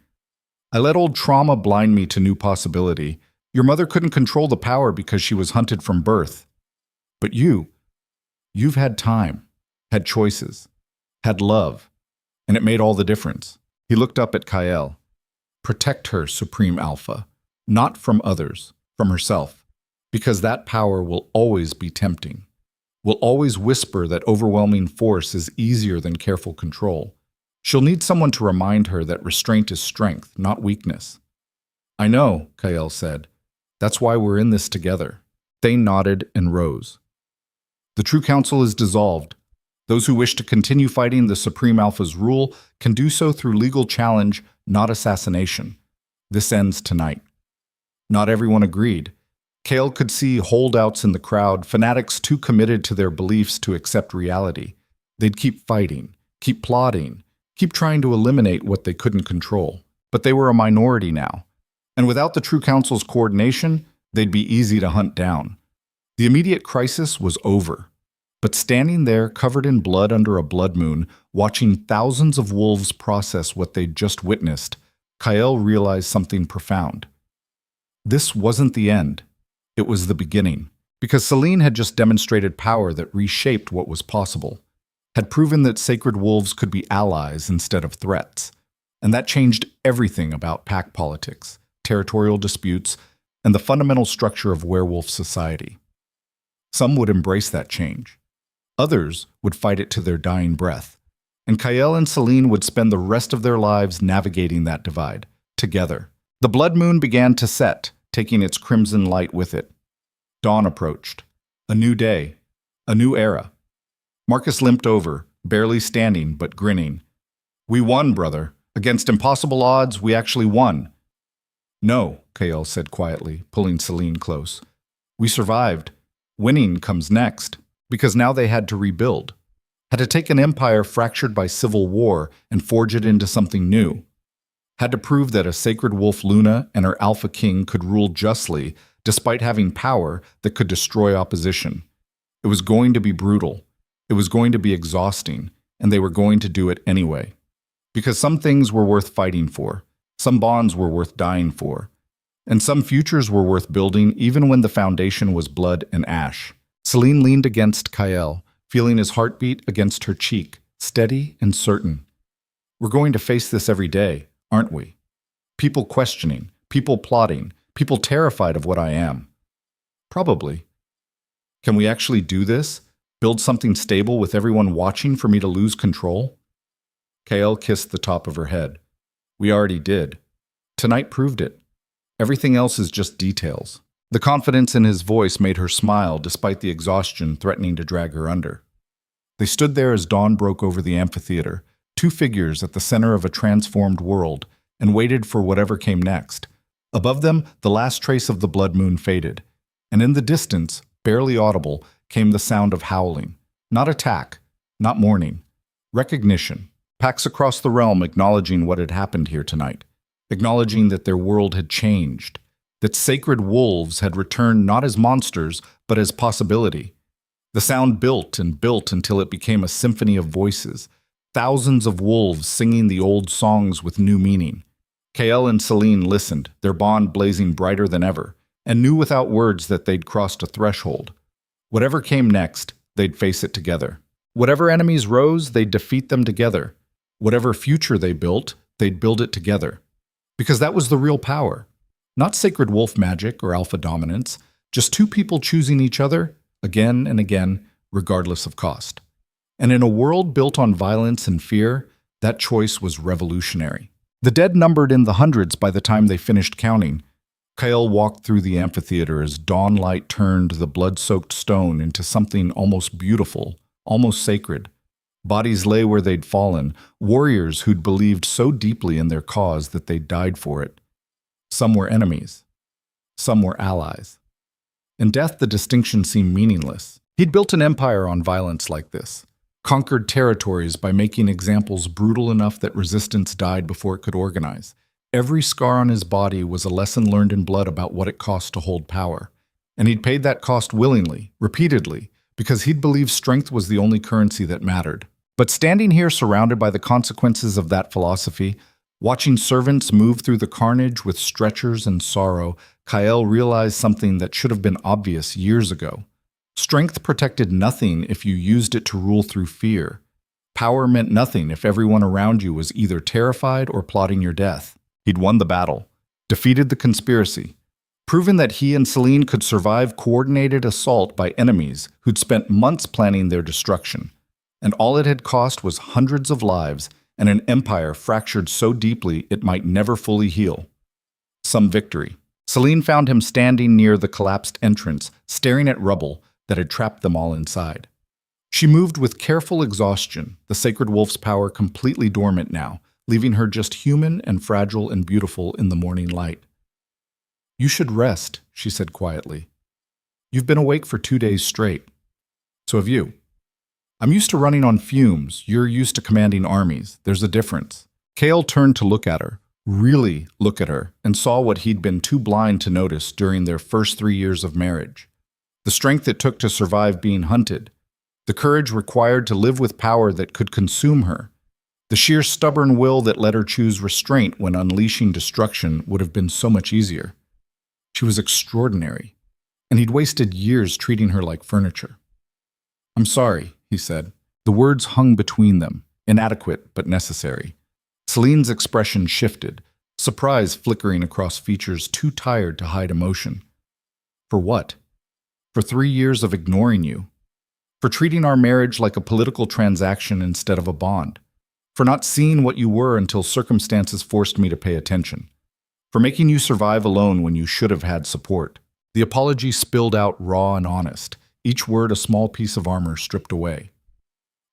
"I let old trauma blind me to new possibility. Your mother couldn't control the power because she was hunted from birth. But you've had time, had choices, had love, and it made all the difference." He looked up at Kyle. "Protect her, Supreme Alpha, not from others, from herself, because that power will always be tempting, will always whisper that overwhelming force is easier than careful control. She'll need someone to remind her that restraint is strength, not weakness." "I know," Kyle said. "That's why we're in this together." Thane nodded and rose. "The True Council is dissolved. Those who wish to continue fighting the Supreme Alpha's rule can do so through legal challenge, not assassination. This ends tonight." Not everyone agreed. Kale could see holdouts in the crowd, fanatics too committed to their beliefs to accept reality. They'd keep fighting, keep plotting, keep trying to eliminate what they couldn't control. But they were a minority now. And without the True Council's coordination, they'd be easy to hunt down. The immediate crisis was over. But standing there, covered in blood under a blood moon, watching thousands of wolves process what they'd just witnessed, Kyle realized something profound. This wasn't the end. It was the beginning. Because Celine had just demonstrated power that reshaped what was possible, had proven that sacred wolves could be allies instead of threats. And that changed everything about pack politics, territorial disputes, and the fundamental structure of werewolf society. Some would embrace that change. Others would fight it to their dying breath. And Kyle and Celine would spend the rest of their lives navigating that divide, together. The blood moon began to set, taking its crimson light with it. Dawn approached. A new day. A new era. Marcus limped over, barely standing, but grinning. "We won, brother. Against impossible odds, we actually won." "No," Kyle said quietly, pulling Celine close. "We survived. Winning comes next." Because now they had to rebuild, had to take an empire fractured by civil war and forge it into something new, had to prove that a sacred wolf Luna and her alpha king could rule justly despite having power that could destroy opposition. It was going to be brutal, it was going to be exhausting, and they were going to do it anyway. Because some things were worth fighting for, some bonds were worth dying for, and some futures were worth building even when the foundation was blood and ash. Celine leaned against Kyle, feeling his heartbeat against her cheek, steady and certain. "We're going to face this every day, aren't we? People questioning, people plotting, people terrified of what I am." "Probably." "Can we actually do this? Build something stable with everyone watching for me to lose control?" Kyle kissed the top of her head. "We already did. Tonight proved it. Everything else is just details." The confidence in his voice made her smile despite the exhaustion threatening to drag her under. They stood there as dawn broke over the amphitheater, two figures at the center of a transformed world, and waited for whatever came next. Above them, the last trace of the blood moon faded, and in the distance, barely audible, came the sound of howling. Not attack, not mourning. Recognition. Packs across the realm acknowledging what had happened here tonight, acknowledging that their world had changed, that sacred wolves had returned not as monsters, but as possibility. The sound built and built until it became a symphony of voices, thousands of wolves singing the old songs with new meaning. Kale and Celine listened, their bond blazing brighter than ever, and knew without words that they'd crossed a threshold. Whatever came next, they'd face it together. Whatever enemies rose, they'd defeat them together. Whatever future they built, they'd build it together. Because that was the real power. Not sacred wolf magic or alpha dominance, just two people choosing each other, again and again, regardless of cost. And in a world built on violence and fear, that choice was revolutionary. The dead numbered in the hundreds by the time they finished counting. Kyle walked through the amphitheater as dawn light turned the blood-soaked stone into something almost beautiful, almost sacred. Bodies lay where they'd fallen, warriors who'd believed so deeply in their cause that they died for it. Some were enemies. Some were allies. In death, the distinction seemed meaningless. He'd built an empire on violence like this. conquered territories by making examples brutal enough that resistance died before it could organize. Every scar on his body was a lesson learned in blood about what it cost to hold power. And he'd paid that cost willingly, repeatedly, because he'd believed strength was the only currency that mattered. But standing here surrounded by the consequences of that philosophy, watching servants move through the carnage with stretchers and sorrow, Kyle realized something that should have been obvious years ago. Strength protected nothing if you used it to rule through fear. Power meant nothing if everyone around you was either terrified or plotting your death. He'd won the battle, defeated the conspiracy, proven that he and Celine could survive coordinated assault by enemies who'd spent months planning their destruction. And all it had cost was hundreds of lives and an empire fractured so deeply it might never fully heal. Some victory. Celine found him standing near the collapsed entrance, staring at rubble that had trapped them all inside. She moved with careful exhaustion, the sacred wolf's power completely dormant now, leaving her just human and fragile and beautiful in the morning light. "You should rest," she said quietly. "You've been awake for 2 days straight. So have you. I'm used to running on fumes. You're used to commanding armies. There's a difference." Kale turned to look at her, really look at her, and saw what he'd been too blind to notice during their first 3 years of marriage. The strength it took to survive being hunted, the courage required to live with power that could consume her, the sheer stubborn will that let her choose restraint when unleashing destruction would have been so much easier. She was extraordinary, and he'd wasted years treating her like furniture. "I'm sorry," he said. The words hung between them, inadequate but necessary. Celine's expression shifted, surprise flickering across features too tired to hide emotion. "For what? For 3 years of ignoring you. For treating our marriage like a political transaction instead of a bond. For not seeing what you were until circumstances forced me to pay attention. For making you survive alone when you should have had support." The apology spilled out raw and honest, each word a small piece of armor stripped away.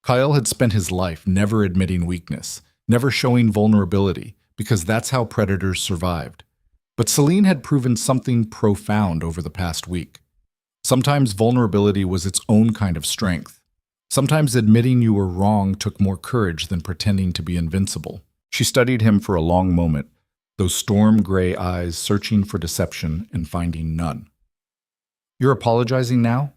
Kyle had spent his life never admitting weakness, never showing vulnerability, because that's how predators survived. But Celine had proven something profound over the past week. Sometimes vulnerability was its own kind of strength. Sometimes admitting you were wrong took more courage than pretending to be invincible. She studied him for a long moment, those storm-gray eyes searching for deception and finding none. "You're apologizing now?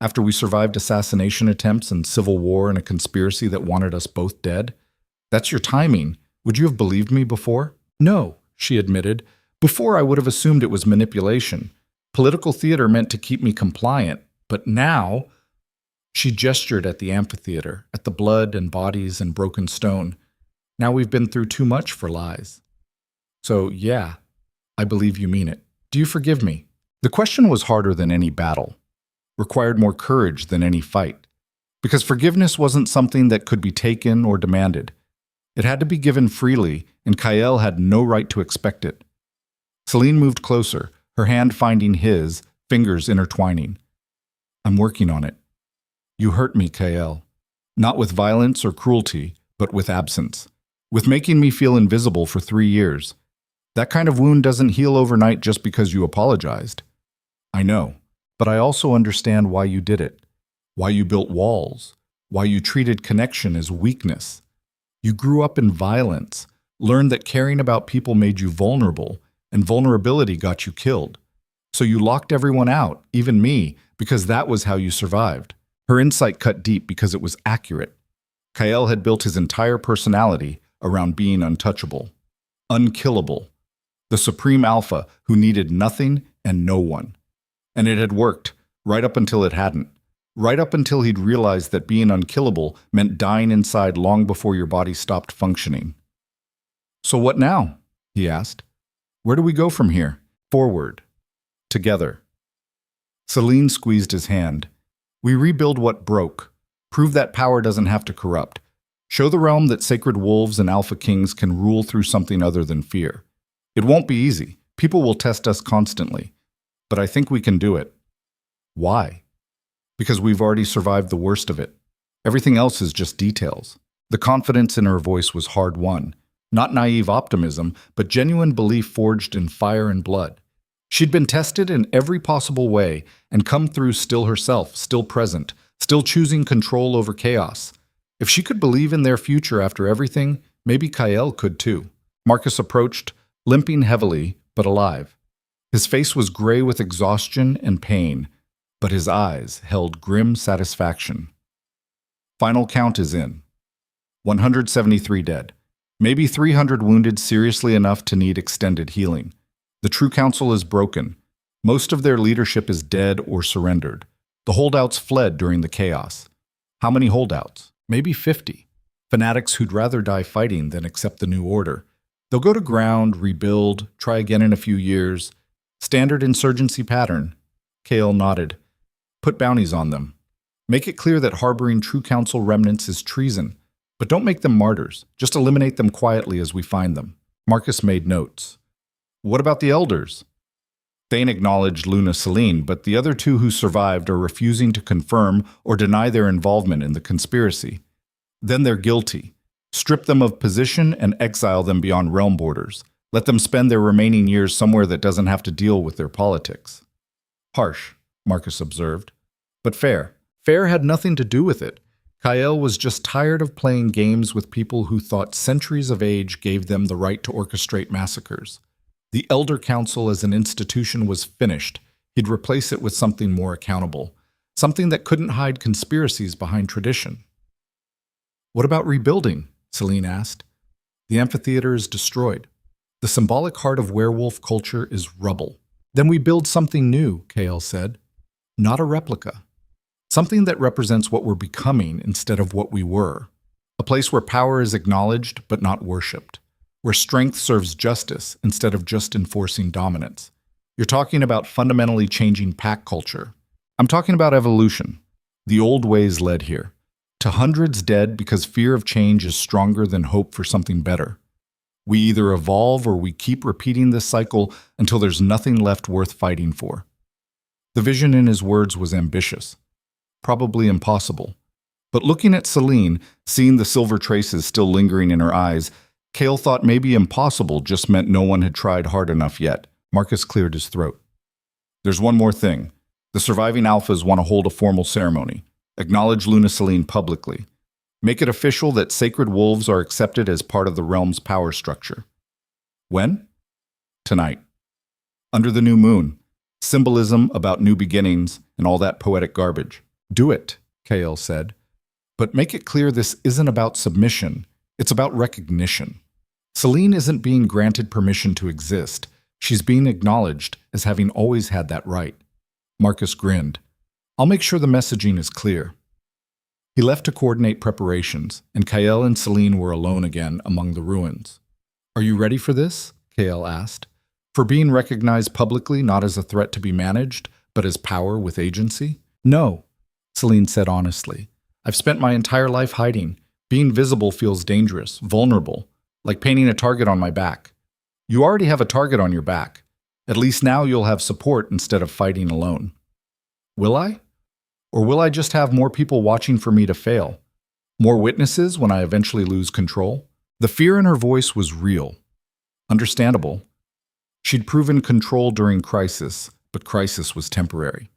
After we survived assassination attempts and civil war and a conspiracy that wanted us both dead? That's your timing. Would you have believed me before?" "No," she admitted. "Before I would have assumed it was manipulation. Political theater meant to keep me compliant. But now..." She gestured at the amphitheater, at the blood and bodies and broken stone. "Now we've been through too much for lies. So, yeah, I believe you mean it. Do you forgive me?" The question was harder than any battle, required more courage than any fight, because forgiveness wasn't something that could be taken or demanded. It had to be given freely, and Kyle had no right to expect it. Celine moved closer, her hand finding his, fingers intertwining. "I'm working on it. You hurt me, Kyle. Not with violence or cruelty, but with absence. With making me feel invisible for 3 years. That kind of wound doesn't heal overnight just because you apologized. I know, but I also understand why you did it. Why you built walls. Why you treated connection as weakness. You grew up in violence, learned that caring about people made you vulnerable, and vulnerability got you killed. So you locked everyone out, even me, because that was how you survived." Her insight cut deep because it was accurate. Kyle had built his entire personality around being untouchable, unkillable, the supreme alpha who needed nothing and no one. And it had worked, right up until it hadn't. Right up until he'd realized that being unkillable meant dying inside long before your body stopped functioning. "So what now?" he asked. "Where do we go from here?" "Forward. Together." Celine squeezed his hand. "We rebuild what broke. Prove that power doesn't have to corrupt. Show the realm that sacred wolves and alpha kings can rule through something other than fear. It won't be easy. People will test us constantly. But I think we can do it." "Why?" "Because we've already survived the worst of it. Everything else is just details." The confidence in her voice was hard-won. Not naive optimism, but genuine belief forged in fire and blood. She'd been tested in every possible way and come through still herself, still present, still choosing control over chaos. If she could believe in their future after everything, maybe Kael could too. Marcus approached, limping heavily, but alive. His face was gray with exhaustion and pain, but his eyes held grim satisfaction. Final count is in. 173 dead. Maybe 300 wounded seriously enough to need extended healing. The True Council is broken. Most of their leadership is dead or surrendered. The holdouts fled during the chaos. How many holdouts? Maybe 50. Fanatics who'd rather die fighting than accept the new order. They'll go to ground, rebuild, try again in a few years. Standard insurgency pattern. Kael nodded. Put bounties on them. Make it clear that harboring True Council remnants is treason. But don't make them martyrs. Just eliminate them quietly as we find them. Marcus made notes. What about the elders? Thane acknowledged Luna Celine, but the other two who survived are refusing to confirm or deny their involvement in the conspiracy. Then they're guilty. Strip them of position and exile them beyond realm borders. Let them spend their remaining years somewhere that doesn't have to deal with their politics. Harsh, Marcus observed, but fair. Fair had nothing to do with it. Kael was just tired of playing games with people who thought centuries of age gave them the right to orchestrate massacres. The Elder Council as an institution was finished. He'd replace it with something more accountable, something that couldn't hide conspiracies behind tradition. What about rebuilding? Celine asked. The amphitheater is destroyed. The symbolic heart of werewolf culture is rubble. Then we build something new, Kael said. Not a replica. Something that represents what we're becoming instead of what we were. A place where power is acknowledged but not worshipped. Where strength serves justice instead of just enforcing dominance. You're talking about fundamentally changing pack culture. I'm talking about evolution. The old ways led here. To hundreds dead because fear of change is stronger than hope for something better. We either evolve or we keep repeating this cycle until there's nothing left worth fighting for. The vision in his words was ambitious. Probably impossible. But looking at Celine, seeing the silver traces still lingering in her eyes, Kael thought maybe impossible just meant no one had tried hard enough yet. Marcus cleared his throat. There's one more thing. The surviving alphas want to hold a formal ceremony. Acknowledge Luna Celine publicly. Make it official that sacred wolves are accepted as part of the realm's power structure. When? Tonight. Under the new moon. Symbolism about new beginnings and all that poetic garbage. Do it, Kael said. But make it clear this isn't about submission. It's about recognition. Celine isn't being granted permission to exist. She's being acknowledged as having always had that right. Marcus grinned. I'll make sure the messaging is clear. He left to coordinate preparations, and Kael and Celine were alone again among the ruins. Are you ready for this? Kael asked. For being recognized publicly not as a threat to be managed, but as power with agency? No, Celine said honestly. I've spent my entire life hiding. Being visible feels dangerous, vulnerable, like painting a target on my back. You already have a target on your back. At least now you'll have support instead of fighting alone. Will I? Or will I just have more people watching for me to fail? More witnesses when I eventually lose control? The fear in her voice was real. Understandable. She'd proven control during crisis, but crisis was temporary.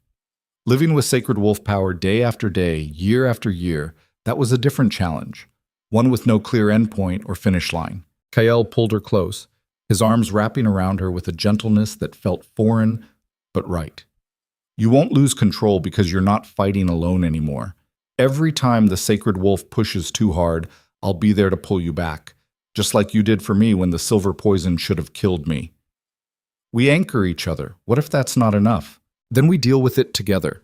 Living with sacred wolf power day after day, year after year, that was a different challenge. One with no clear endpoint or finish line. Kael pulled her close, his arms wrapping around her with a gentleness that felt foreign, but right. You won't lose control because you're not fighting alone anymore. Every time the sacred wolf pushes too hard, I'll be there to pull you back, just like you did for me when the silver poison should have killed me. We anchor each other. What if that's not enough? Then we deal with it together.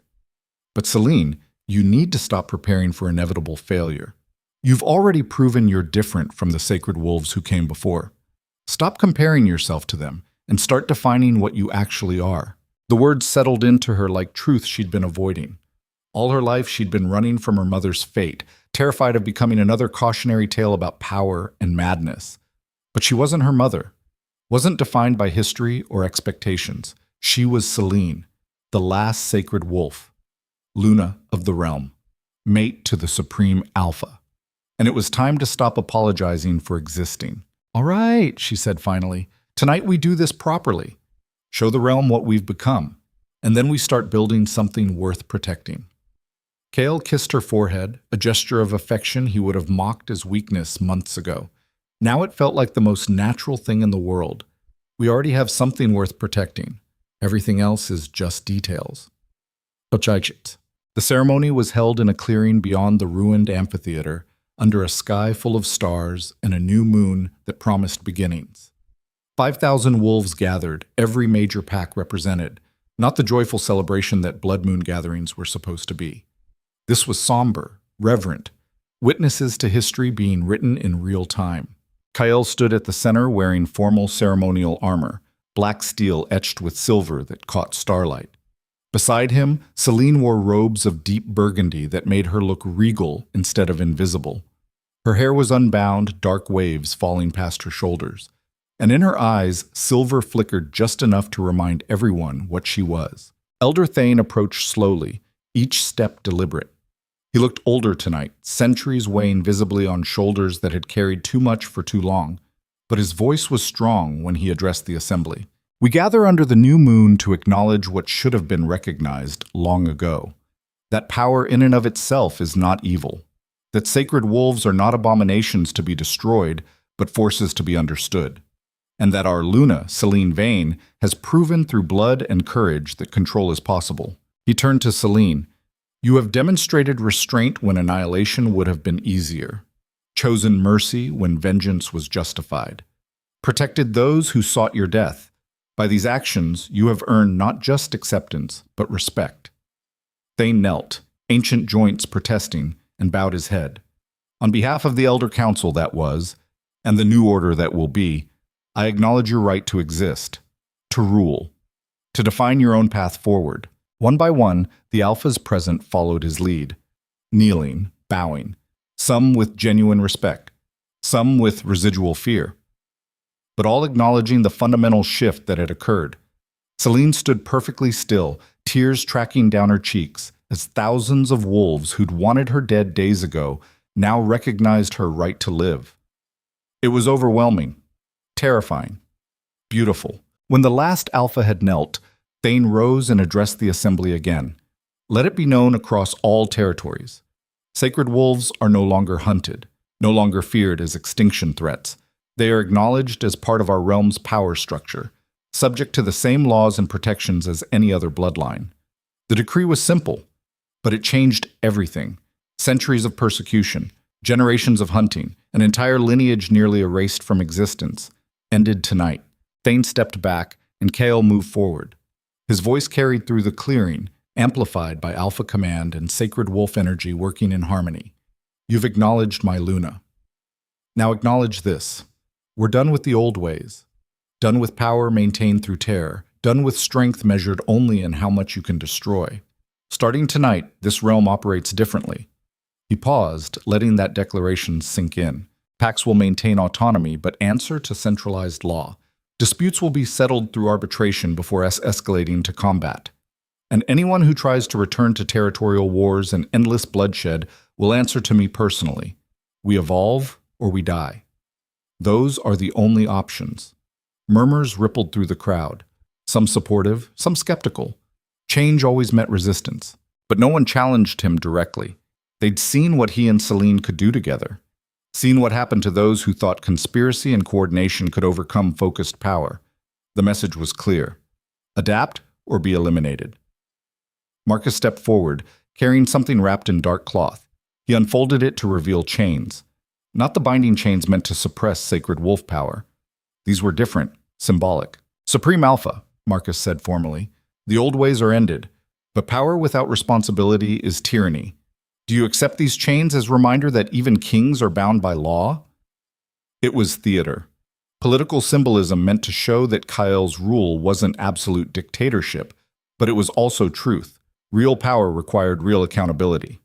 But Celine, you need to stop preparing for inevitable failure. You've already proven you're different from the sacred wolves who came before. Stop comparing yourself to them and start defining what you actually are. The words settled into her like truth she'd been avoiding. All her life she'd been running from her mother's fate, terrified of becoming another cautionary tale about power and madness. But she wasn't her mother, wasn't defined by history or expectations. She was Celine, the last sacred wolf, Luna of the realm, mate to the Supreme Alpha. And it was time to stop apologizing for existing. All right, she said finally, tonight we do this properly. Show the realm what we've become, and then we start building something worth protecting. Kale kissed her forehead, a gesture of affection he would have mocked as weakness months ago. Now it felt like the most natural thing in the world. We already have something worth protecting. Everything else is just details. The ceremony was held in a clearing beyond the ruined amphitheater, under a sky full of stars and a new moon that promised beginnings. 5,000 wolves gathered, every major pack represented, not the joyful celebration that blood moon gatherings were supposed to be. This was somber, reverent, witnesses to history being written in real time. Kyle stood at the center wearing formal ceremonial armor, black steel etched with silver that caught starlight. Beside him, Celine wore robes of deep burgundy that made her look regal instead of invisible. Her hair was unbound, dark waves falling past her shoulders, and in her eyes, silver flickered just enough to remind everyone what she was. Elder Thane approached slowly, each step deliberate. He looked older tonight, centuries weighing visibly on shoulders that had carried too much for too long, but his voice was strong when he addressed the assembly. We gather under the new moon to acknowledge what should have been recognized long ago. That power in and of itself is not evil. That sacred wolves are not abominations to be destroyed, but forces to be understood. And that our Luna, Celine Vane, has proven through blood and courage that control is possible. He turned to Celine. You have demonstrated restraint when annihilation would have been easier. Chosen mercy when vengeance was justified. Protected those who sought your death. By these actions, you have earned not just acceptance, but respect. Thane knelt, ancient joints protesting, and bowed his head. On behalf of the Elder Council that was, and the new order that will be, I acknowledge your right to exist, to rule, to define your own path forward. One by one, the alphas present followed his lead, kneeling, bowing, some with genuine respect, some with residual fear, but all acknowledging the fundamental shift that had occurred. Celine stood perfectly still, tears tracking down her cheeks, as thousands of wolves who'd wanted her dead days ago now recognized her right to live. It was overwhelming, terrifying, beautiful. When the last alpha had knelt, Thane rose and addressed the assembly again. Let it be known across all territories. Sacred wolves are no longer hunted, no longer feared as extinction threats. They are acknowledged as part of our realm's power structure, subject to the same laws and protections as any other bloodline. The decree was simple, but it changed everything. Centuries of persecution, generations of hunting, an entire lineage nearly erased from existence, ended tonight. Thane stepped back, and Kale moved forward. His voice carried through the clearing, amplified by Alpha Command and sacred wolf energy working in harmony. You've acknowledged my Luna. Now acknowledge this. We're done with the old ways. Done with power maintained through terror. Done with strength measured only in how much you can destroy. Starting tonight, this realm operates differently. He paused, letting that declaration sink in. Pacts will maintain autonomy, but answer to centralized law. Disputes will be settled through arbitration before escalating to combat. And anyone who tries to return to territorial wars and endless bloodshed will answer to me personally. We evolve or we die. Those are the only options. Murmurs rippled through the crowd, some supportive, some skeptical. Change always met resistance, but no one challenged him directly. They'd seen what he and Celine could do together, seen what happened to those who thought conspiracy and coordination could overcome focused power. The message was clear. Adapt or be eliminated. Marcus stepped forward, carrying something wrapped in dark cloth. He unfolded it to reveal chains. Not the binding chains meant to suppress sacred wolf power. These were different, symbolic. Supreme Alpha, Marcus said formally. The old ways are ended, but power without responsibility is tyranny. Do you accept these chains as a reminder that even kings are bound by law? It was theater. Political symbolism meant to show that Kyle's rule wasn't absolute dictatorship, but it was also truth. Real power required real accountability.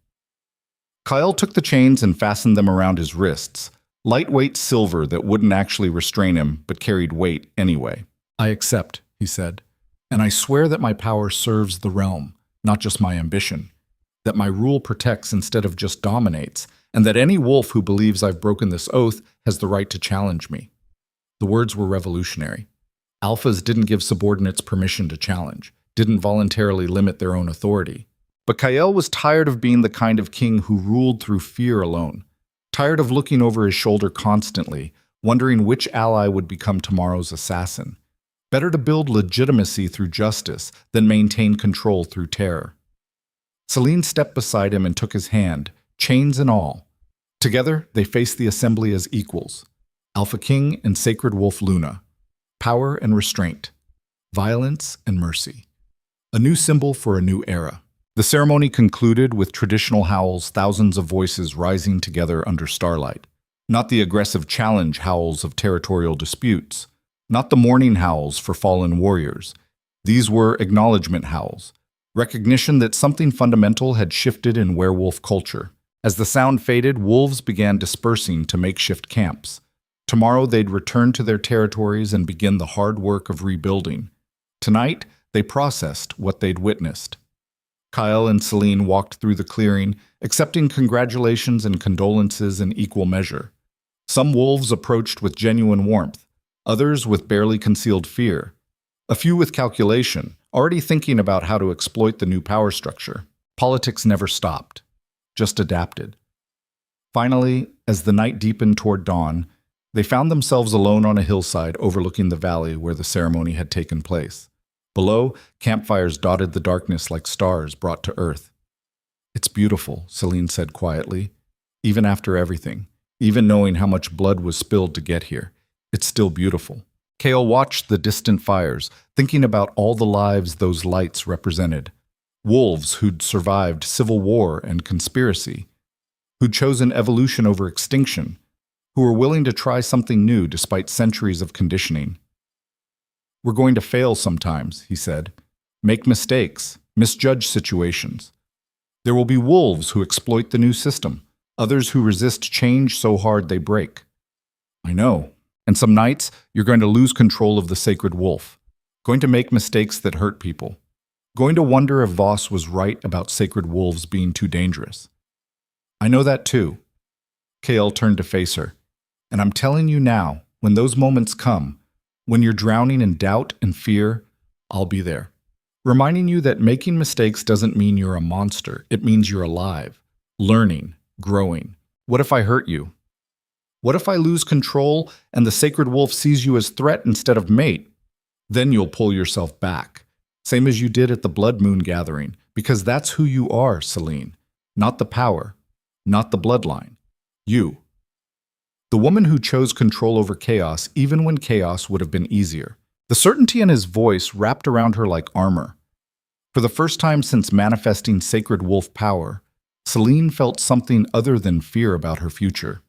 Kyle took the chains and fastened them around his wrists, lightweight silver that wouldn't actually restrain him, but carried weight anyway. I accept, he said, and I swear that my power serves the realm, not just my ambition, that my rule protects instead of just dominates, and that any wolf who believes I've broken this oath has the right to challenge me. The words were revolutionary. Alphas didn't give subordinates permission to challenge, didn't voluntarily limit their own authority. But Kael was tired of being the kind of king who ruled through fear alone, tired of looking over his shoulder constantly, wondering which ally would become tomorrow's assassin. Better to build legitimacy through justice than maintain control through terror. Celine stepped beside him and took his hand, chains and all. Together, they faced the assembly as equals. Alpha King and Sacred Wolf Luna. Power and restraint. Violence and mercy. A new symbol for a new era. The ceremony concluded with traditional howls, thousands of voices rising together under starlight. Not the aggressive challenge howls of territorial disputes. Not the mourning howls for fallen warriors. These were acknowledgement howls. Recognition that something fundamental had shifted in werewolf culture. As the sound faded, wolves began dispersing to makeshift camps. Tomorrow they'd return to their territories and begin the hard work of rebuilding. Tonight, they processed what they'd witnessed. Kyle and Celine walked through the clearing, accepting congratulations and condolences in equal measure. Some wolves approached with genuine warmth, others with barely concealed fear. A few with calculation, already thinking about how to exploit the new power structure. Politics never stopped, just adapted. Finally, as the night deepened toward dawn, they found themselves alone on a hillside overlooking the valley where the ceremony had taken place. Below, campfires dotted the darkness like stars brought to earth. "It's beautiful," Celine said quietly. "Even after everything, even knowing how much blood was spilled to get here, it's still beautiful." Kale watched the distant fires, thinking about all the lives those lights represented. Wolves who'd survived civil war and conspiracy, who'd chosen evolution over extinction, who were willing to try something new despite centuries of conditioning. "We're going to fail sometimes," he said. "Make mistakes, misjudge situations. There will be wolves who exploit the new system, others who resist change so hard they break. I know. And some nights, you're going to lose control of the sacred wolf, going to make mistakes that hurt people, going to wonder if Voss was right about sacred wolves being too dangerous. I know that too." Kale turned to face her. "And I'm telling you now, when those moments come, when you're drowning in doubt and fear, I'll be there. Reminding you that making mistakes doesn't mean you're a monster. It means you're alive, learning, growing. What if I hurt you? What if I lose control and the sacred wolf sees you as threat instead of mate? Then you'll pull yourself back, same as you did at the Blood Moon gathering, because that's who you are, Celine. Not the power, not the bloodline. You. The woman who chose control over chaos even when chaos would have been easier. The certainty in his voice wrapped around her like armor. For the first time since manifesting sacred wolf power, Celine felt something other than fear about her future.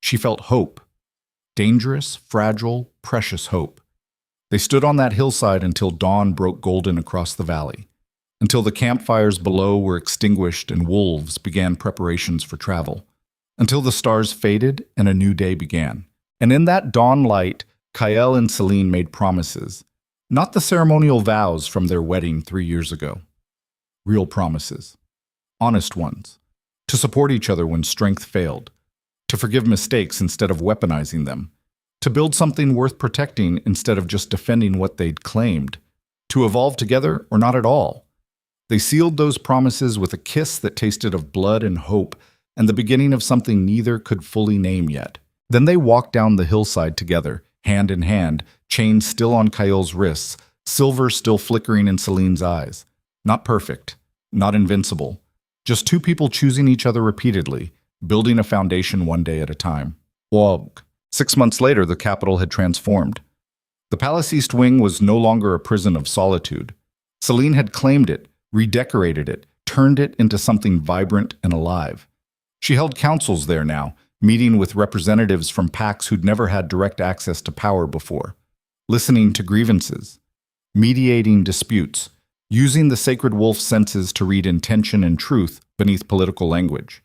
She felt hope. Dangerous, fragile, precious hope. They stood on that hillside until dawn broke golden across the valley, until the campfires below were extinguished and wolves began preparations for travel, until the stars faded and a new day began. And in that dawn light, Kael and Celine made promises, not the ceremonial vows from their wedding 3 years ago. Real promises. Honest ones. To support each other when strength failed. To forgive mistakes instead of weaponizing them. To build something worth protecting instead of just defending what they'd claimed. To evolve together or not at all. They sealed those promises with a kiss that tasted of blood and hope, and the beginning of something neither could fully name yet. Then they walked down the hillside together, hand in hand, chains still on Kael's wrists, silver still flickering in Celine's eyes. Not perfect, not invincible, just two people choosing each other repeatedly, building a foundation one day at a time. Wog. 6 months later, the capital had transformed. The Palace East Wing was no longer a prison of solitude. Celine had claimed it, redecorated it, turned it into something vibrant and alive. She held councils there now, meeting with representatives from packs who'd never had direct access to power before, listening to grievances, mediating disputes, using the sacred wolf's senses to read intention and truth beneath political language.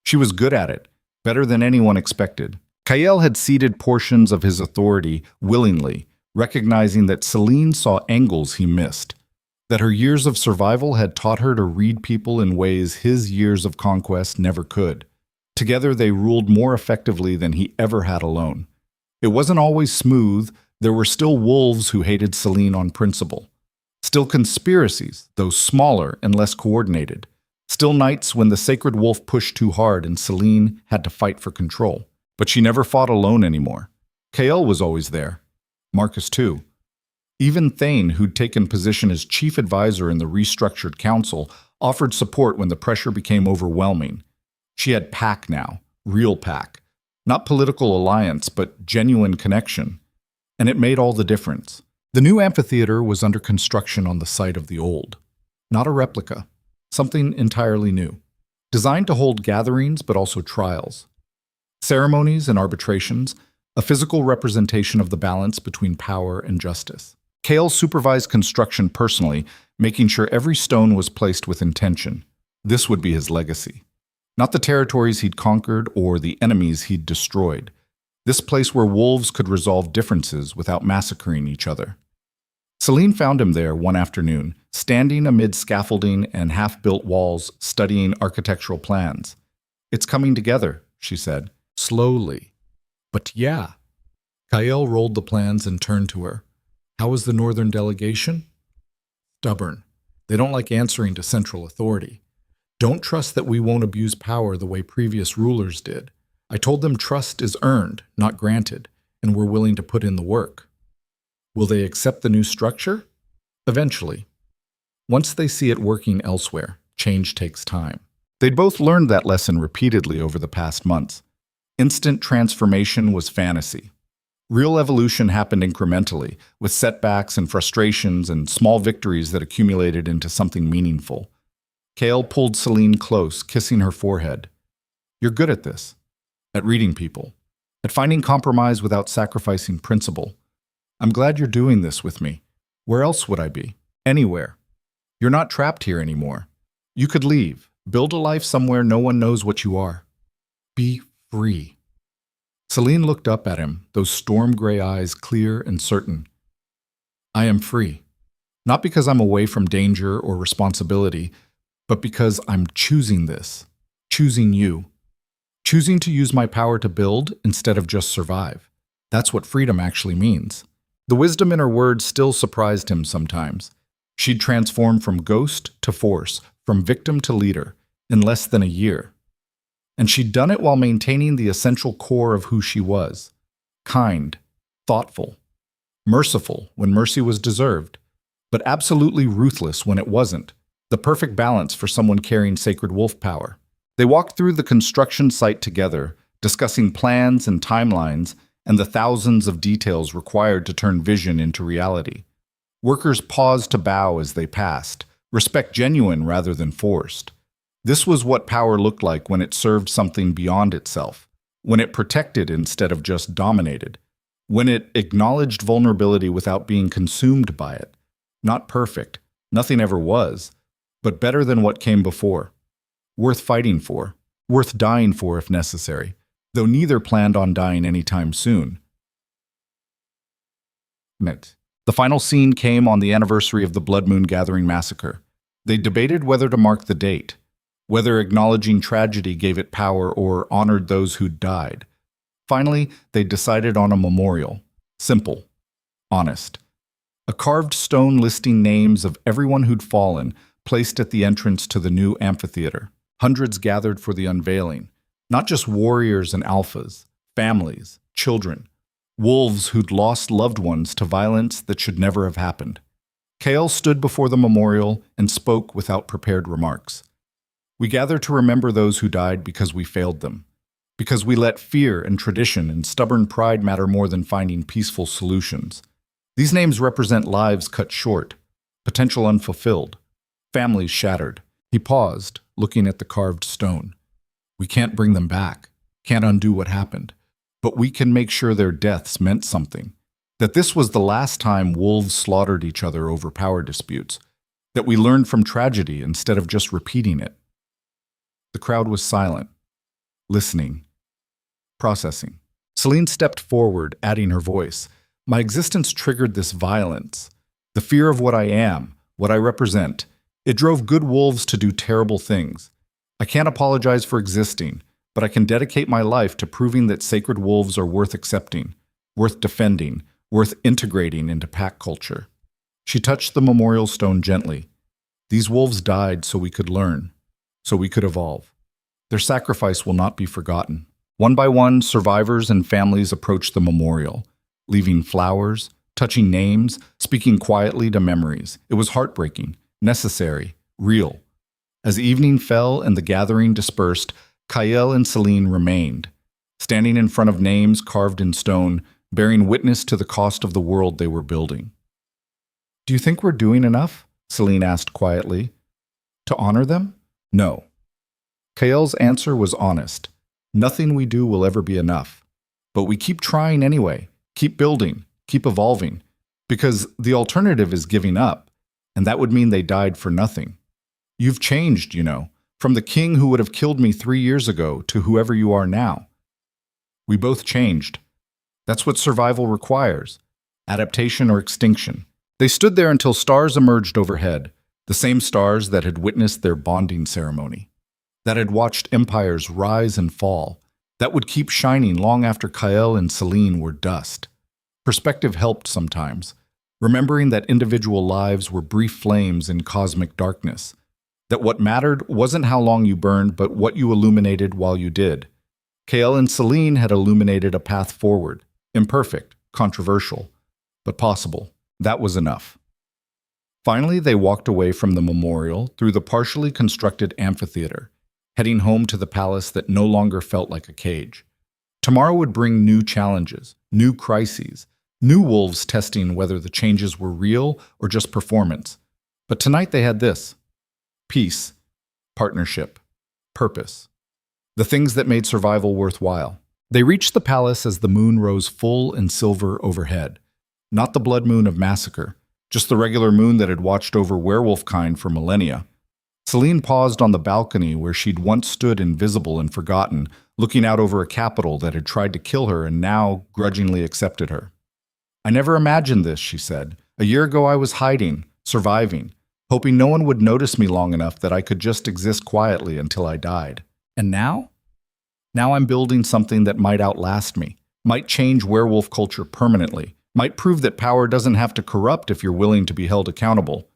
She was good at it, better than anyone expected. Kael had ceded portions of his authority willingly, recognizing that Celine saw angles he missed, that her years of survival had taught her to read people in ways his years of conquest never could. Together they ruled more effectively than he ever had alone. It wasn't always smooth. There were still wolves who hated Celine on principle. Still conspiracies, though smaller and less coordinated. Still nights when the sacred wolf pushed too hard and Celine had to fight for control. But she never fought alone anymore. Kael was always there. Marcus too. Even Thane, who'd taken position as chief advisor in the restructured council, offered support when the pressure became overwhelming. She had pack now, real pack. Not political alliance, but genuine connection. And it made all the difference. The new amphitheater was under construction on the site of the old. Not a replica. Something entirely new. Designed to hold gatherings, but also trials. Ceremonies and arbitrations, a physical representation of the balance between power and justice. Kael supervised construction personally, making sure every stone was placed with intention. This would be his legacy. Not the territories he'd conquered or the enemies he'd destroyed. This place where wolves could resolve differences without massacring each other. Celine found him there one afternoon, standing amid scaffolding and half-built walls, studying architectural plans. "It's coming together," she said, slowly. "But yeah." Kael rolled the plans and turned to her. "How was the northern delegation?" "Stubborn. They don't like answering to central authority. Don't trust that we won't abuse power the way previous rulers did. I told them trust is earned, not granted, and we're willing to put in the work." "Will they accept the new structure?" "Eventually. Once they see it working elsewhere, change takes time." They'd both learned that lesson repeatedly over the past months. Instant transformation was fantasy. Real evolution happened incrementally, with setbacks and frustrations and small victories that accumulated into something meaningful. Kael pulled Celine close, kissing her forehead. "You're good at this. At reading people. At finding compromise without sacrificing principle. I'm glad you're doing this with me. Where else would I be? Anywhere. You're not trapped here anymore. You could leave, build a life somewhere no one knows what you are. Be free." Celine looked up at him, those storm-gray eyes clear and certain. "I am free. Not because I'm away from danger or responsibility, but because I'm choosing this. Choosing you. Choosing to use my power to build instead of just survive. That's what freedom actually means." The wisdom in her words still surprised him sometimes. She'd transformed from ghost to force, from victim to leader, in less than a year. And she'd done it while maintaining the essential core of who she was. Kind, thoughtful, merciful when mercy was deserved, but absolutely ruthless when it wasn't. The perfect balance for someone carrying sacred wolf power. They walked through the construction site together, discussing plans and timelines and the thousands of details required to turn vision into reality. Workers paused to bow as they passed, respect genuine rather than forced. This was what power looked like when it served something beyond itself, when it protected instead of just dominated, when it acknowledged vulnerability without being consumed by it. Not perfect, nothing ever was, but better than what came before. Worth fighting for, worth dying for if necessary, though neither planned on dying anytime soon. The final scene came on the anniversary of the Blood Moon Gathering massacre. They debated whether to mark the date, whether acknowledging tragedy gave it power or honored those who'd died. Finally, they decided on a memorial. Simple. Honest. A carved stone listing names of everyone who'd fallen, placed at the entrance to the new amphitheater. Hundreds gathered for the unveiling. Not just warriors and alphas, families, children, wolves who'd lost loved ones to violence that should never have happened. Kael stood before the memorial and spoke without prepared remarks. "We gather to remember those who died because we failed them, because we let fear and tradition and stubborn pride matter more than finding peaceful solutions. These names represent lives cut short, potential unfulfilled, families shattered." He paused, looking at the carved stone. "We can't bring them back, can't undo what happened, but we can make sure their deaths meant something. That this was the last time wolves slaughtered each other over power disputes. That we learned from tragedy instead of just repeating it." The crowd was silent, listening, processing. Celine stepped forward, adding her voice. "My existence triggered this violence. The fear of what I am, what I represent. It drove good wolves to do terrible things. I can't apologize for existing, but I can dedicate my life to proving that sacred wolves are worth accepting, worth defending, worth integrating into pack culture." She touched the memorial stone gently. "These wolves died so we could learn, so we could evolve. Their sacrifice will not be forgotten. One by one, survivors and families approached the memorial, leaving flowers, touching names, speaking quietly to memories. It was heartbreaking, necessary, real. As evening fell and the gathering dispersed, Kael and Celine remained, standing in front of names carved in stone, bearing witness to the cost of the world they were building. "Do you think we're doing enough?" Celine asked quietly. "To honor them?" "No." Kael's answer was honest. "Nothing we do will ever be enough. But we keep trying anyway, keep building, keep evolving, because the alternative is giving up, and that would mean they died for nothing. You've changed, from the king who would have killed me 3 years ago to whoever you are now. We both changed. That's what survival requires, adaptation or extinction." They stood there until stars emerged overhead, the same stars that had witnessed their bonding ceremony, that had watched empires rise and fall, that would keep shining long after Kael and Celine were dust. Perspective helped sometimes, remembering that individual lives were brief flames in cosmic darkness, that what mattered wasn't how long you burned, but what you illuminated while you did. Kael and Celine had illuminated a path forward, imperfect, controversial, but possible. That was enough. Finally, they walked away from the memorial through the partially constructed amphitheater, heading home to the palace that no longer felt like a cage. Tomorrow would bring new challenges, new crises, new wolves testing whether the changes were real or just performance. But tonight they had this: peace, partnership, purpose. The things that made survival worthwhile. They reached the palace as the moon rose full and silver overhead. Not the blood moon of massacre, just the regular moon that had watched over werewolf kind for millennia. Celine paused on the balcony where she'd once stood invisible and forgotten, looking out over a capital that had tried to kill her and now grudgingly accepted her. "I never imagined this," she said. "A year ago I was hiding, surviving, hoping no one would notice me long enough that I could just exist quietly until I died. And now? Now I'm building something that might outlast me, might change werewolf culture permanently, might prove that power doesn't have to corrupt if you're willing to be held accountable."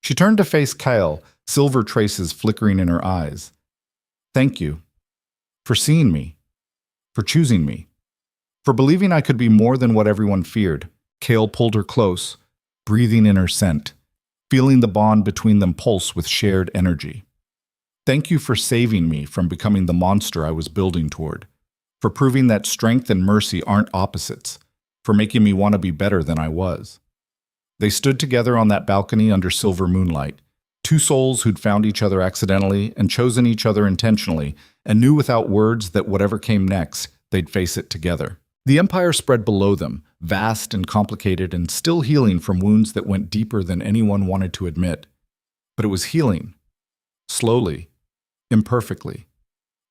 She turned to face Kael, silver traces flickering in her eyes. "Thank you. For seeing me. For choosing me. For believing I could be more than what everyone feared." Kael pulled her close, breathing in her scent, feeling the bond between them pulse with shared energy. "Thank you for saving me from becoming the monster I was building toward. For proving that strength and mercy aren't opposites. For making me want to be better than I was." They stood together on that balcony under silver moonlight, two souls who'd found each other accidentally and chosen each other intentionally, and knew without words that whatever came next, they'd face it together. The empire spread below them, vast and complicated and still healing from wounds that went deeper than anyone wanted to admit. But it was healing. Slowly, imperfectly,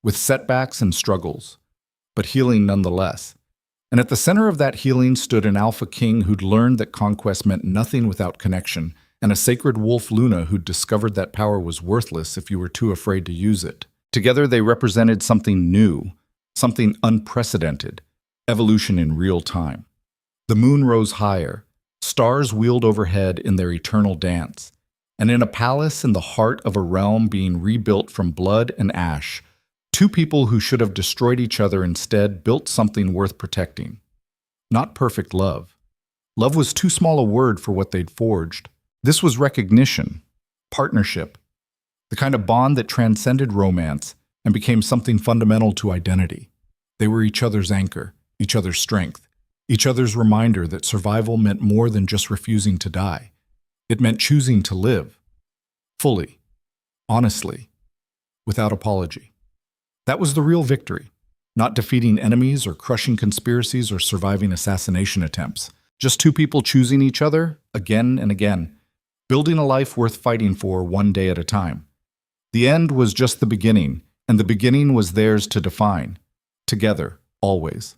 with setbacks and struggles, but healing nonetheless. And at the center of that healing stood an alpha king who'd learned that conquest meant nothing without connection, and a sacred wolf Luna who'd discovered that power was worthless if you were too afraid to use it. Together they represented something new, something unprecedented, evolution in real time. The moon rose higher, stars wheeled overhead in their eternal dance, and in a palace in the heart of a realm being rebuilt from blood and ash, two people who should have destroyed each other instead built something worth protecting. Not perfect love. Love was too small a word for what they'd forged. This was recognition, partnership, the kind of bond that transcended romance and became something fundamental to identity. They were each other's anchor, each other's strength, each other's reminder that survival meant more than just refusing to die. It meant choosing to live, fully, honestly, without apology. That was the real victory, not defeating enemies or crushing conspiracies or surviving assassination attempts. Just two people choosing each other again and again, building a life worth fighting for one day at a time. The end was just the beginning, and the beginning was theirs to define, together, always.